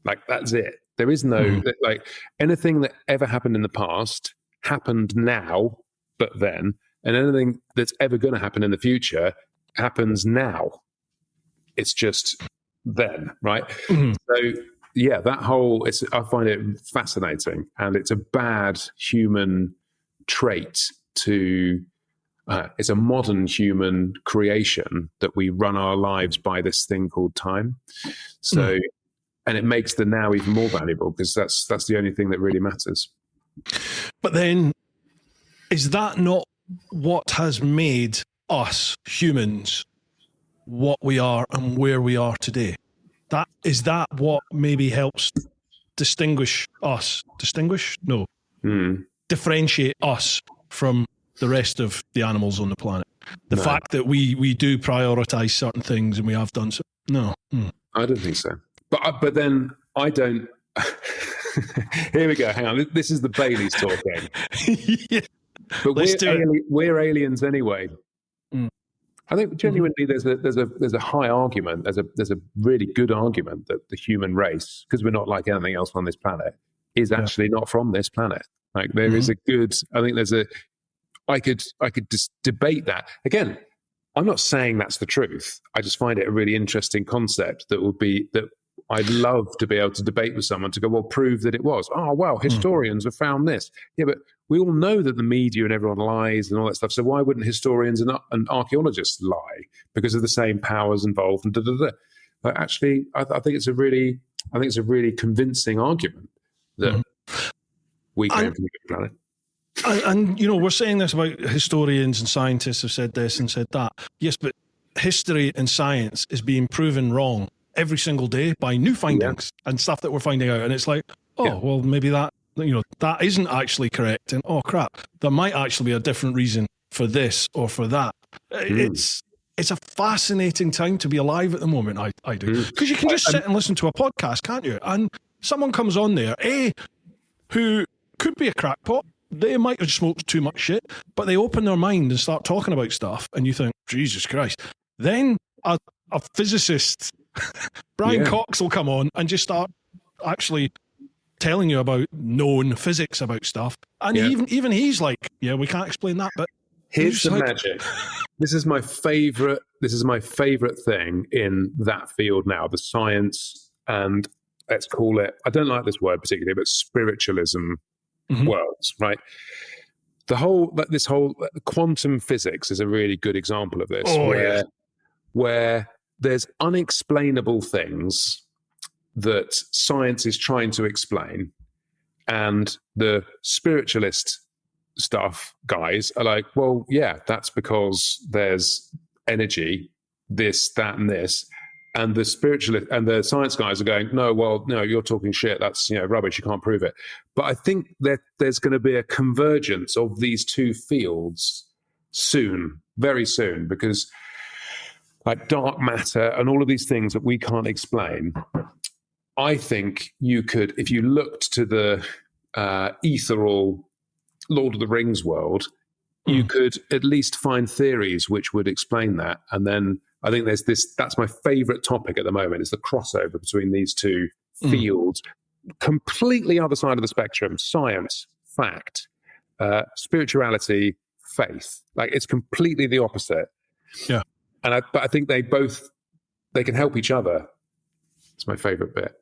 S2: Like that's it. There is no like anything that ever happened in the past happened now, but then, and anything that's ever going to happen in the future happens now. It's just then, right? Mm-hmm. So yeah, that whole, I find it fascinating, and it's a bad human trait to it's a modern human creation that we run our lives by this thing called time. So, and it makes the now even more valuable because that's the only thing that really matters.
S1: But then, is that not what has made us humans what we are and where we are today? Is that what maybe helps differentiate us from the rest of the animals on the planet? The fact that we do prioritize certain things and we have done so. No.
S2: I don't think so. But then I don't. Here we go. Hang on. This is the Baileys talking.
S1: Yeah.
S2: But we're aliens anyway. I think genuinely there's a high argument. There's a really good argument that the human race, because we're not like anything else on this planet, is actually not from this planet. Like there is a good. I think there's a. I could just debate that again. I'm not saying that's the truth. I just find it a really interesting concept that would be that I'd love to be able to debate with someone to go, well, prove that it was. Oh, well, historians have found this. Yeah, but we all know that the media and everyone lies and all that stuff. So why wouldn't historians and archaeologists lie because of the same powers involved? And But actually, I think it's a really convincing argument that we came from the planet.
S1: And we're saying this about historians and scientists have said this and said that. Yes, but history and science is being proven wrong every single day by new findings and stuff that we're finding out. And it's like, well, maybe that isn't actually correct. And oh crap, there might actually be a different reason for this or for that. It's a fascinating time to be alive at the moment. I do, because you can just sit and listen to a podcast, can't you? And someone comes on there, who could be a crackpot. They might have smoked too much shit, but they open their mind and start talking about stuff, and you think, Jesus Christ. Then a physicist, Brian Cox, will come on and just start actually telling you about known physics about stuff. And even he's like, we can't explain that, but
S2: here's the magic. This is my favorite thing in that field now, the science and let's call it, I don't like this word particularly, but spiritualism worlds, right? This whole quantum physics is a really good example of this, where there's unexplainable things that science is trying to explain, and the spiritualist stuff guys are like, well, yeah, that's because there's energy, this, that, and this. And the spiritualist and the science guys are going, no, you're talking shit. That's rubbish. You can't prove it. But I think that there's going to be a convergence of these two fields soon, very soon, because like dark matter and all of these things that we can't explain. I think you could, if you looked to the ethereal Lord of the Rings world, you could at least find theories which would explain that. And then I think there's this, that's my favorite topic at the moment, is the crossover between these two fields, completely other side of the spectrum, science, fact, spirituality, faith. Like it's completely the opposite.
S1: Yeah.
S2: But I think they can help each other. It's my favorite bit.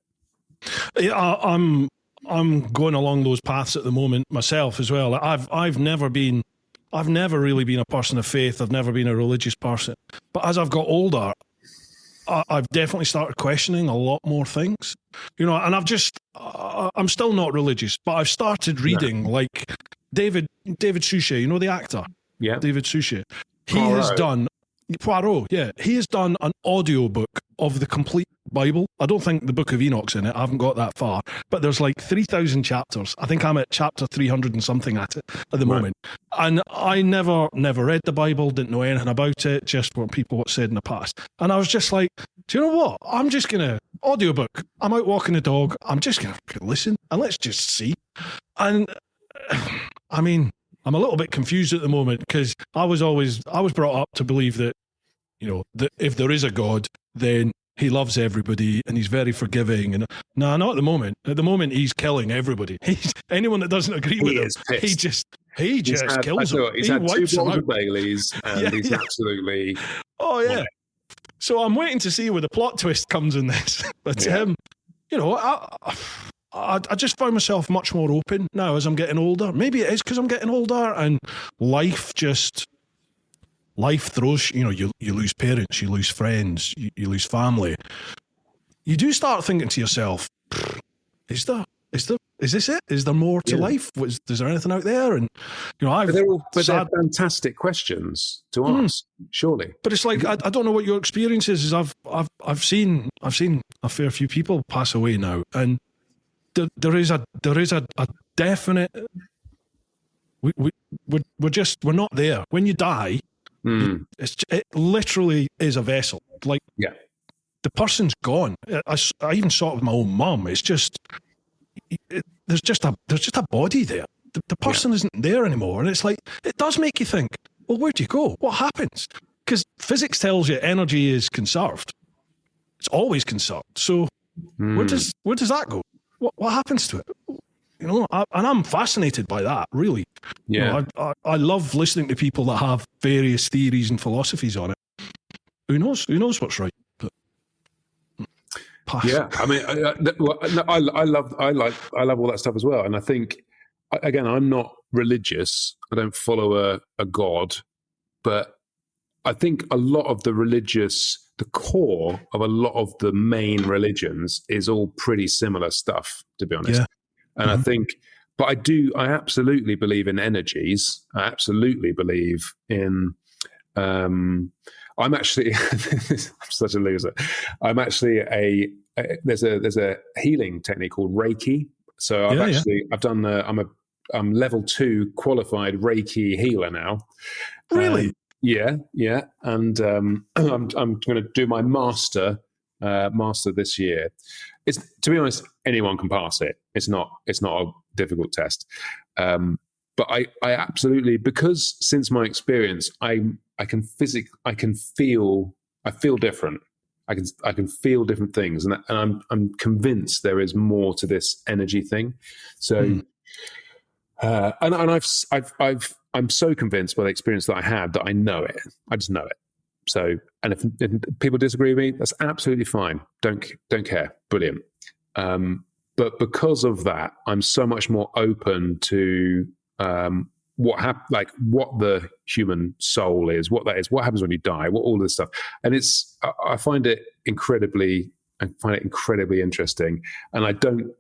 S1: Yeah, I'm going along those paths at the moment myself as well. I've never really been a person of faith. I've never been a religious person. But as I've got older, I've definitely started questioning a lot more things. And I'm still not religious, but I've started reading like David Suchet, the actor?
S2: Yeah.
S1: David Suchet. He has done an audiobook of the complete Bible. I don't think the Book of Enoch's in it. I haven't got that far. But there's like 3,000 chapters. I think I'm at chapter 300 and something at the moment. And I never read the Bible, didn't know anything about it, just what people have said in the past. And I was just like, do you know what? I'm just going to, audiobook. I'm out walking the dog. I'm just going to listen and let's just see. And I mean, I'm a little bit confused at the moment because I was brought up to believe that, that if there is a God, then he loves everybody and he's very forgiving. And no, not at the moment. At the moment, he's killing everybody. Anyone that doesn't agree with him, he just kills them.
S2: He's had 2 bottles of Baileys and he's absolutely...
S1: Oh, yeah. So I'm waiting to see where the plot twist comes in this. But, I just find myself much more open now as I'm getting older. Maybe it is because I'm getting older and life just life throws, you lose parents, you lose friends, you lose family. You do start thinking to yourself, is this it? Is there more to life? Is there anything out there? And
S2: they're fantastic questions to ask, surely.
S1: But it's like I don't know what your experience is. I've seen a fair few people pass away now, and there is a definite. We're not there. When you die, it literally is a vessel. Like the person's gone. I even saw it with my own mum. It's just. There's just a body there. The person isn't there anymore, and it's like it does make you think. Well, where do you go? What happens? Because physics tells you energy is conserved. It's always conserved. So where does that go? What happens to it? And I'm fascinated by that. Really.
S2: Yeah.
S1: I love listening to people that have various theories and philosophies on it. Who knows? Who knows what's right? Pass.
S2: Yeah, I mean, I love all that stuff as well. And I think, again, I'm not religious. I don't follow a god, but I think a lot of the core of a lot of the main religions is all pretty similar stuff, to be honest. Yeah. And I think, but I absolutely believe in energies. I absolutely believe in. I'm actually I'm such a loser. I'm actually there's a healing technique called Reiki. So I've done I'm level 2 qualified Reiki healer now.
S1: Really?
S2: Yeah. And I'm going to do my master this year. It's, to be honest, anyone can pass it. It's not a difficult test. But I absolutely, because since my experience, I feel different. I can feel different things, and I'm convinced there is more to this energy thing. So, I'm so convinced by the experience that I had that I know it. I just know it. So, and if people disagree with me, that's absolutely fine. Don't care. Brilliant. But because of that, I'm so much more open to what the human soul is, what that is, what happens when you die, all this stuff. And I find it incredibly interesting. And I don't,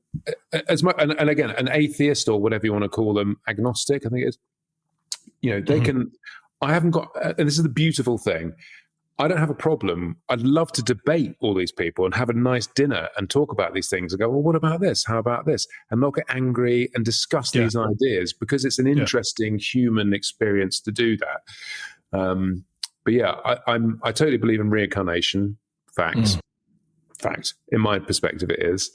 S2: as much, and again, an atheist or whatever you want to call them, agnostic, I think it is, they can, I haven't got, and this is the beautiful thing, I don't have a problem. I'd love to debate all these people and have a nice dinner and talk about these things and go, well, what about this? How about this? And not get angry and discuss these ideas, because it's an interesting human experience to do that. But yeah, I totally believe in reincarnation. Fact. In my perspective, it is.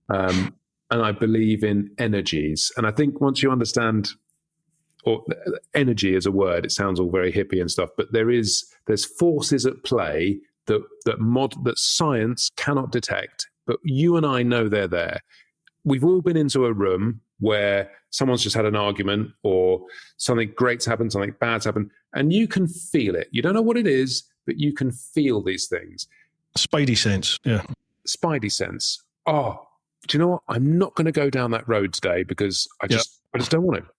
S2: And I believe in energies. And I think once you understand, or energy as a word, it sounds all very hippie and stuff, but there's forces at play that science cannot detect, but you and I know they're there. We've all been into a room where someone's just had an argument, or something great's happened, something bad's happened, and you can feel it. You don't know what it is, but you can feel these things.
S1: Spidey sense, yeah.
S2: Spidey sense. Oh, do you know what? I'm not going to go down that road today because I just don't want to.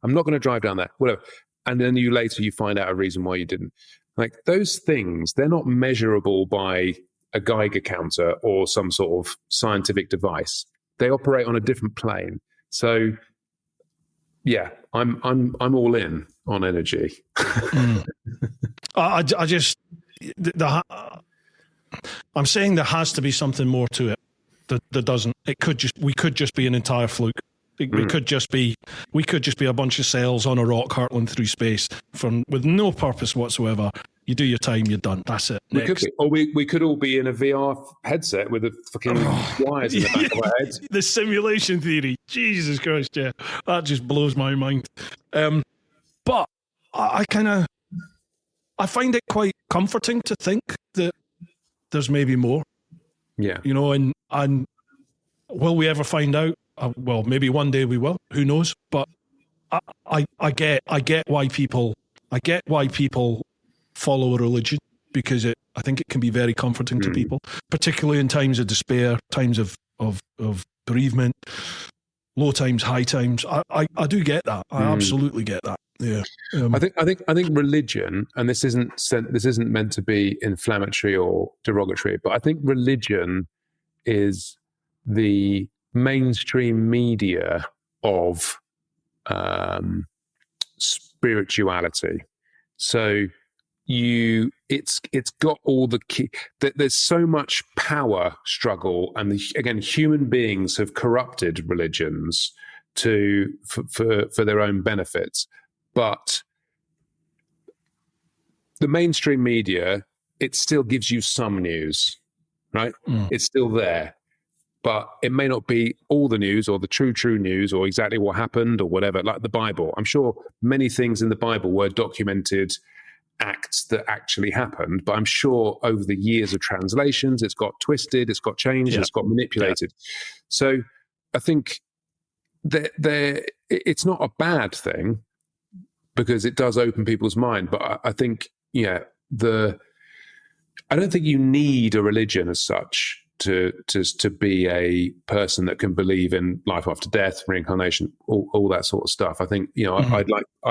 S2: I'm not going to drive down there, whatever. And then later you find out a reason why you didn't. Like, those things, they're not measurable by a Geiger counter or some sort of scientific device. They operate on a different plane. So, yeah, I'm all in on energy.
S1: I'm saying there has to be something more to it. There doesn't. We could just be an entire fluke. We could just be a bunch of cells on a rock hurtling through space with no purpose whatsoever. You do your time, you're done. That's it.
S2: We could all be in a VR headset with the fucking wires in the back of our heads.
S1: The simulation theory. Jesus Christ, yeah. That just blows my mind. But I find it quite comforting to think that there's maybe more.
S2: Yeah.
S1: And will we ever find out? Well, maybe one day we will. Who knows? But I get why people follow a religion, because I think it can be very comforting to people, particularly in times of despair, times of bereavement, low times, high times. I do get that. I absolutely get that. Yeah.
S2: I think religion, and this isn't meant to be inflammatory or derogatory, but I think religion is the mainstream media of spirituality. So it's got all the key. There's so much power struggle, and again, human beings have corrupted religions for their own benefits. But the mainstream media, it still gives you some news, right? It's still there, but it may not be all the news or the true news or exactly what happened or whatever. Like the Bible, I'm sure many things in the Bible were documented acts that actually happened, but I'm sure over the years of translations, it's got twisted, it's got changed, it's got manipulated. So I think it's not a bad thing, because it does open people's mind. But I think, I don't think you need a religion as such to be a person that can believe in life after death, reincarnation, all that sort of stuff. I think, I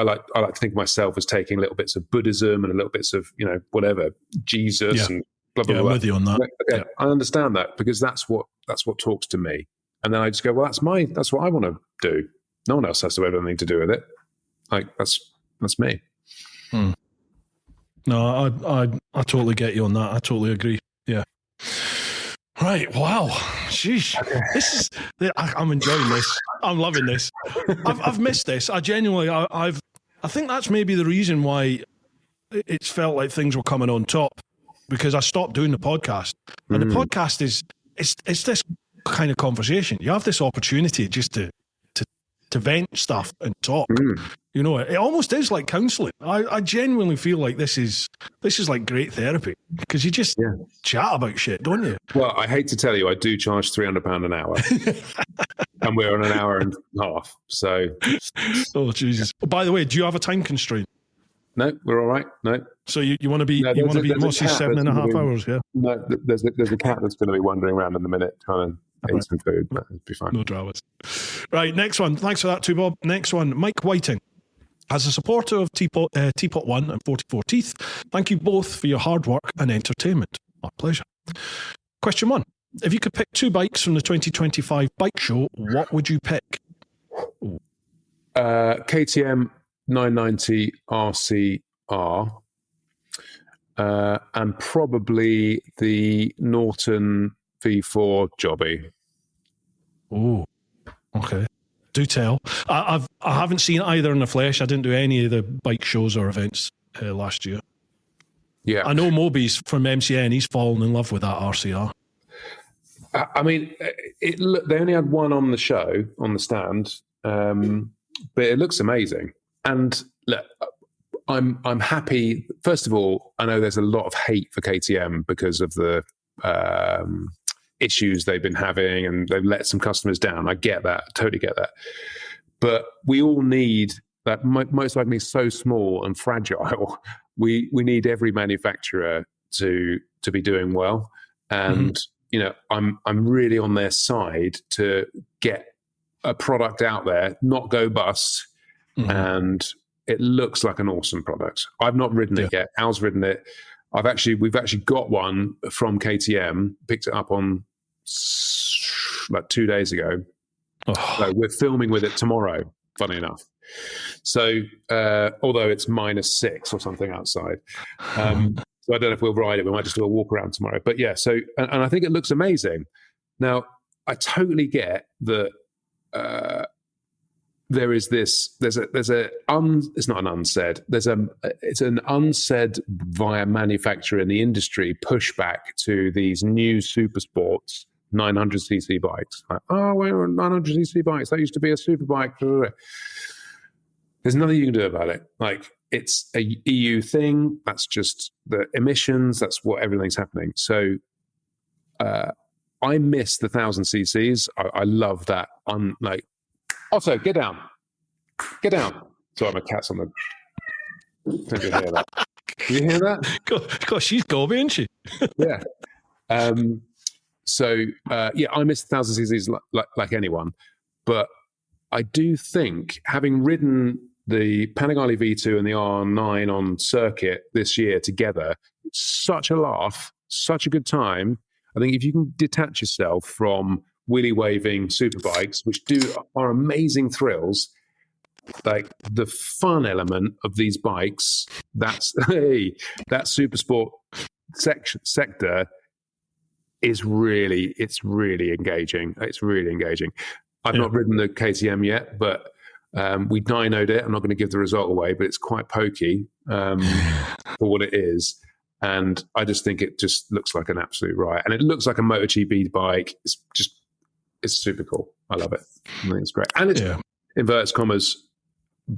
S2: like to think of myself as taking little bits of Buddhism and a little bits of, whatever, Jesus and blah, blah, blah.
S1: I'm with you on that.
S2: Okay, I understand that, because that's what talks to me. And then I just go, well, that's what I want to do. No one else has to have anything to do with it. Like, that's me.
S1: No, I totally get you on that. I totally agree. Yeah. Right. Wow. Sheesh. This is. I'm enjoying this. I'm loving this. I've missed this. I genuinely. I think that's maybe the reason why it's felt like things were coming on top, because I stopped doing the podcast, and the podcast it's this kind of conversation. You have this opportunity just to vent stuff and talk. It almost is like counselling. I genuinely feel like this is like great therapy, because you just chat about shit, don't you?
S2: Well, I hate to tell you, I do charge £300 an hour, and we're on an hour and a half. So,
S1: oh Jesus! By the way, do you have a time constraint?
S2: No, we're all right. No.
S1: So you want to be mostly 7.5 hours? Yeah.
S2: No, there's a cat that's going to be wandering around in a minute trying to eat some food. That'll be fine.
S1: No dramas. Right, next one. Thanks for that too, Bob. Next one, Mike Whiting. As a supporter of TeapotOne and 44 Teeth, thank you both for your hard work and entertainment. My pleasure. Question 1. If you could pick 2 bikes from the 2025 bike show, what would you pick?
S2: KTM 990 RCR, and probably the Norton V4 Jobby.
S1: Oh, okay. Do tell. I haven't seen either in the flesh. I didn't do any of the bike shows or events last year.
S2: Yeah,
S1: I know Moby's from MCN. He's fallen in love with that RCR.
S2: I mean, they only had one on the show, on the stand, but it looks amazing. And look, I'm happy. First of all, I know there's a lot of hate for KTM because of the issues they've been having, and they've let some customers down. I get that, totally get that. But we all need that. Most likely, so small and fragile. We need every manufacturer to be doing well, and I'm really on their side to get a product out there, not go bust, and it looks like an awesome product. I've not ridden it yet. Al's ridden it. We've actually got one from KTM, picked it up on like 2 days ago. So we're filming with it tomorrow, funny enough. So although it's -6 or something outside, so I don't know if we'll ride it. We might just do a walk around tomorrow. But yeah, so and I think it looks amazing. Now I totally get that. It's an unsaid via manufacturer in the industry pushback to these new super sports 900cc bikes. Like, we're 900cc bikes. That used to be a super bike. There's nothing you can do about it. Like, it's a EU thing. That's just the emissions. That's what everything's happening. So I miss the 1000cc's. I love that. Otto, get down. Get down. Sorry, my cat's on the... Did you hear that? Did you hear that?
S1: God, she's gobby, isn't she?
S2: Yeah. I miss 1000cc's like anyone. But I do think, having ridden the Panigale V2 and the R9 on circuit this year together. It's such a laugh, such a good time. I think if you can detach yourself from wheelie waving superbikes, which are amazing thrills, like the fun element of these bikes, that super sport sector is really engaging. It's really engaging. I've not ridden the KTM yet, but we dynoed it. I'm not going to give the result away, but it's quite pokey for what it is. And I just think it just looks like an absolute riot. And it looks like a MotoGP bike. It's super cool. I love it. I think it's great. And it's,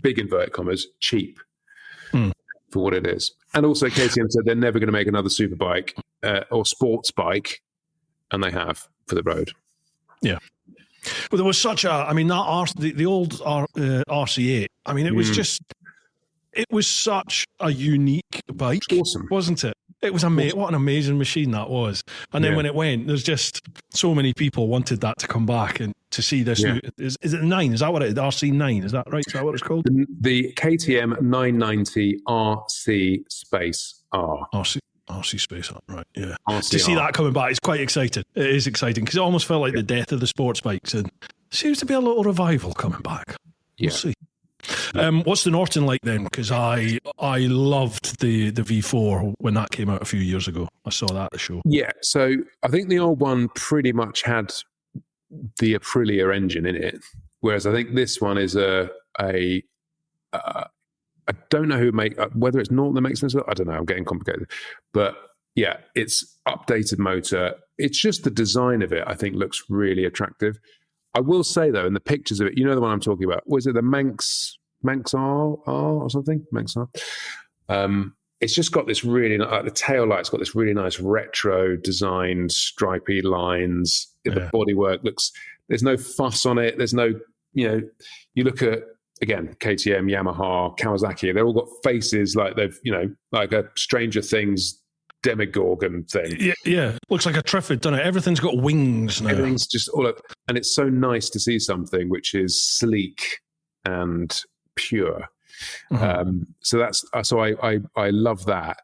S2: big inverted commas, cheap for what it is. And also KTM said they're never going to make another super bike or sports bike. And they have for the road.
S1: Yeah. Well, there was such the old RC8. I mean, it was just, it was such a unique bike,
S2: awesome,
S1: wasn't it? It was amazing. What an amazing machine that was. And then when it went, there's just so many people wanted that to come back and to see this. New, is it 9? Is that what it is? RC9? Is that right? Is that what it's called?
S2: The KTM 990 RC Space R.
S1: RC Space R, right? Yeah.
S2: RCR.
S1: To see that coming back, it's quite exciting. It is exciting because it almost felt like the death of the sports bikes, and seems to be a little revival coming back. We'll see. What's the Norton like then? Because I loved the V4 when that came out a few years ago. I saw that at the show.
S2: Yeah, so I think the old one pretty much had the Aprilia engine in it, whereas I think this one is I don't know whether it's Norton that makes this. I don't know. I'm getting complicated, but yeah, it's updated motor. It's just the design of it. I think looks really attractive. I will say though, in the pictures of it, you know the one I'm talking about. Was it the Manx R or something? Manx R. It's just got this really the tail light's got this really nice retro designed stripy lines. The bodywork looks. There's no fuss on it. There's no you look at again KTM, Yamaha, Kawasaki. They've all got faces like they've like a Stranger Things demogorgon thing.
S1: Yeah. Looks like a Triffid, doesn't it? Everything's got wings now.
S2: Everything's just all up. And it's so nice to see something which is sleek and pure. So I love that.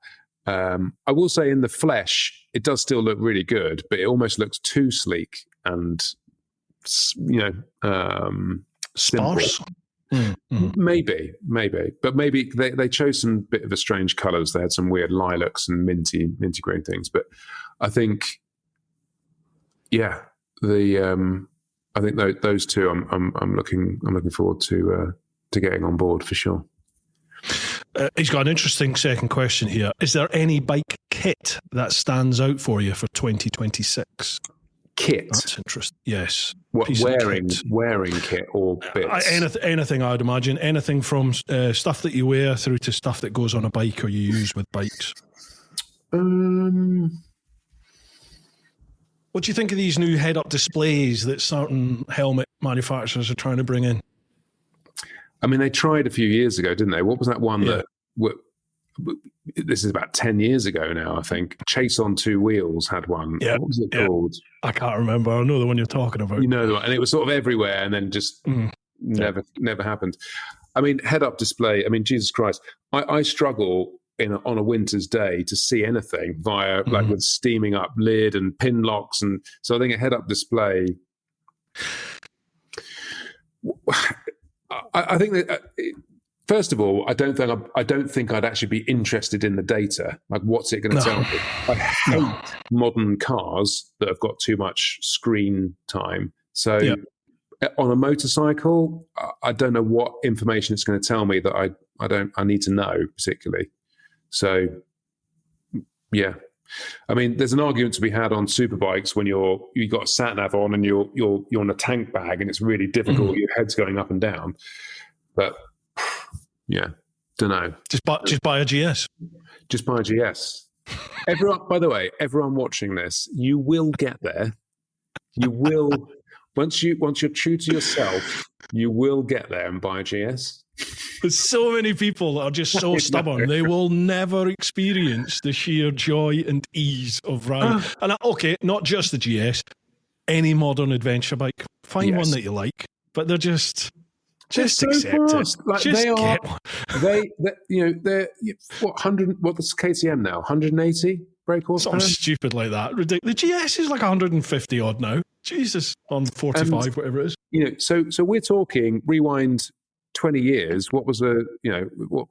S2: I will say in the flesh, it does still look really good, but it almost looks too sleek and,
S1: sparse.
S2: Maybe, but maybe they chose some bit of a strange colours. They had some weird lilacs and minty green things. But I think, I think those two, I'm looking forward to getting on board for sure.
S1: He's got an interesting second question here. Is there any bike kit that stands out for you for 2026?
S2: Kit.
S1: That's interesting. Yes.
S2: What, wearing kit or bits?
S1: Anything, I would imagine. Anything from stuff that you wear through to stuff that goes on a bike or you use with bikes. What do you think of these new head-up displays that certain helmet manufacturers are trying to bring in?
S2: I mean, they tried a few years ago, didn't they? What was that one that... This is about 10 years ago now, I think. Chase on Two Wheels had one.
S1: Yeah.
S2: What was it called?
S1: I can't remember. I know the one you're talking about.
S2: You know the one. And it was sort of everywhere and then just never happened. I mean, head-up display, I mean, Jesus Christ. I struggle on a winter's day to see anything via, like with steaming up lid and pin locks. And so I think a head-up display... I think that... First of all, I don't think I'd actually be interested in the data. Like, what's it going to tell me? I hate modern cars that have got too much screen time. So, on a motorcycle, I don't know what information it's going to tell me that I need to know particularly. So, yeah. I mean, there's an argument to be had on superbikes when you've got a sat nav on and you're on a tank bag and it's really difficult. Your head's going up and down, but. Yeah, don't know. Just
S1: buy a GS.
S2: Just buy a GS. Everyone, by the way, everyone watching this, you will get there. You will once you're true to yourself, you will get there and buy a GS.
S1: There's so many people that are just so stubborn. They will never experience the sheer joy and ease of riding. And not just the GS, any modern adventure bike. Find one that you like, but they're just. Just
S2: so
S1: accept
S2: fast.
S1: it.
S2: Like
S1: Just
S2: they are,
S1: get one.
S2: they're what 100? What's KTM now? 180 brake horsepower.
S1: Something stupid like that. Ridiculous. The GS is like 150 odd now. Jesus, on 45,
S2: And,
S1: whatever it is.
S2: So we're talking rewind 20 years. What was what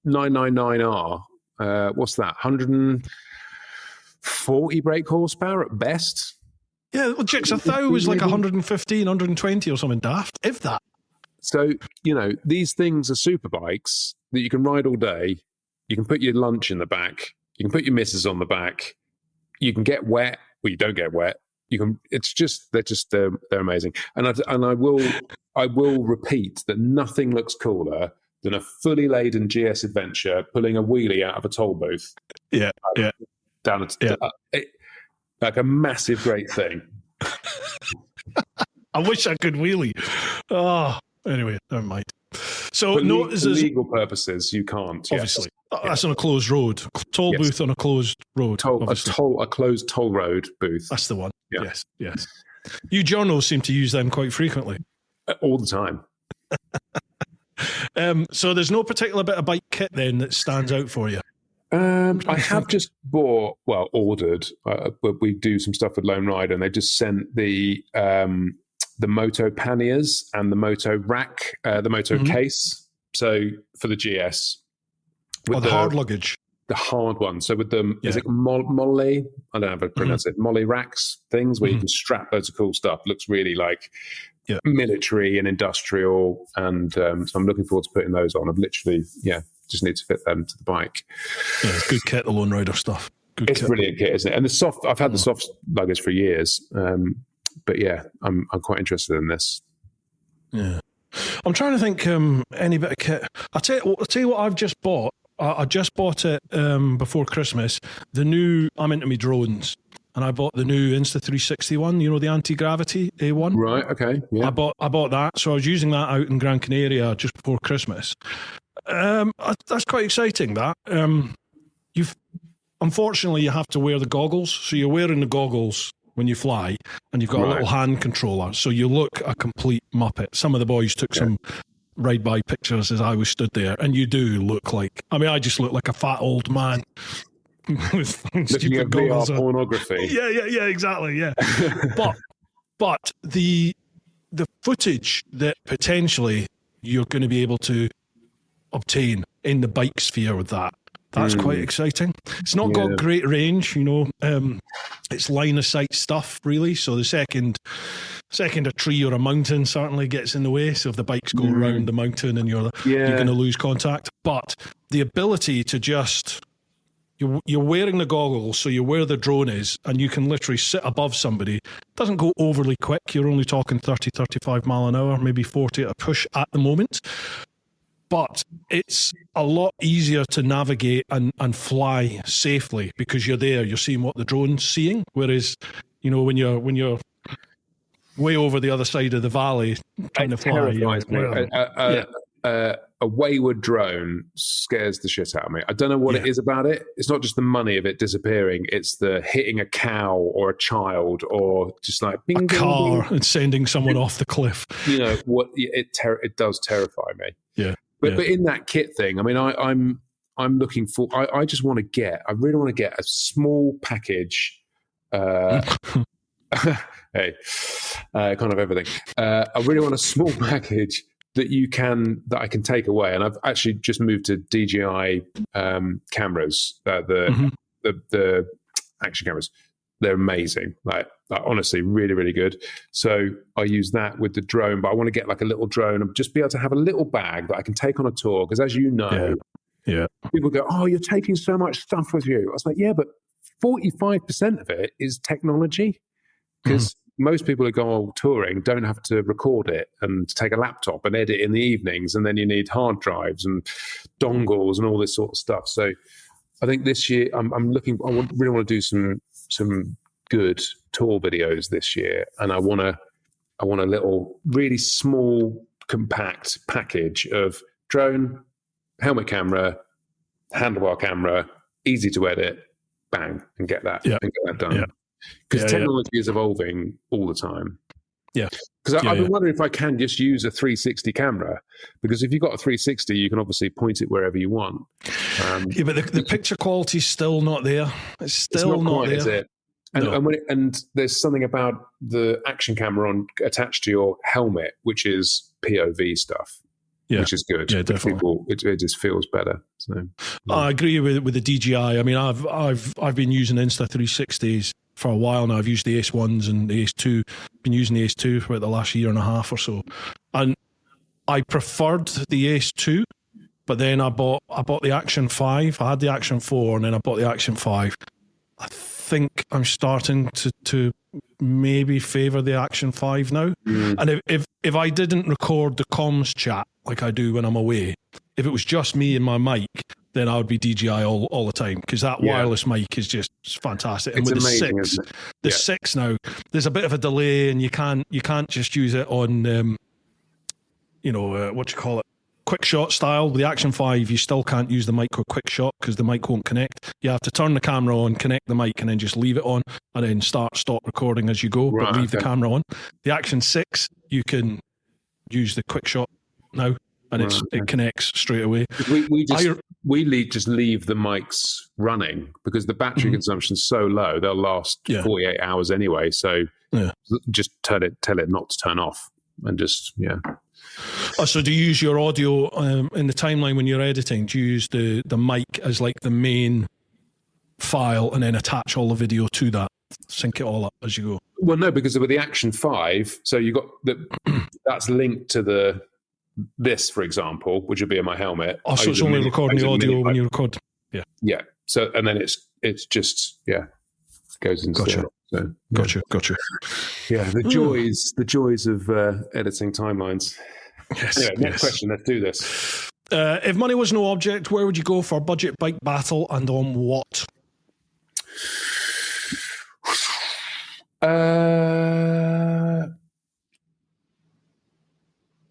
S2: 999R? What's that? 140 brake horsepower at best.
S1: Yeah, well, Jix, a thou was like 115, 120 or something daft, if that.
S2: So, these things are super bikes that you can ride all day. You can put your lunch in the back. You can put your missus on the back. You can get wet. Well, you don't get wet. You can. They're amazing. And I will repeat that nothing looks cooler than a fully laden GS adventure pulling a wheelie out of a toll booth.
S1: Yeah, yeah.
S2: Down like a massive, great thing.
S1: I wish I could wheelie. Oh, anyway, never mind. So,
S2: for
S1: for
S2: legal purposes, you can't.
S1: Obviously, that's on a closed road. Toll booth on a closed road.
S2: A closed toll road booth.
S1: That's the one. Yeah. Yes. You journals seem to use them quite frequently.
S2: All the time.
S1: So there's no particular bit of bike kit then that stands out for you?
S2: I have just ordered. We do some stuff with Lone Rider, and they just sent the Moto panniers and the Moto rack, the Moto case. So for the GS, with
S1: the hard luggage,
S2: the hard one. So with the is it Molly? I don't know how to pronounce it. Molly racks things where you can strap loads of cool stuff. Looks really like military and industrial, and so I'm looking forward to putting those on. I've literally just need to fit them to the bike. Yeah,
S1: it's good kit, the Lone Rider stuff.
S2: It's brilliant kit, isn't it? And the soft, I've had the soft luggage for years. But yeah, I'm quite interested in this. Yeah.
S1: I'm trying to think any bit of kit. I'll tell you what I've just bought. I just bought it before Christmas. I'm into me drones. And I bought the new Insta360 one, the anti-gravity A1.
S2: Right, okay. Yeah.
S1: I bought that. So I was using that out in Gran Canaria just before Christmas. That's quite exciting, that. Unfortunately, you have to wear the goggles. So you're wearing the goggles when you fly, and you've got a little hand controller. So you look a complete muppet. Some of the boys took some ride-by pictures as I was stood there, and you do look like... I just look like a fat old man. With
S2: looking at VR pornography.
S1: Yeah, exactly, yeah. but the footage that potentially you're going to be able to obtain in the bike sphere with that's quite exciting. It's not got great range, it's line of sight stuff really, so the second a tree or a mountain certainly gets in the way, so if the bikes go around the mountain and you're going to lose contact. But the ability to just... You're wearing the goggles, so you're where the drone is, and you can literally sit above somebody. It doesn't go overly quick. You're only talking 30, 35 mile an hour, maybe 40 at a push at the moment. But it's a lot easier to navigate and fly safely because you're there. You're seeing what the drone's seeing. Whereas, when you're way over the other side of the valley trying to fly,
S2: a wayward drone scares the shit out of me. I don't know what it is about it. It's not just the money of it disappearing. It's the hitting a cow or a child or just like
S1: a car and sending someone off the cliff.
S2: It does terrify me.
S1: Yeah.
S2: But in that kit thing, I'm looking for. I just want to get. I really want to get a small package. Hey, kind of everything. I really want a small package that I can take away. And I've actually just moved to DJI cameras, the action cameras. They're amazing. Like honestly, really, really good. So I use that with the drone, but I want to get like a little drone and just be able to have a little bag that I can take on a tour. Because as you know, people go, "Oh, you're taking so much stuff with you." I was like, "Yeah, but 45% of it is technology." Because most people who go touring don't have to record it and take a laptop and edit in the evenings, and then you need hard drives and dongles and all this sort of stuff. So I think this year I'm looking. Really want to do some good tour videos this year, and I want a little really small compact package of drone, helmet camera, handlebar camera, easy to edit, bang, and get that done. Because technology is evolving all the time.
S1: Yeah.
S2: Because I've been wondering if I can just use a 360 camera, because if you've got a 360, you can obviously point it wherever you want.
S1: Yeah, but the picture quality's still not there. It's still
S2: not quite,
S1: there.
S2: Is it? And,
S1: No.
S2: and there's something about the action camera attached to your helmet, which is POV stuff, which is good.
S1: Yeah, definitely.
S2: It just feels better. So
S1: I agree with the DJI. I mean, I've been using Insta360s for a while now. I've used the Ace 1s and the Ace 2. Been using the Ace 2 for about the last year and a half or so. And I preferred the Ace 2, but then I bought the Action 5. I had the Action 4 and then I bought the Action 5. I think I'm starting to maybe favour the Action 5 now. And if I didn't record the comms chat like I do when I'm away, if it was just me and my mic, then I would be DJI all the time, because that wireless mic is just fantastic. And
S2: it's
S1: with
S2: amazing,
S1: the 6 now, there's a bit of a delay, and you can't just use it on what you call it, quick shot style. With the Action 5, you still can't use the mic with quick shot because the mic won't connect. You have to turn the camera on, connect the mic, and then just leave it on, and then stop recording as you go, but leave the camera on. The Action 6, you can use the quick shot now, and it connects straight away. We just leave the mics running because the battery consumption's so low, they'll last 48 hours anyway. So just tell it not to turn off, and just Oh, so do you use your audio in the timeline when you're editing? Do you use the mic as like the main file and then attach all the video to that, sync it all up as you go?
S2: Well, no, because with the Action 5, so you got that's linked to this, for example, which would be in my helmet.
S1: Oh, so it's only recording the audio when you record. Yeah.
S2: Yeah. So, and then it's just goes into
S1: Gotcha.
S2: So,
S1: Gotcha.
S2: Yeah, the joys of editing timelines.
S1: Yes.
S2: Anyway, next question. Let's do this.
S1: If money was no object, where would you go for a budget bike battle, and on what?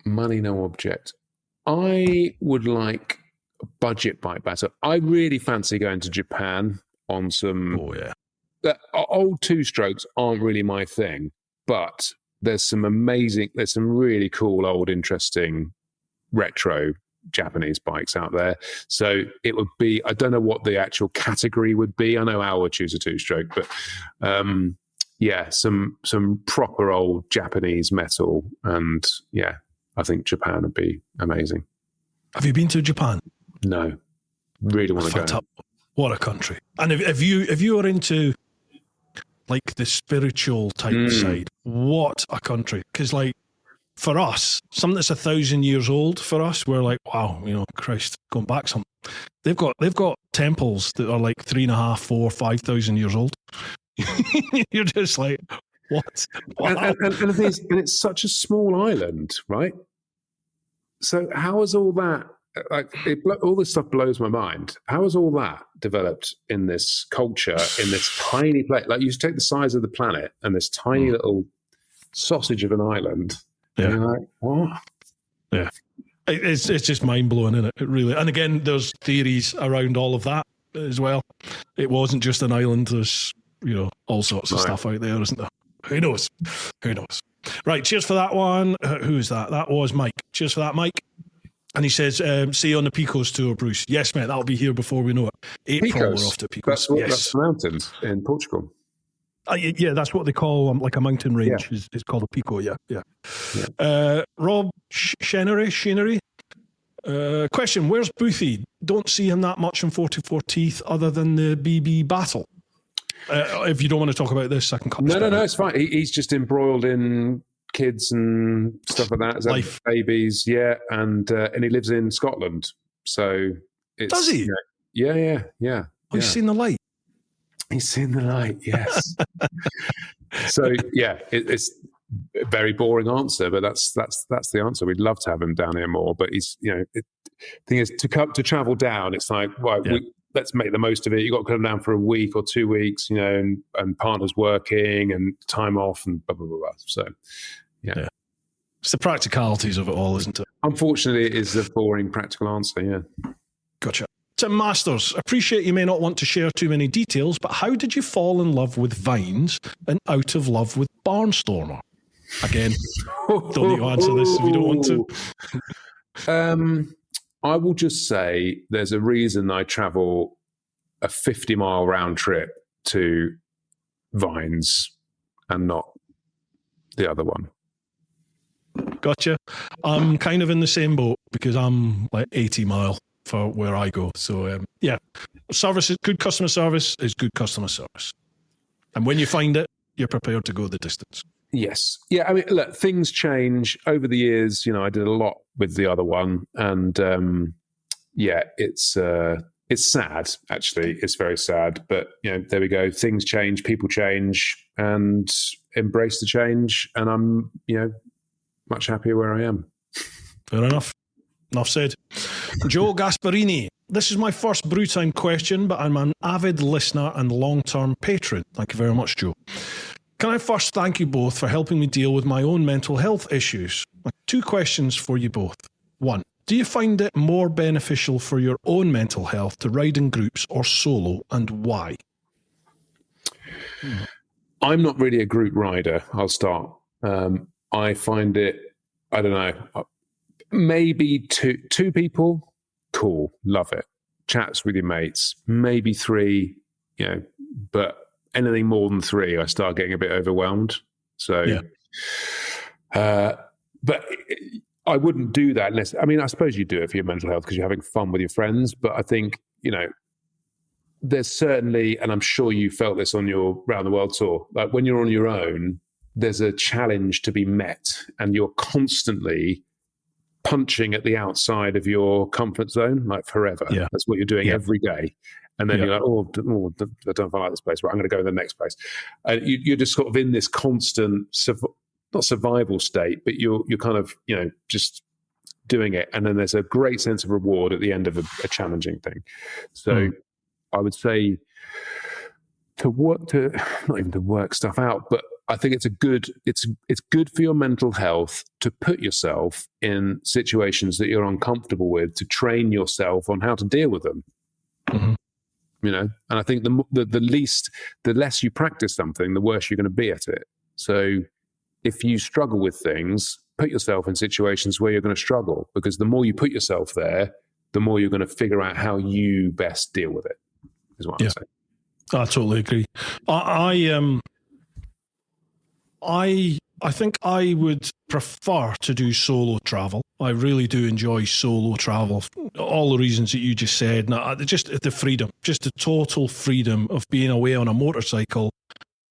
S2: Money no object. I would like a budget bike battle. I really fancy going to Japan on some.
S1: Oh yeah.
S2: Old two-strokes aren't really my thing, but there's some really cool, old, interesting, retro Japanese bikes out there. So it would be, I don't know what the actual category would be. I know I would choose a two-stroke, but some proper old Japanese metal, and I think Japan would be amazing.
S1: Have you been to Japan?
S2: No, really want to go.
S1: What a country! And if you are into like the spiritual type side, what a country! Because like for us, something that's 1,000 years old for us, we're like, wow, Christ, going back something. They've got temples that are like 3.5, 4, 5,000 years old. You're just like, what? Wow.
S2: And it's such a small island, right? So how is all that? All this stuff blows my mind. How has all that developed in this culture, in this tiny place? Like, you take the size of the planet and this tiny little sausage of an island.
S1: Yeah.
S2: And you're like, what?
S1: Yeah. It's just mind blowing, isn't it? It really. And again, there's theories around all of that as well. It wasn't just an island. There's all sorts of stuff out there, isn't there? Who knows? Right. Cheers for that one. Who's that? That was Mike. Cheers for that, Mike. And he says, see you on the Picos tour, Bruce. Yes, mate, that'll be here before we know it. April,
S2: Picos.
S1: we're off to Picos.
S2: That's the mountains in Portugal.
S1: Yeah, that's what they call like a mountain range. Yeah. It's called a Pico, yeah. Rob Shenery. Question, where's Boothie? Don't see him that much in 44 Teeth other than the BB battle. If you don't want to talk about this, I can cut this down.
S2: No, it's fine. He's just embroiled in kids and stuff like that.
S1: Life.
S2: Babies, and he lives in Scotland. So
S1: does he?
S2: Yeah.
S1: He's seen the light.
S2: He's seen the light, yes. So it's a very boring answer, but that's the answer. We'd love to have him down here more, but he's thing is to travel down. It's like let's make the most of it. You got to come down for a week or 2 weeks, and partner's working and time off and blah blah blah. Blah. So yeah,
S1: it's the practicalities of it all, isn't it?
S2: Unfortunately, it is a boring practical answer. Yeah,
S1: gotcha. Tim Masters, appreciate you may not want to share too many details, but how did you fall in love with Vines and out of love with Barnstormer? Again, don't need to answer this if you don't want
S2: to. I will just say there's a reason I travel a 50-mile round trip to Vines and not the other one.
S1: Gotcha. I'm kind of in the same boat because I'm like 80 mile for where I go. So yeah, service is good. Customer service is good customer service. And when you find it, you're prepared to go the distance.
S2: Yes. Yeah. I mean, look, things change over the years. You know, I did a lot with the other one, and yeah, it's sad. Actually, it's very sad. But you know, there we go. Things change, people change, and embrace the change. And I'm, you know, much happier where I am.
S1: Fair enough. Enough said. Joe Gasparini. This is my first Bru Time question, but I'm an avid listener and long-term patron. Thank you very much, Joe. Can I first thank you both for helping me deal with my own mental health issues? 2 questions for you both. 1, do you find it more beneficial for your own mental health to ride in groups or solo, and why?
S2: I'm not really a group rider. I'll start. I find it, I don't know, maybe two people, cool, love it. Chats with your mates, maybe 3, you know, but anything more than 3, I start getting a bit overwhelmed. So, yeah. But I wouldn't do that unless, I mean, I suppose you do it for your mental health because you're having fun with your friends. But I think, you know, there's certainly, and I'm sure you felt this on your round the world tour, like when you're on your own, there's a challenge to be met and you're constantly punching at the outside of your comfort zone, like forever. Yeah. That's what you're doing every day. And then you're like, oh, I don't like this place. Right, I'm going to go to the next place. You're just sort of in this constant, not survival state, but you're kind of, you know, just doing it. And then there's a great sense of reward at the end of a challenging thing. So I would say not even to work stuff out, but I think it's good for your mental health to put yourself in situations that you're uncomfortable with, to train yourself on how to deal with them. Mm-hmm. You know, and I think the less you practice something, the worse you're going to be at it. So if you struggle with things, put yourself in situations where you're going to struggle, because the more you put yourself there, the more you're going to figure out how you best deal with it, is what I'm saying.
S1: I totally agree. I think I would prefer to do solo travel. I really do enjoy solo travel. All the reasons that you just said, just the freedom, just the total freedom of being away on a motorcycle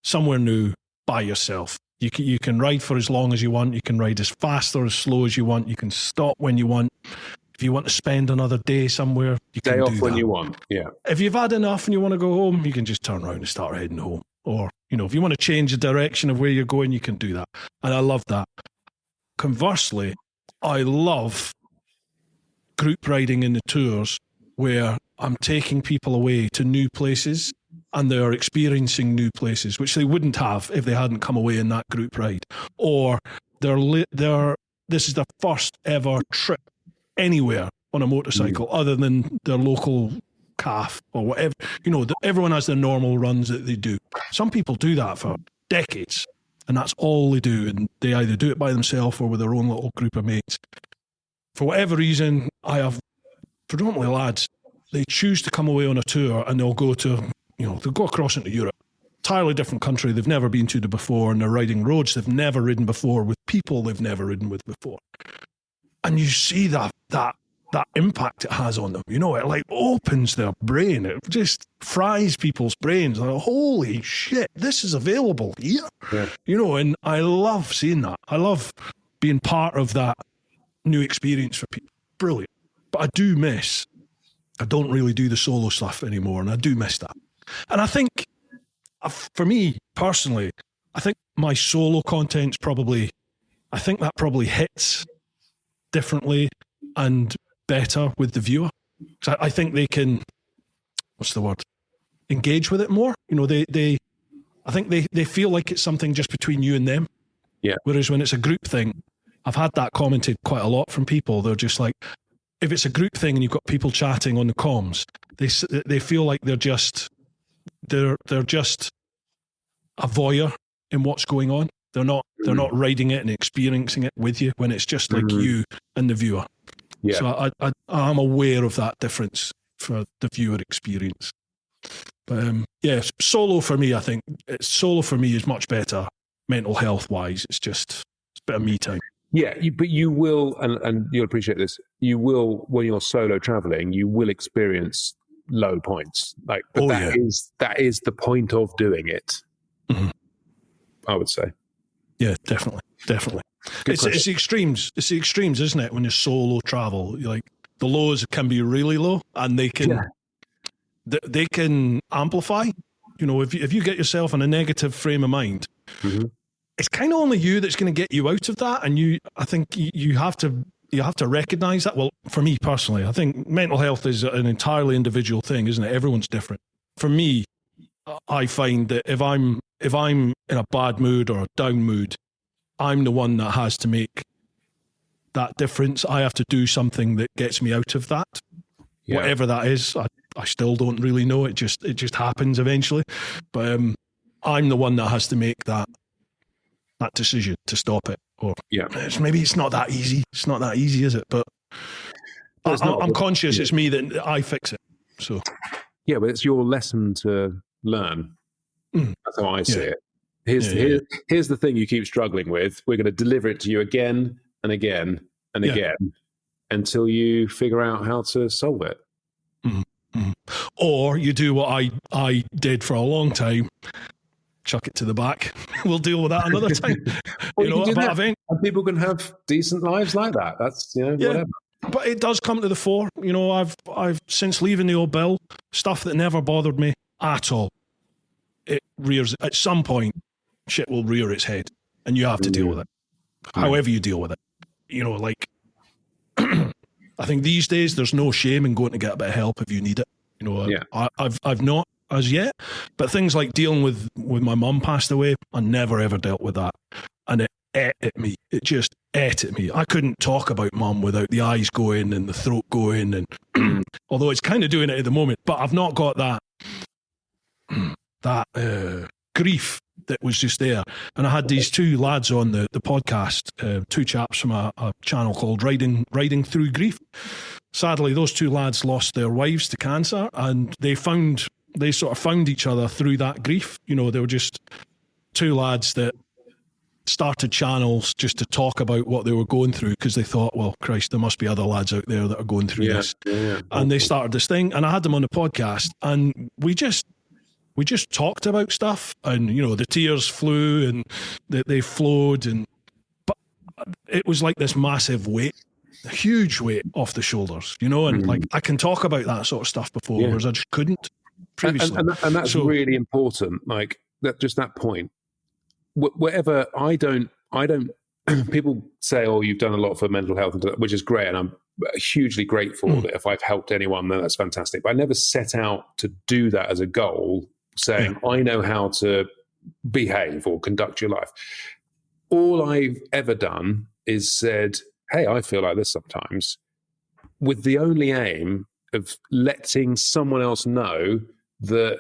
S1: somewhere new by yourself. You can ride for as long as you want. You can ride as fast or as slow as you want. You can stop when you want. If you want to spend another day somewhere, you can
S2: day
S1: do
S2: off when
S1: that.
S2: you want. Yeah.
S1: If you've had enough and you want to go home, you can just turn around and start heading home. Or, you know, if you want to change the direction of where you're going, you can do that. And I love that. Conversely, I love group riding in the tours where I'm taking people away to new places and they're experiencing new places, which they wouldn't have if they hadn't come away in that group ride. Or this is their first ever trip anywhere on a motorcycle other than their local calf or whatever. You know, everyone has their normal runs that they do. Some people do that for decades and that's all they do, and they either do it by themselves or with their own little group of mates. For whatever reason, I have predominantly lads, they choose to come away on a tour and they'll go across into Europe, entirely different country they've never been to before, and they're riding roads they've never ridden before with people they've never ridden with before. And you see that impact it has on them. You know, it like opens their brain. It just fries people's brains. Like, holy shit, this is available here. Yeah. You know, and I love seeing that. I love being part of that new experience for people. Brilliant. But I don't really do the solo stuff anymore, and I do miss that. And I think, for me personally, I think my solo content's probably hits differently and better with the viewer. So I think they can, engage with it more. You know, I think they feel like it's something just between you and them.
S2: Yeah.
S1: Whereas when it's a group thing, I've had that commented quite a lot from people. They're just like, if it's a group thing and you've got people chatting on the comms, they feel like they're just a voyeur in what's going on. They're not riding it and experiencing it with you when it's just like you and the viewer. Yeah. So I'm aware of that difference for the viewer experience. But solo for me, I think solo for me is much better mental health wise. It's a bit of me time.
S2: Yeah, but you will, and you'll appreciate this. You will, when you're solo traveling, you will experience low points. Like, but that is the point of doing it. Mm-hmm. I would say.
S1: Yeah, definitely. It's the extremes. It's the extremes, isn't it? When you solo travel, like the lows can be really low, and they can they can amplify. You know, if you get yourself in a negative frame of mind, it's kind of only you that's going to get you out of that. And I think you have to recognize that. Well, for me personally, I think mental health is an entirely individual thing, isn't it? Everyone's different. For me, I find that if I'm in a bad mood or a down mood, I'm the one that has to make that difference. I have to do something that gets me out of that. Yeah. Whatever that is, I still don't really know. It just happens eventually. But I'm the one that has to make that decision to stop it. Or maybe it's not that easy. It's not that easy, is it? But I'm conscious it's me that I fix it. So
S2: yeah, but it's your lesson to learn. That's how I see it. Here's the thing you keep struggling with. We're going to deliver it to you again and again and again until you figure out how to solve it.
S1: Or you do what I did for a long time. Chuck it to the back. We'll deal with that another time.
S2: And people can have decent lives like that. That's whatever.
S1: But it does come to the fore. You know, I've since leaving the old bill, stuff that never bothered me at all. It rears at some point. Shit will rear its head, and you have to deal with it. However you deal with it, you know, like I think these days there's no shame in going to get a bit of help if you need it. You know, I've not as yet, but things like dealing with my mum passed away, I never ever dealt with that, and it ate at me. It just ate at me. I couldn't talk about mum without the eyes going and the throat going, and although it's kind of doing it at the moment, but I've not got that grief that was just there. And I had these two lads on the podcast, two chaps from a channel called Riding Through Grief. Sadly, those two lads lost their wives to cancer, and they sort of found each other through that grief. You know, they were just two lads that started channels just to talk about what they were going through, because they thought, well, Christ, there must be other lads out there that are going through this. And they started this thing, and I had them on the podcast, and we just talked about stuff, and you know, the tears flew and they flowed, but it was like this massive weight, a huge weight off the shoulders, you know, and like I can talk about that sort of stuff before, whereas I just couldn't previously.
S2: And that's really important. Like that point. Whatever, I don't. People say, "Oh, you've done a lot for mental health," which is great, and I'm hugely grateful that if I've helped anyone, then that's fantastic. But I never set out to do that as a goal, saying I know how to behave or conduct your life. All I've ever done is said, "Hey, I feel like this sometimes," with the only aim of letting someone else know that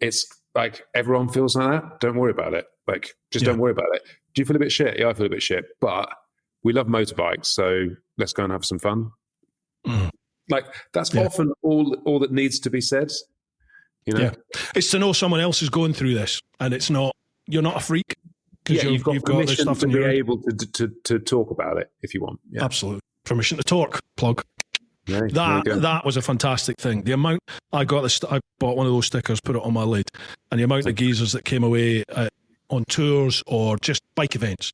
S2: it's like everyone feels like that. Don't worry about it. Like, just don't worry about it. Do you feel a bit shit? Yeah, I feel a bit shit. But we love motorbikes, so let's go and have some fun. Like, that's often all that needs to be said. You know? Yeah.
S1: It's to know someone else is going through this, and it's not, you're not a freak.
S2: Yeah, you've got permission stuff to be able to talk about it if you want. Yeah.
S1: Absolutely. Permission to talk, plug.
S2: Yeah,
S1: that was a fantastic thing. The amount I got, I bought one of those stickers, put it on my lid, and the amount of geezers that came away on tours or just bike events,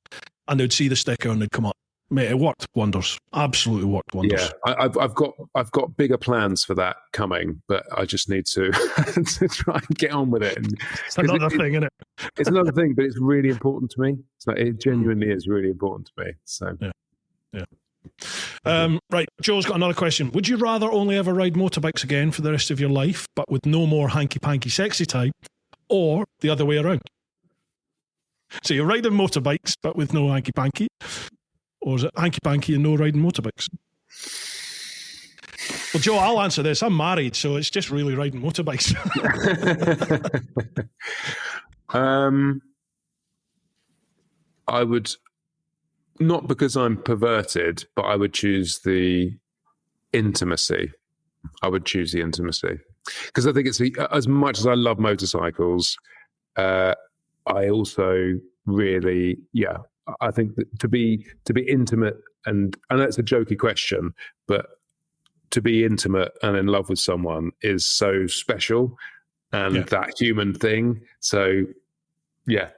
S1: and they'd see the sticker and they'd come up. Mate, it worked wonders. Absolutely worked wonders.
S2: Yeah, I've got bigger plans for that coming, but I just need to to try and get on with it.
S1: It's another thing, isn't it?
S2: It's another thing, but it's really important to me. So it genuinely is really important to me. So
S1: yeah. Right, Joe's got another question. Would you rather only ever ride motorbikes again for the rest of your life, but with no more hanky-panky sexy time, or the other way around? So you're riding motorbikes, but with no hanky-panky, or is it hanky-panky and no riding motorbikes? Well, Joe, I'll answer this. I'm married, so it's just really riding motorbikes.
S2: I would, not because I'm perverted, but I would choose the intimacy. I would choose the intimacy because I think it's as much as I love motorcycles. I also really, I think that to be intimate, and I know it's a jokey question, but to be intimate and in love with someone is so special, and that human thing. So,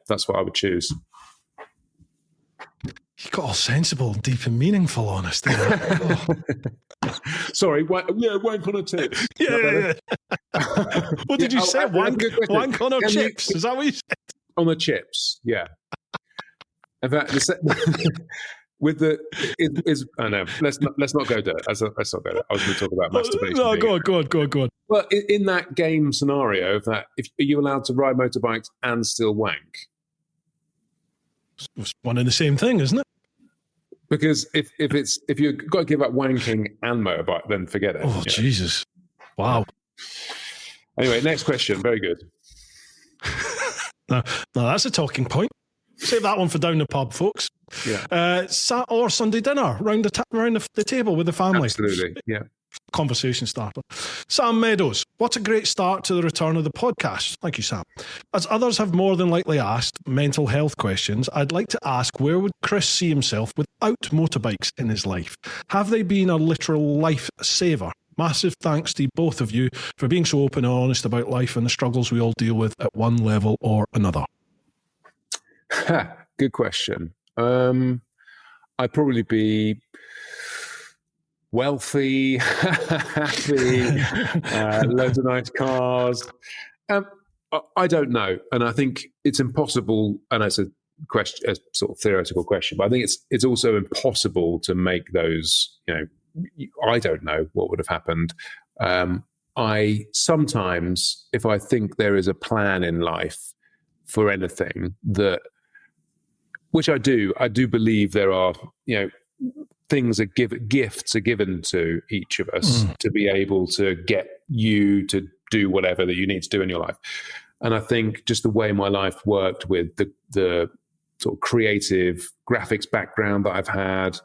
S2: that's what I would choose.
S1: You got all sensible, deep, and meaningful on us there.
S2: Sorry, wank on a tip.
S1: Yeah. What did you say? Wank on our chips? Is that what you said?
S2: On the chips, yeah. In fact, with I know. Let's not go there. Let's not go there. I was going to talk about masturbation.
S1: No, go on.
S2: Well, in that game scenario of that, are you allowed to ride motorbikes and still wank?
S1: It's one and the same thing, isn't it?
S2: Because if you've got to give up wanking and motorbike, then forget it.
S1: Oh, Jesus. Wow.
S2: Anyway, next question. Very good.
S1: Now, that's a talking point. Save that one for down the pub, folks.
S2: Yeah.
S1: Or Sunday dinner, round the table with the family.
S2: Absolutely, yeah.
S1: Conversation starter. Sam Meadows, what a great start to the return of the podcast. Thank you, Sam. As others have more than likely asked mental health questions, I'd like to ask, where would Chris see himself without motorbikes in his life? Have they been a literal life saver? Massive thanks to both of you for being so open and honest about life and the struggles we all deal with at one level or another.
S2: Good question. I'd probably be wealthy, happy, loads of nice cars. I don't know, and I think it's impossible. And it's a question, a sort of theoretical question, but I think it's also impossible to make those. I don't know what would have happened. I sometimes, if I think there is a plan in life for anything which I do believe there are, things gifts are given to each of us to be able to get you to do whatever that you need to do in your life. And I think just the way my life worked with the sort of creative graphics background that I've had,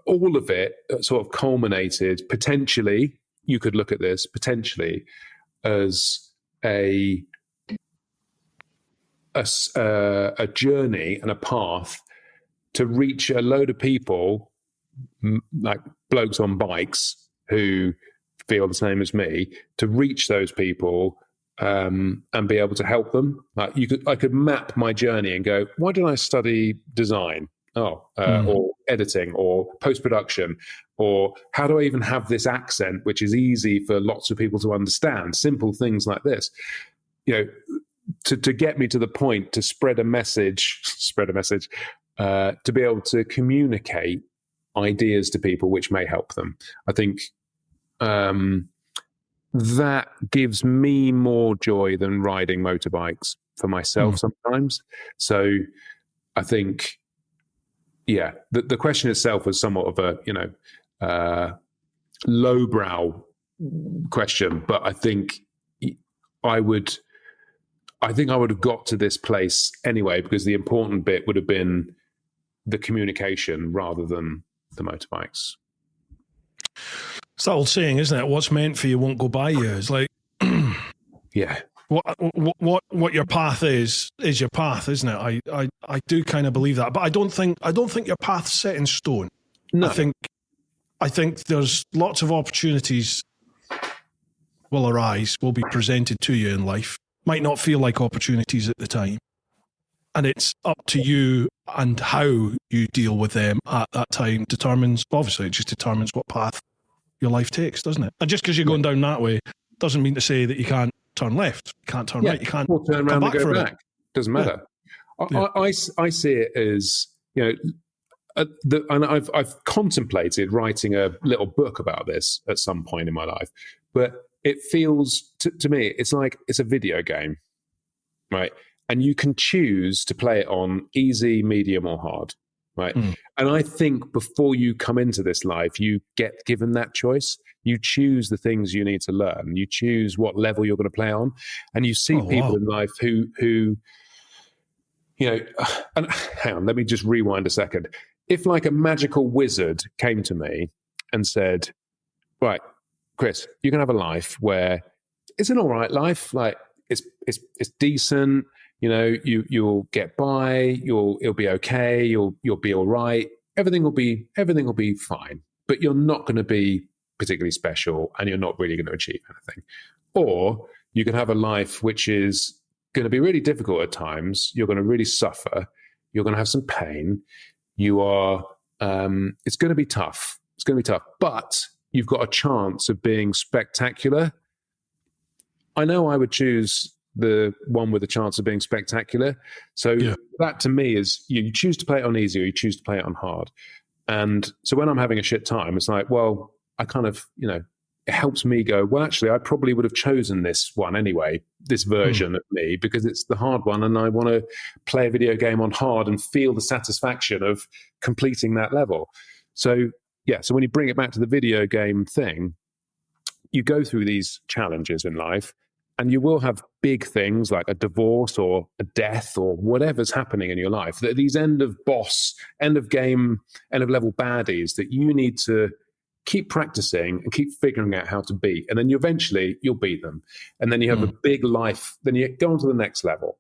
S2: all of it sort of culminated potentially, you could look at this potentially as a journey and a path to reach a load of people, like blokes on bikes who feel the same as me, to reach those people and be able to help them. Like I could map my journey and go, why did I study design? Or editing or post-production, or how do I even have this accent, which is easy for lots of people to understand? Simple things like this, to get me to the point to spread a message, to be able to communicate ideas to people which may help them. I think that gives me more joy than riding motorbikes for myself sometimes. So I think, the question itself was somewhat of a, lowbrow question, but I think I would have got to this place anyway, because the important bit would have been the communication rather than the motorbikes.
S1: It's that old saying, isn't it? What's meant for you won't go by you. It's like,
S2: yeah.
S1: What your path is your path, isn't it? I do kind of believe that, but I don't think your path's set in stone.
S2: No.
S1: I think there's lots of opportunities will be presented to you in life. Might not feel like opportunities at the time, and it's up to you and how you deal with them at that time it just determines what path your life takes, doesn't it? And just because you're going down that way doesn't mean to say that you can't turn left, you can't turn right, you can't
S2: turn around and go back. Doesn't matter.
S1: Yeah.
S2: I see it as, and I've contemplated writing a little book about this at some point in my life, but it feels to me it's like it's a video game, right? And you can choose to play it on easy, medium, or hard, right? And I think before you come into this life, you get given that choice. You choose the things you need to learn. You choose what level you're going to play on, and you see people in life who and hang on, let me just rewind a second. If like a magical wizard came to me and said, right, Chris, you can have a life where it's an all right life. Like it's decent. You'll get by. It'll be okay. You'll be all right. Everything will be fine. But you're not going to be particularly special, and you're not really going to achieve anything. Or you can have a life which is going to be really difficult at times. You're going to really suffer. You're going to have some pain. It's going to be tough. It's going to be tough, but you've got a chance of being spectacular. I know I would choose the one with a chance of being spectacular. So that to me is you choose to play it on easy or you choose to play it on hard. And so when I'm having a shit time, it's like, well, I kind of, it helps me go, well, actually, I probably would have chosen this one anyway, this version of me, because it's the hard one. And I want to play a video game on hard and feel the satisfaction of completing that level. So, so when you bring it back to the video game thing, you go through these challenges in life and you will have big things like a divorce or a death or whatever's happening in your life. That these end of game, end of level baddies that you need to keep practicing and keep figuring out how to beat. And then eventually you'll beat them. And then you have a big life. Then you go on to the next level.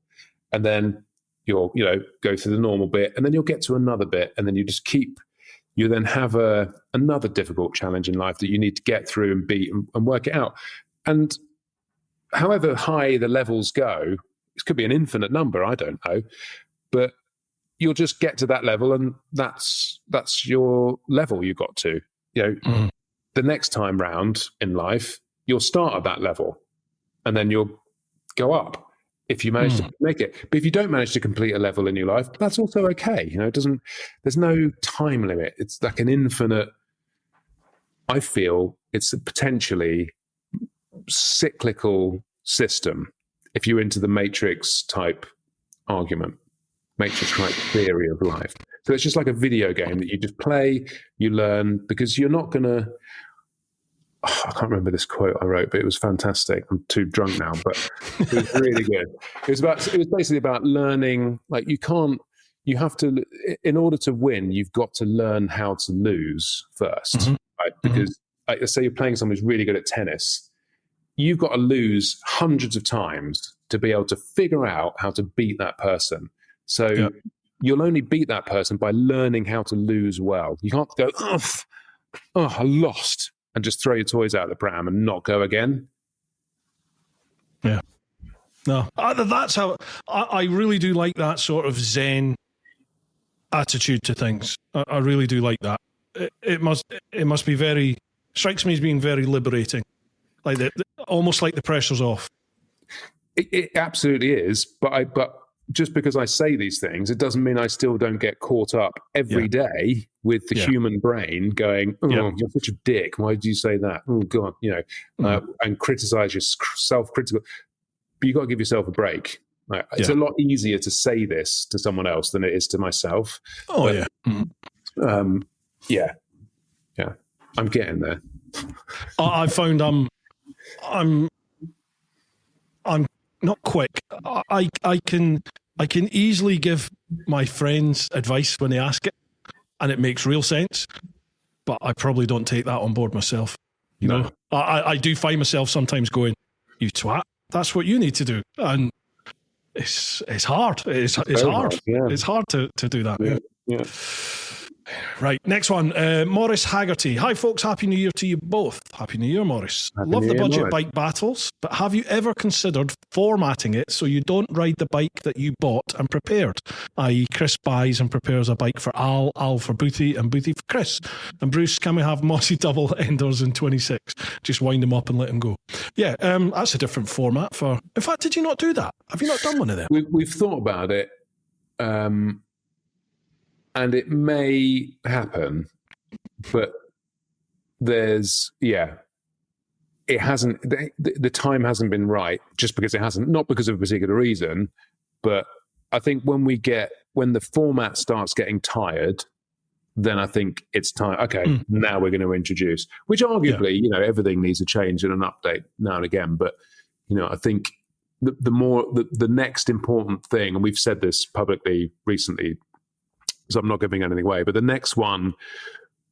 S2: And then you'll, go through the normal bit. And then you'll get to another bit. And then you then have another difficult challenge in life that you need to get through and beat and work it out. And however high the levels go, it could be an infinite number, I don't know. But you'll just get to that level and that's your level you got to. The next time round in life, you'll start at that level and then you'll go up if you manage to make it. But if you don't manage to complete a level in your life, that's also okay. There's no time limit. It's like an infinite, I feel it's a potentially cyclical system if you're into the matrix type argument, matrix type theory of life. So it's just like a video game that you just play, you learn, because you're not going to, I can't remember this quote I wrote, but it was fantastic. I'm too drunk now, but it was really good. It was basically about learning, like you have to, in order to win, you've got to learn how to lose first, right? Because like, let's say you're playing someone who's really good at tennis. You've got to lose hundreds of times to be able to figure out how to beat that person. So you'll only beat that person by learning how to lose well. You can't go, I lost, and just throw your toys out of the pram and not go again.
S1: Yeah. No, that's how I really do like that sort of Zen attitude to things. I really do like that. It must be strikes me as being very liberating. Like almost like the pressure's off.
S2: It absolutely is, but just because I say these things, it doesn't mean I still don't get caught up every day with the human brain going, you're such a dick. Why did you say that? Oh, God, and criticize your self-critical. But you got to give yourself a break. It's a lot easier to say this to someone else than it is to myself.
S1: Oh,
S2: but, yeah. I'm getting there.
S1: I found I'm not quick. I can easily give my friends advice when they ask it, and it makes real sense. But I probably don't take that on board myself. You know, I do find myself sometimes going, "You twat, that's what you need to do," and it's hard. It's hard. Yeah. It's hard to do that.
S2: Yeah.
S1: Right, next one. Morris Haggerty. Hi, folks. Happy New Year to you both. Happy New Year, Morris. Love the budget bike battles, but have you ever considered formatting it so you don't ride the bike that you bought and prepared? I.e., Chris buys and prepares a bike for Al for Boothie, and Boothie for Chris. And Bruce, can we have Mossy double enders in 26? Just wind him up and let him go. Yeah, that's a different format for... In fact, did you not do that? Have you not done one of them?
S2: We've thought about it. And it may happen, but it hasn't, the time hasn't been right just because it hasn't, not because of a particular reason, but I think when the format starts getting tired, then I think it's time, okay, now we're going to introduce, which arguably, everything needs a change and an update now and again. But, I think the next important thing, and we've said this publicly recently, so I'm not giving anything away, but the next one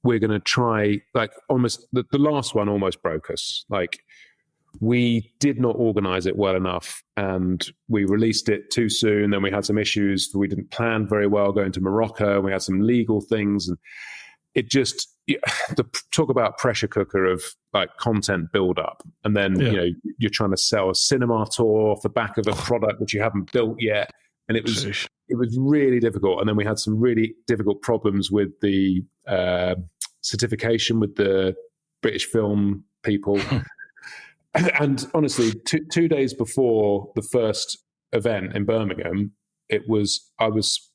S2: we're going to try, like almost the last one almost broke us. Like we did not organize it well enough and we released it too soon. Then we had some issues. We didn't plan very well going to Morocco. We had some legal things and it just, the talk about pressure cooker of like content build up. And then, you're trying to sell a cinema tour off the back of a product which you haven't built yet. And it was really difficult. And then we had some really difficult problems with the certification with the British film people. And honestly, two days before the first event in Birmingham, I was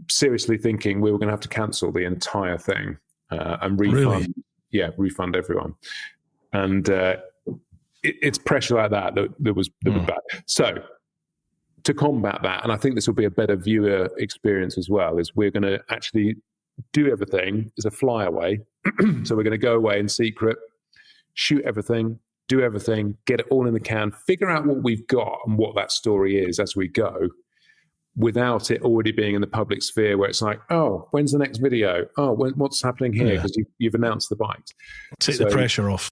S2: seriously thinking we were going to have to cancel the entire thing and refund everyone. And it's pressure like that was bad. So to combat that, and I think this will be a better viewer experience as well, is we're going to actually do everything as a flyaway. So we're going to go away in secret, shoot everything, do everything, get it all in the can, figure out what we've got and what that story is as we go, without it already being in the public sphere where it's like, oh, when's the next video? Oh, what's happening here? Because you've announced the bikes.
S1: Take the pressure off.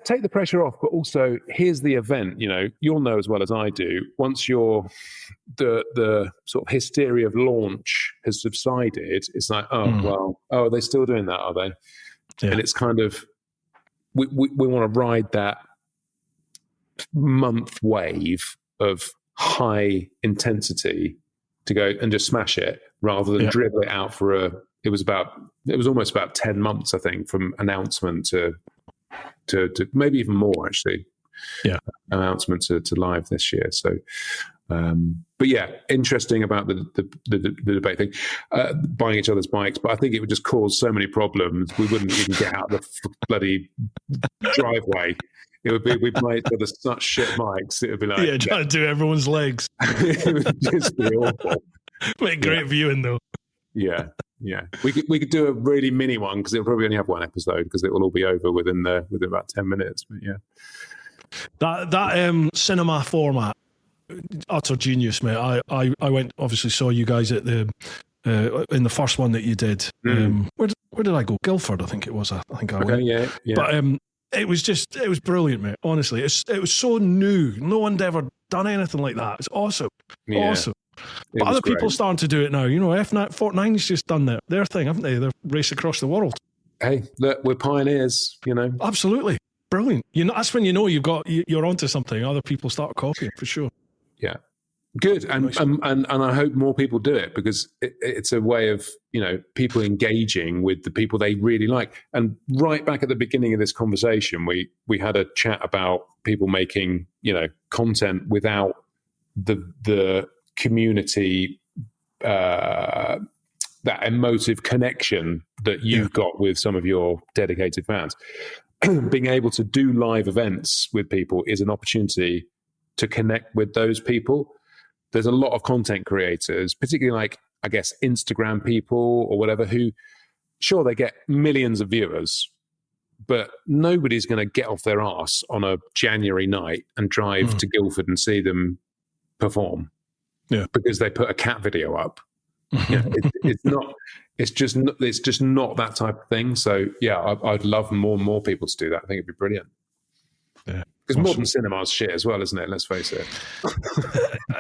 S2: Take the pressure off, but also here's the event. You'll know as well as I do. Once the sort of hysteria of launch has subsided, it's like, are they still doing that? Are they? Yeah. And it's kind of we want to ride that month wave of high intensity to go and just smash it, rather than dribble it out for it was almost about 10 months, I think, from announcement to maybe even more actually. Announcement to live this year. So but interesting about the debate thing, buying each other's bikes, but I think it would just cause so many problems. We wouldn't even get out of the bloody driveway. It would be, we'd buy each other such shit bikes. It would be like,
S1: trying to do everyone's legs.
S2: It would just be awful.
S1: Make great viewing though.
S2: Yeah. We could do a really mini one because it'll probably only have one episode because it will all be over within about 10 minutes. But
S1: that cinema format, utter genius, mate. I went, obviously saw you guys at the in the first one that you did. Where did I go? Guildford, I think it was. I went.
S2: Yeah.
S1: But it was brilliant, mate. Honestly, it was so new. No one'd ever done anything like that. It's awesome. Awesome. But other people are starting to do it now. Fortnine's just done their thing, haven't they? They're race across the world.
S2: Hey, look, we're pioneers,
S1: Absolutely. Brilliant. That's when you're onto something. Other people start copying, for sure.
S2: Yeah. Good. And I hope more people do it, because it's a way of, people engaging with the people they really like. And right back at the beginning of this conversation, we had a chat about people making, content without the community, that emotive connection that you've got with some of your dedicated fans. Being able to do live events with people is an opportunity to connect with those people. There's a lot of content creators, particularly like, I guess, Instagram people or whatever, who, sure, they get millions of viewers, but nobody's going to get off their arse on a January night and drive to Guildford and see them perform. Yeah, because they put a cat video up. It's just not that type of thing. So I'd love more and more people to do that. I think it'd be brilliant. Yeah, because modern cinema's shit as well, isn't it? Let's face it.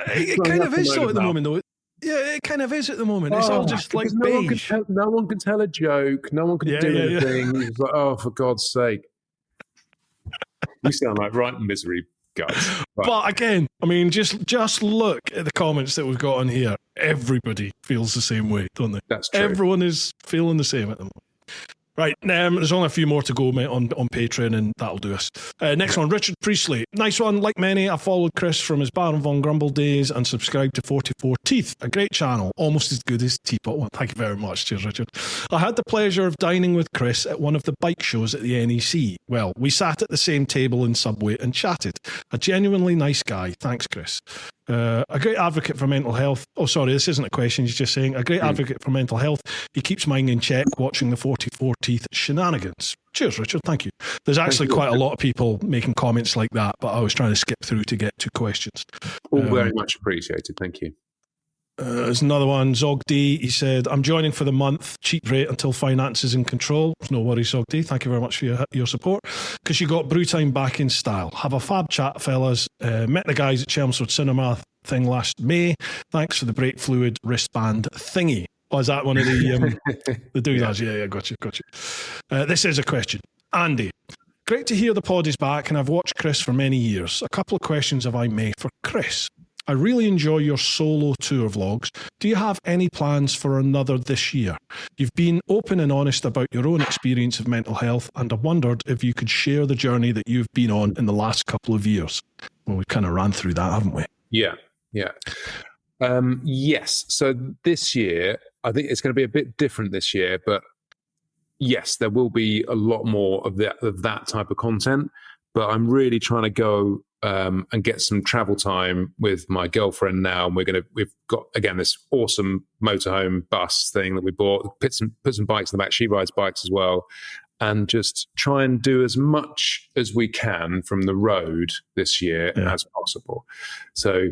S1: It kind of is so at the moment, though. Yeah, it kind of is at the moment. It's all just like beige.
S2: No one can tell a joke. No one can do anything. It's like, oh, for God's sake. We sound like right misery guys. Right.
S1: But again, I mean, just look at the comments that we've got on here. Everybody feels the same way, don't they?
S2: That's true.
S1: Everyone is feeling the same at the moment. Right, there's only a few more to go, mate, on Patreon, and that'll do us. Next one, Richard Priestley. Nice one. Like many, I followed Chris from his Baron Von Grumble days and subscribed to 44 Teeth, a great channel, almost as good as TeapotOne. Thank you very much. Cheers, Richard. I had the pleasure of dining with Chris at one of the bike shows at the NEC. Well, we sat at the same table in Subway and chatted. A genuinely nice guy. Thanks, Chris. A great advocate for mental health. Oh, sorry, this isn't a question. He's just saying a great advocate for mental health. He keeps mine in check, watching the 44 Teeth shenanigans. Cheers, Richard. Thank you. There's actually quite a lot of people making comments like that, but I was trying to skip through to get to questions.
S2: All very much appreciated. Thank you.
S1: There's another one, Zog D. He said, I'm joining for the month, cheap rate until finance is in control. No worries, Zog D. Thank you very much for your support. Because you got Bru Time back in style. Have a fab chat, fellas. Met the guys at Chelmsford Cinema thing last May. Thanks for the brake fluid wristband thingy. Oh, is that one of the doodads? Yeah, got you. This is a question. Andy, great to hear the pod is back, and I've watched Chris for many years. A couple of questions, if I may, for Chris. I really enjoy your solo tour vlogs. Do you have any plans for another this year? You've been open and honest about your own experience of mental health, and I wondered if you could share the journey that you've been on in the last couple of years. Well, we kind of ran through that, haven't we?
S2: Yeah. Yes. So this year, I think it's going to be a bit different this year, but yes, there will be a lot more of that type of content. But I'm really trying to go and get some travel time with my girlfriend now, and we've got again this awesome motorhome bus thing that we bought. Put some bikes in the back. She rides bikes as well, and just try and do as much as we can from the road this year as possible. So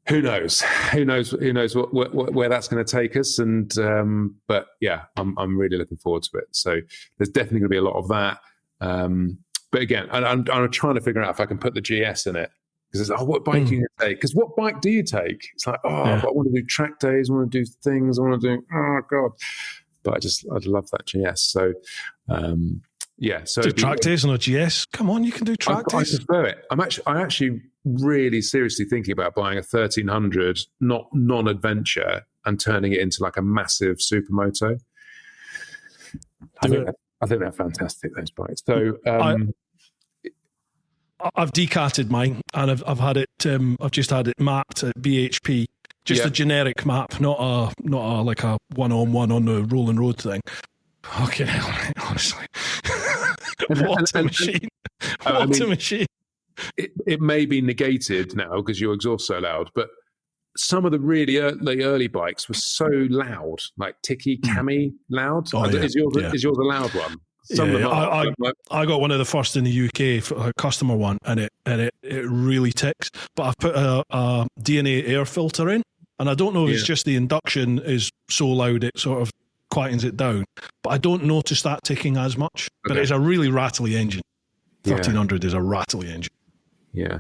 S2: who knows where that's going to take us, and but yeah, I'm really looking forward to it. So there's definitely going to be a lot of that. But again, I'm trying to figure out if I can put the GS in it, because it's what bike are you going to take? Because what bike do you take? It's like, but I want to do track days, I want to do things, I want to do, oh God. But I'd love that GS. So so
S1: do track days on a GS? Come on, you can do track days.
S2: I prefer it. I'm actually really seriously thinking about buying a 1300 non-adventure and turning it into like a massive supermoto. I think they're fantastic, those bikes. So
S1: I've decatted mine, and I've had it. I've just had it mapped at BHP, just a generic map, not a like a one-on-one on the rolling road thing. Fucking hell, mate, honestly, what a machine! What a machine!
S2: It may be negated now because your exhaust's so loud, but some of the really early bikes were so loud, like ticky, cammy loud. Is yours a loud one?
S1: I got one of the first in the UK, for a customer one, and it really ticks. But I've put a DNA air filter in, and I don't know if it's just the induction is so loud it sort of quietens it down. But I don't notice that ticking as much. But it's a really rattly engine. 1300 is a rattly engine. Yeah,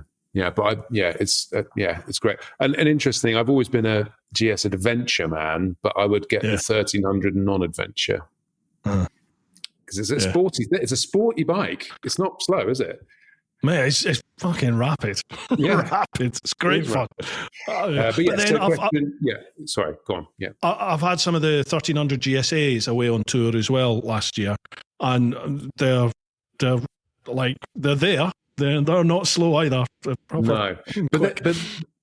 S1: but it's great and interesting. I've always been a GS adventure man, but I would get the 1300 non-adventure because it's a sporty bike. It's not slow, is it? Mate, it's fucking rapid. Yeah, rapid. It's great fun.
S2: Sorry, go on. Yeah,
S1: I've had some of the 1300 GSAs away on tour as well last year, and they're there. They're not slow either.
S2: No, but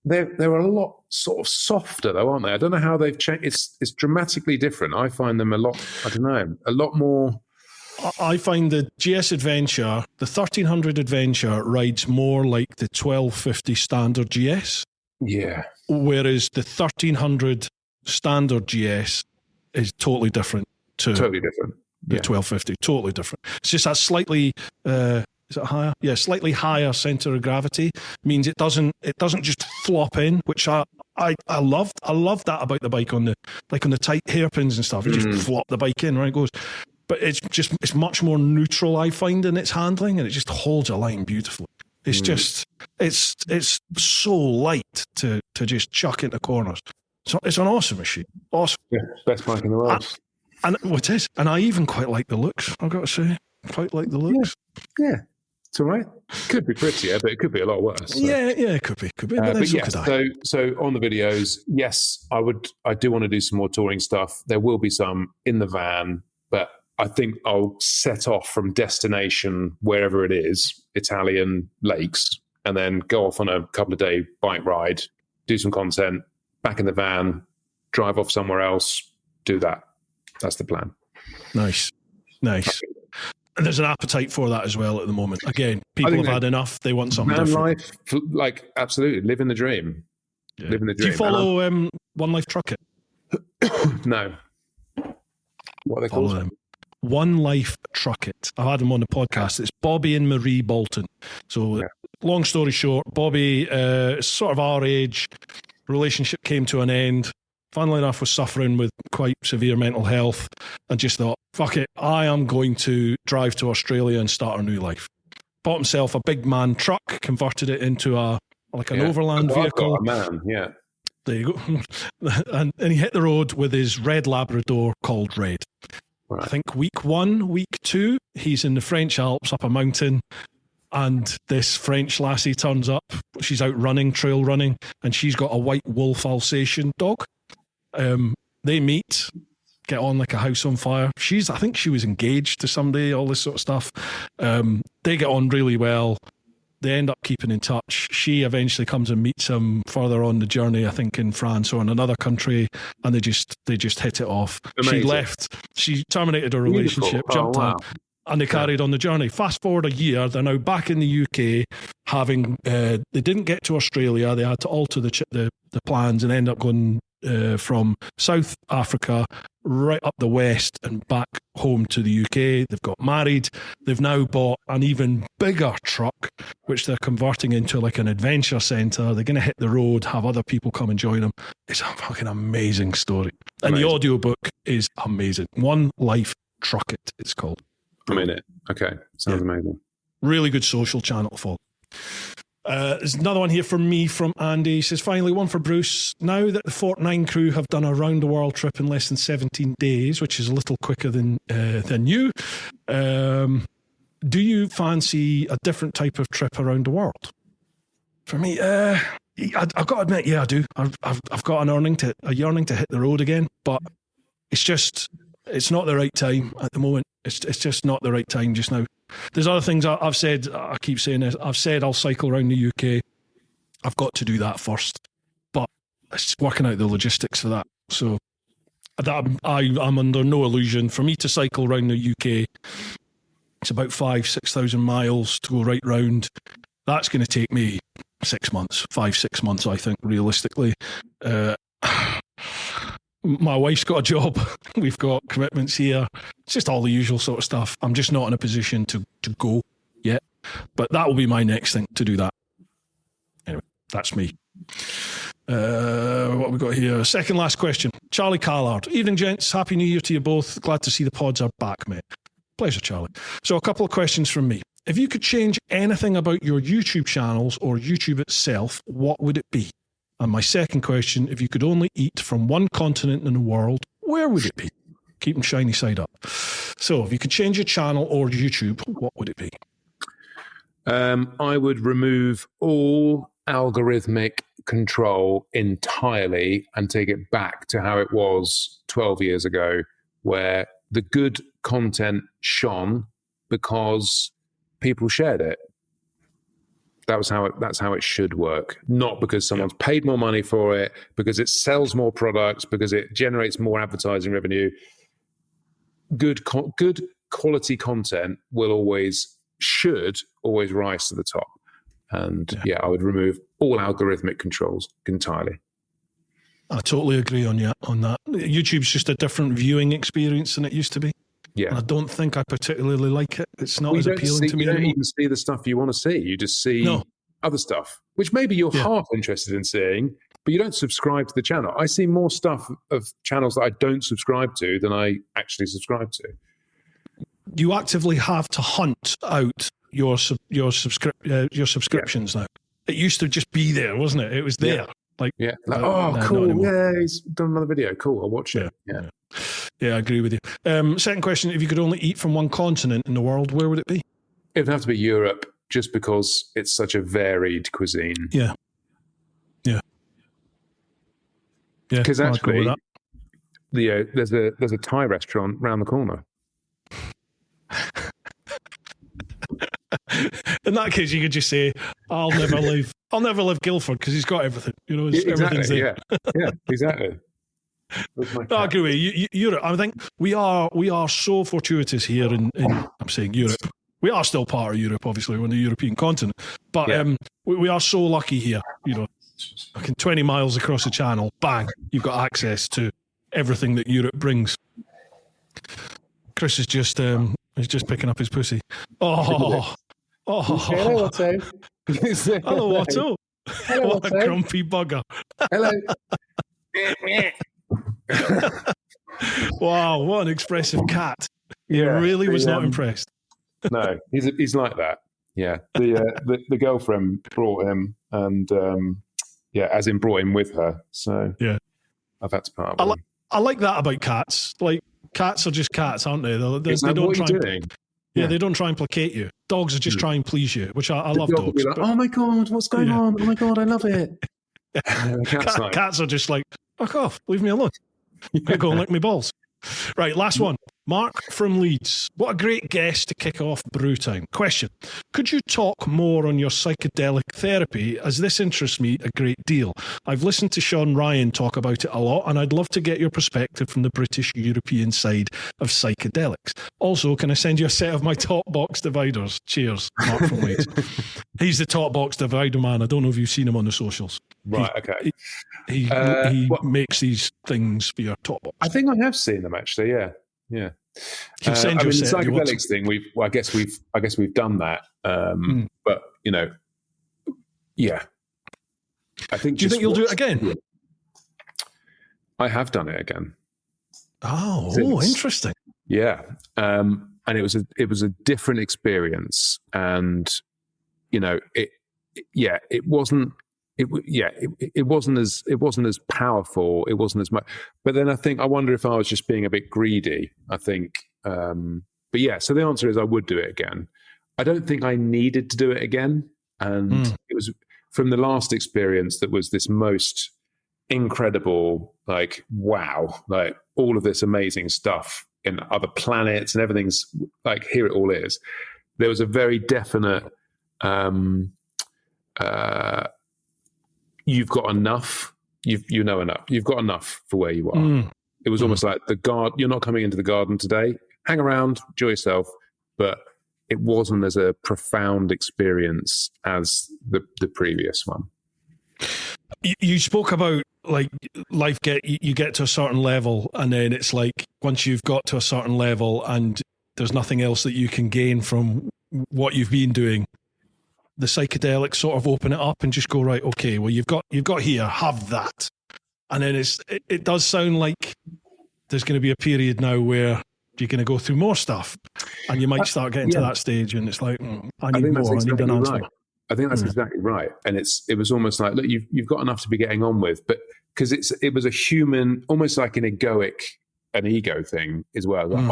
S2: they're a lot sort of softer though, aren't they? I don't know how they've changed. It's dramatically different. I find them a lot more.
S1: I find the GS Adventure, the 1300 Adventure, rides more like the 1250 standard GS.
S2: Yeah.
S1: Whereas the 1300 standard GS is totally different to the 1250. Totally different. It's just that slightly. Is it higher? Yeah, slightly higher center of gravity means it doesn't just flop in, which I loved. I loved that about the bike on the tight hairpins and stuff. You just flop the bike in, right? It goes. But it's much more neutral, I find, in its handling, and it just holds a line beautifully. It's just it's so light to just chuck into corners. So it's an awesome machine. Awesome.
S2: Yeah, best bike in the world.
S1: And it is. And I even quite like the looks, I've got to say. Quite like the looks.
S2: Yeah. It's all right. Could be prettier, but it could be a lot worse. So.
S1: Yeah, it could be. But
S2: yes, so on the videos, yes, I do want to do some more touring stuff. There will be some in the van, but I think I'll set off from destination wherever it is, Italian lakes, and then go off on a couple of day bike ride, do some content, back in the van, drive off somewhere else, do that. That's the plan.
S1: Nice. And there's an appetite for that as well at the moment. Again, people have had enough. They want something different.
S2: Life, like, absolutely, living the dream.
S1: Yeah. Living the dream. Do you follow One Life Truck It?
S2: No. What are they called?
S1: One Life Truck It. I've had them on the podcast. It's Bobby and Marie Bolton. So long story short, Bobby, sort of our age, relationship came to an end. Funnily enough, was suffering with quite severe mental health, and just thought, fuck it, I am going to drive to Australia and start a new life. Bought himself a big man truck, converted it into an overland vehicle.
S2: A man, yeah.
S1: There you go. and he hit the road with his red Labrador called Red. Right. I think week 1, week 2, he's in the French Alps up a mountain, and this French lassie turns up. She's out running, trail running, and she's got a white wolf Alsatian dog. They meet, get on like a house on fire. I think she was engaged to somebody, all this sort of stuff. They get on really well. They end up keeping in touch. She eventually comes and meets him further on the journey, I think in France or in another country, and they just hit it off. Amazing. She left. She terminated her relationship, jumped on, and they carried on the journey. Fast forward a year, they're now back in the UK, having they didn't get to Australia. They had to alter the plans and end up going from South Africa right up the west and back home to the UK. They've got married. They've now bought an even bigger truck, which they're converting into like an adventure centre. They're going to hit the road, have other people come and join them. It's a fucking amazing story. And the audiobook is amazing. One Life Truck It, it's called.
S2: I'm in it. Okay. Sounds amazing.
S1: Really good social channel to follow. There's another one here from me, from Andy. He says, finally, one for Bruce. Now that the Fort 9 crew have done a round-the-world trip in less than 17 days, which is a little quicker than you, do you fancy a different type of trip around the world? For me, I've got to admit, yeah, I do. I've got a yearning to hit the road again, but it's not the right time at the moment. It's just not the right time just now. There's other things I've said. I keep saying this. I've said I'll cycle around the UK. I've got to do that first, but it's working out the logistics for that. So I'm under no illusion. For me to cycle around the UK, it's about 5,000-6,000 miles to go right round. That's going to take me 6 months, 5-6 months, I think, realistically. My wife's got a job. We've got commitments here. It's just all the usual sort of stuff. I'm just not in a position to go yet. But that will be my next thing, to do that. Anyway, that's me. What have we got here? Second last question. Charlie Callard. Evening, gents. Happy New Year to you both. Glad to see the pods are back, mate. Pleasure, Charlie. So a couple of questions from me. If you could change anything about your YouTube channels or YouTube itself, what would it be? And my second question, if you could only eat from one continent in the world, where would it be? Keeping shiny side up. So if you could change your channel or YouTube, what would it be?
S2: I would remove all algorithmic control entirely and take it back to how it was 12 years ago, where the good content shone because people shared it. That's how it should work. Not because someone's paid more money for it, because it sells more products, because it generates more advertising revenue. Good quality content should always rise to the top. And I would remove all algorithmic controls entirely.
S1: I totally agree on that. YouTube's just a different viewing experience than it used to be. Yeah, and I don't think I particularly like it. It's not as appealing to me anymore. You don't even
S2: see the stuff you want to see. You just see other stuff, which maybe you're half interested in seeing, but you don't subscribe to the channel. I see more stuff of channels that I don't subscribe to than I actually subscribe to.
S1: You actively have to hunt out your subscriptions now. It used to just be there, wasn't it? It was there. Cool. Yeah, he's done another video. Cool, I'll watch it. Yeah, I agree with you. Second question, if you could only eat from one continent in the world, where would it be?
S2: It would have to be Europe, just because it's such a varied cuisine.
S1: Yeah.
S2: Because actually, there's a Thai restaurant round the corner.
S1: In that case, you could just say, I'll never leave Guildford because he's got everything. Everything's there.
S2: Yeah, exactly.
S1: I agree with you. Europe. I think we are so fortuitous here in I'm saying Europe. We are still part of Europe, obviously, we're on the European continent. But we are so lucky here. Like 20 miles across the channel, bang, you've got access to everything that Europe brings. Chris is just he's just picking up his pussy. Oh,
S2: Hello, Otto.
S1: Hello, Otto.
S2: Hello,
S1: What
S2: Otto.
S1: a grumpy bugger.
S2: Hello.
S1: Wow, what an expressive cat. He really was not impressed.
S2: No, he's like that. Yeah, the girlfriend brought him, and as in brought him with her. So
S1: yeah,
S2: I've had to part with him.
S1: I like that about cats. Like, cats are just cats, aren't they? They don't
S2: what
S1: try.
S2: Are you doing?
S1: Yeah, they don't try and placate you. Dogs are just try and please you, which I love dogs.
S2: Will be like, oh my God, what's going on? Oh my God, I love it.
S1: Cats are just like, fuck off, leave me alone. Go and lick me balls. Right, last one. Mark from Leeds. What a great guest to kick off Bru Time. Question. Could you talk more on your psychedelic therapy, as this interests me a great deal? I've listened to Sean Ryan talk about it a lot, and I'd love to get your perspective from the British European side of psychedelics. Also, can I send you a set of my top box dividers? Cheers, Mark from Leeds. He's the top box divider man. I don't know if you've seen him on the socials.
S2: Right, okay.
S1: He makes these things for your top box.
S2: I think I have seen them actually. Yeah.
S1: He'll send you a set.
S2: The psychedelics thing. I guess we've done that. But yeah. I think.
S1: Do you think you'll do it again?
S2: Yeah. I have done it again.
S1: Oh, interesting.
S2: Yeah, and it was a different experience, and it wasn't. It wasn't as powerful. It wasn't as much. But then I wonder if I was just being a bit greedy. I think. But yeah, so the answer is I would do it again. I don't think I needed to do it again, and it was from the last experience that was this most incredible, like, wow, like all of this amazing stuff in other planets and everything's like, here it all is. There was a very definite you've got enough, you know enough, you've got enough for where you are. It was almost like you're not coming into the garden today, hang around, enjoy yourself, but it wasn't as a profound experience as the previous one.
S1: You spoke about like life you get to a certain level, and then it's like once you've got to a certain level and there's nothing else that you can gain from what you've been doing, the psychedelics sort of open it up and just go, right, okay, well you've got here, have that. And then it does sound like there's going to be a period now where you're going to go through more stuff, and you might start getting to that stage, and it's like, I need more. I need an answer.
S2: Right. I think that's exactly right. And it was almost like, look, you've got enough to be getting on with, but because it was a human, almost like an ego thing as well. Like,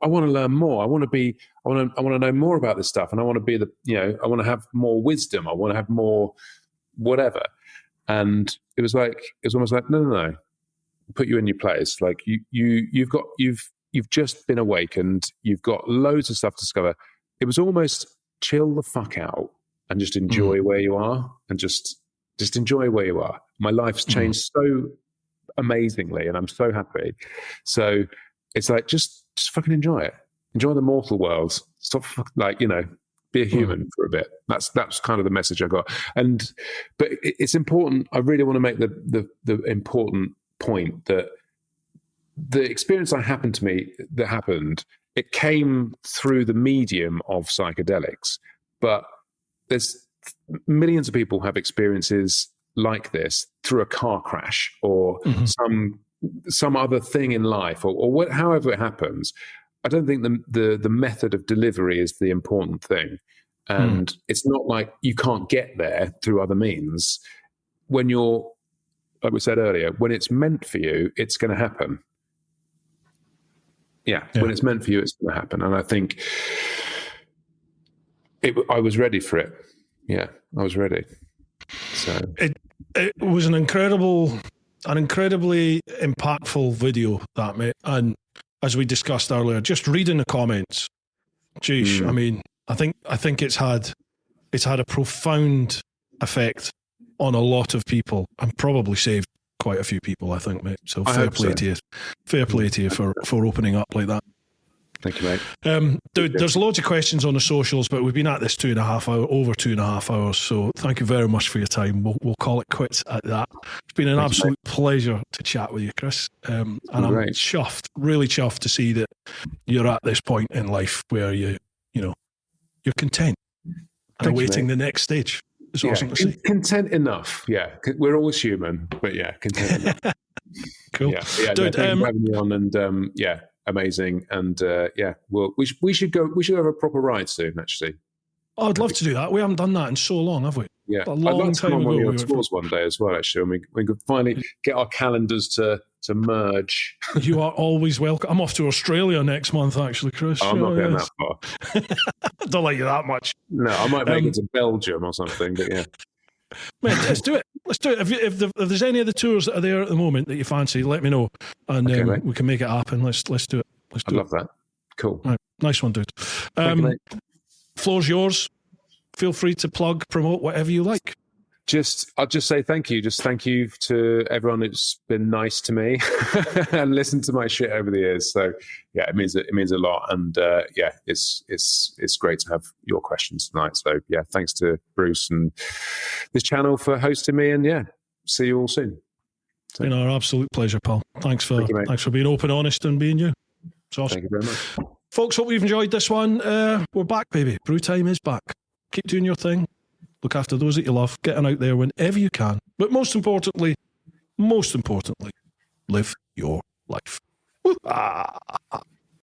S2: I want to learn more. I want to know more about this stuff, and I want to be I want to have more wisdom. I want to have more whatever. And it was almost like, no, put you in your place. Like you've just been awakened. You've got loads of stuff to discover. It was almost chill the fuck out and just enjoy where you are, and just enjoy where you are. My life's changed so amazingly, and I'm so happy. So it's like, just fucking enjoy it. Enjoy the mortal world. Stop, be a human for a bit. That's kind of the message I got. But it's important. I really want to make the important point that the experience that happened, it came through the medium of psychedelics, but there's millions of people have experiences like this through a car crash or some other thing in life, or however it happens. I don't think the method of delivery is the important thing. And it's not like you can't get there through other means. When you're, like we said earlier, when it's meant for you, it's going to happen. Yeah, when it's meant for you, it's going to happen. And I think I was ready for it. Yeah, I was ready. So
S1: it was an incredibly impactful video, that, mate. And as we discussed earlier, just reading the comments, geez, I mean, I think it's had a profound effect on a lot of people, and probably saved quite a few people, I think, mate. So fair play to you for opening up like that.
S2: Thank you, mate.
S1: Dude, there's loads of questions on the socials, but we've been at this over 2.5 hours. So thank you very much for your time. We'll call it quits at that. It's been an absolute pleasure to chat with you, Chris. And I'm chuffed, really chuffed to see that you're at this point in life where you're content and awaiting the next stage. Is awesome to see.
S2: Content enough. Yeah, we're always human, but yeah, content enough.
S1: Cool.
S2: Yeah, dude, thank you for having me on, and amazing. And we should go. We should have a proper ride soon. Actually,
S1: I'd love to do that. We haven't done that in so long, have we?
S2: Yeah,
S1: a long time ago.
S2: I'd like to come on tours one day as well. Actually, and we could finally get our calendars to merge.
S1: You are always welcome. I'm off to Australia next month, actually, Chris.
S2: I'm not going that far.
S1: I don't like you that much.
S2: No, I might make it to Belgium or something. But yeah,
S1: man, let's do it. Let's do it. If there's any of the tours that are there at the moment that you fancy, let me know, and we can make it happen. Let's do it.
S2: I love that. Cool.
S1: Right. Nice one, dude. Floor's yours. Feel free to plug, promote, whatever you like.
S2: I'll just say thank you. Just thank you to everyone who's been nice to me and listened to my shit over the years. So yeah, it means a lot. And it's great to have your questions tonight. So yeah, thanks to Bruce and this channel for hosting me. And see you all soon.
S1: So, our absolute pleasure, pal. Thanks for being open, honest, and being you. It's awesome.
S2: Thank you very much.
S1: Folks, hope you've enjoyed this one. We're back, baby. Bru Time is back. Keep doing your thing. Look after those that you love. Getting out there whenever you can. But most importantly, live your life. Woo-ah.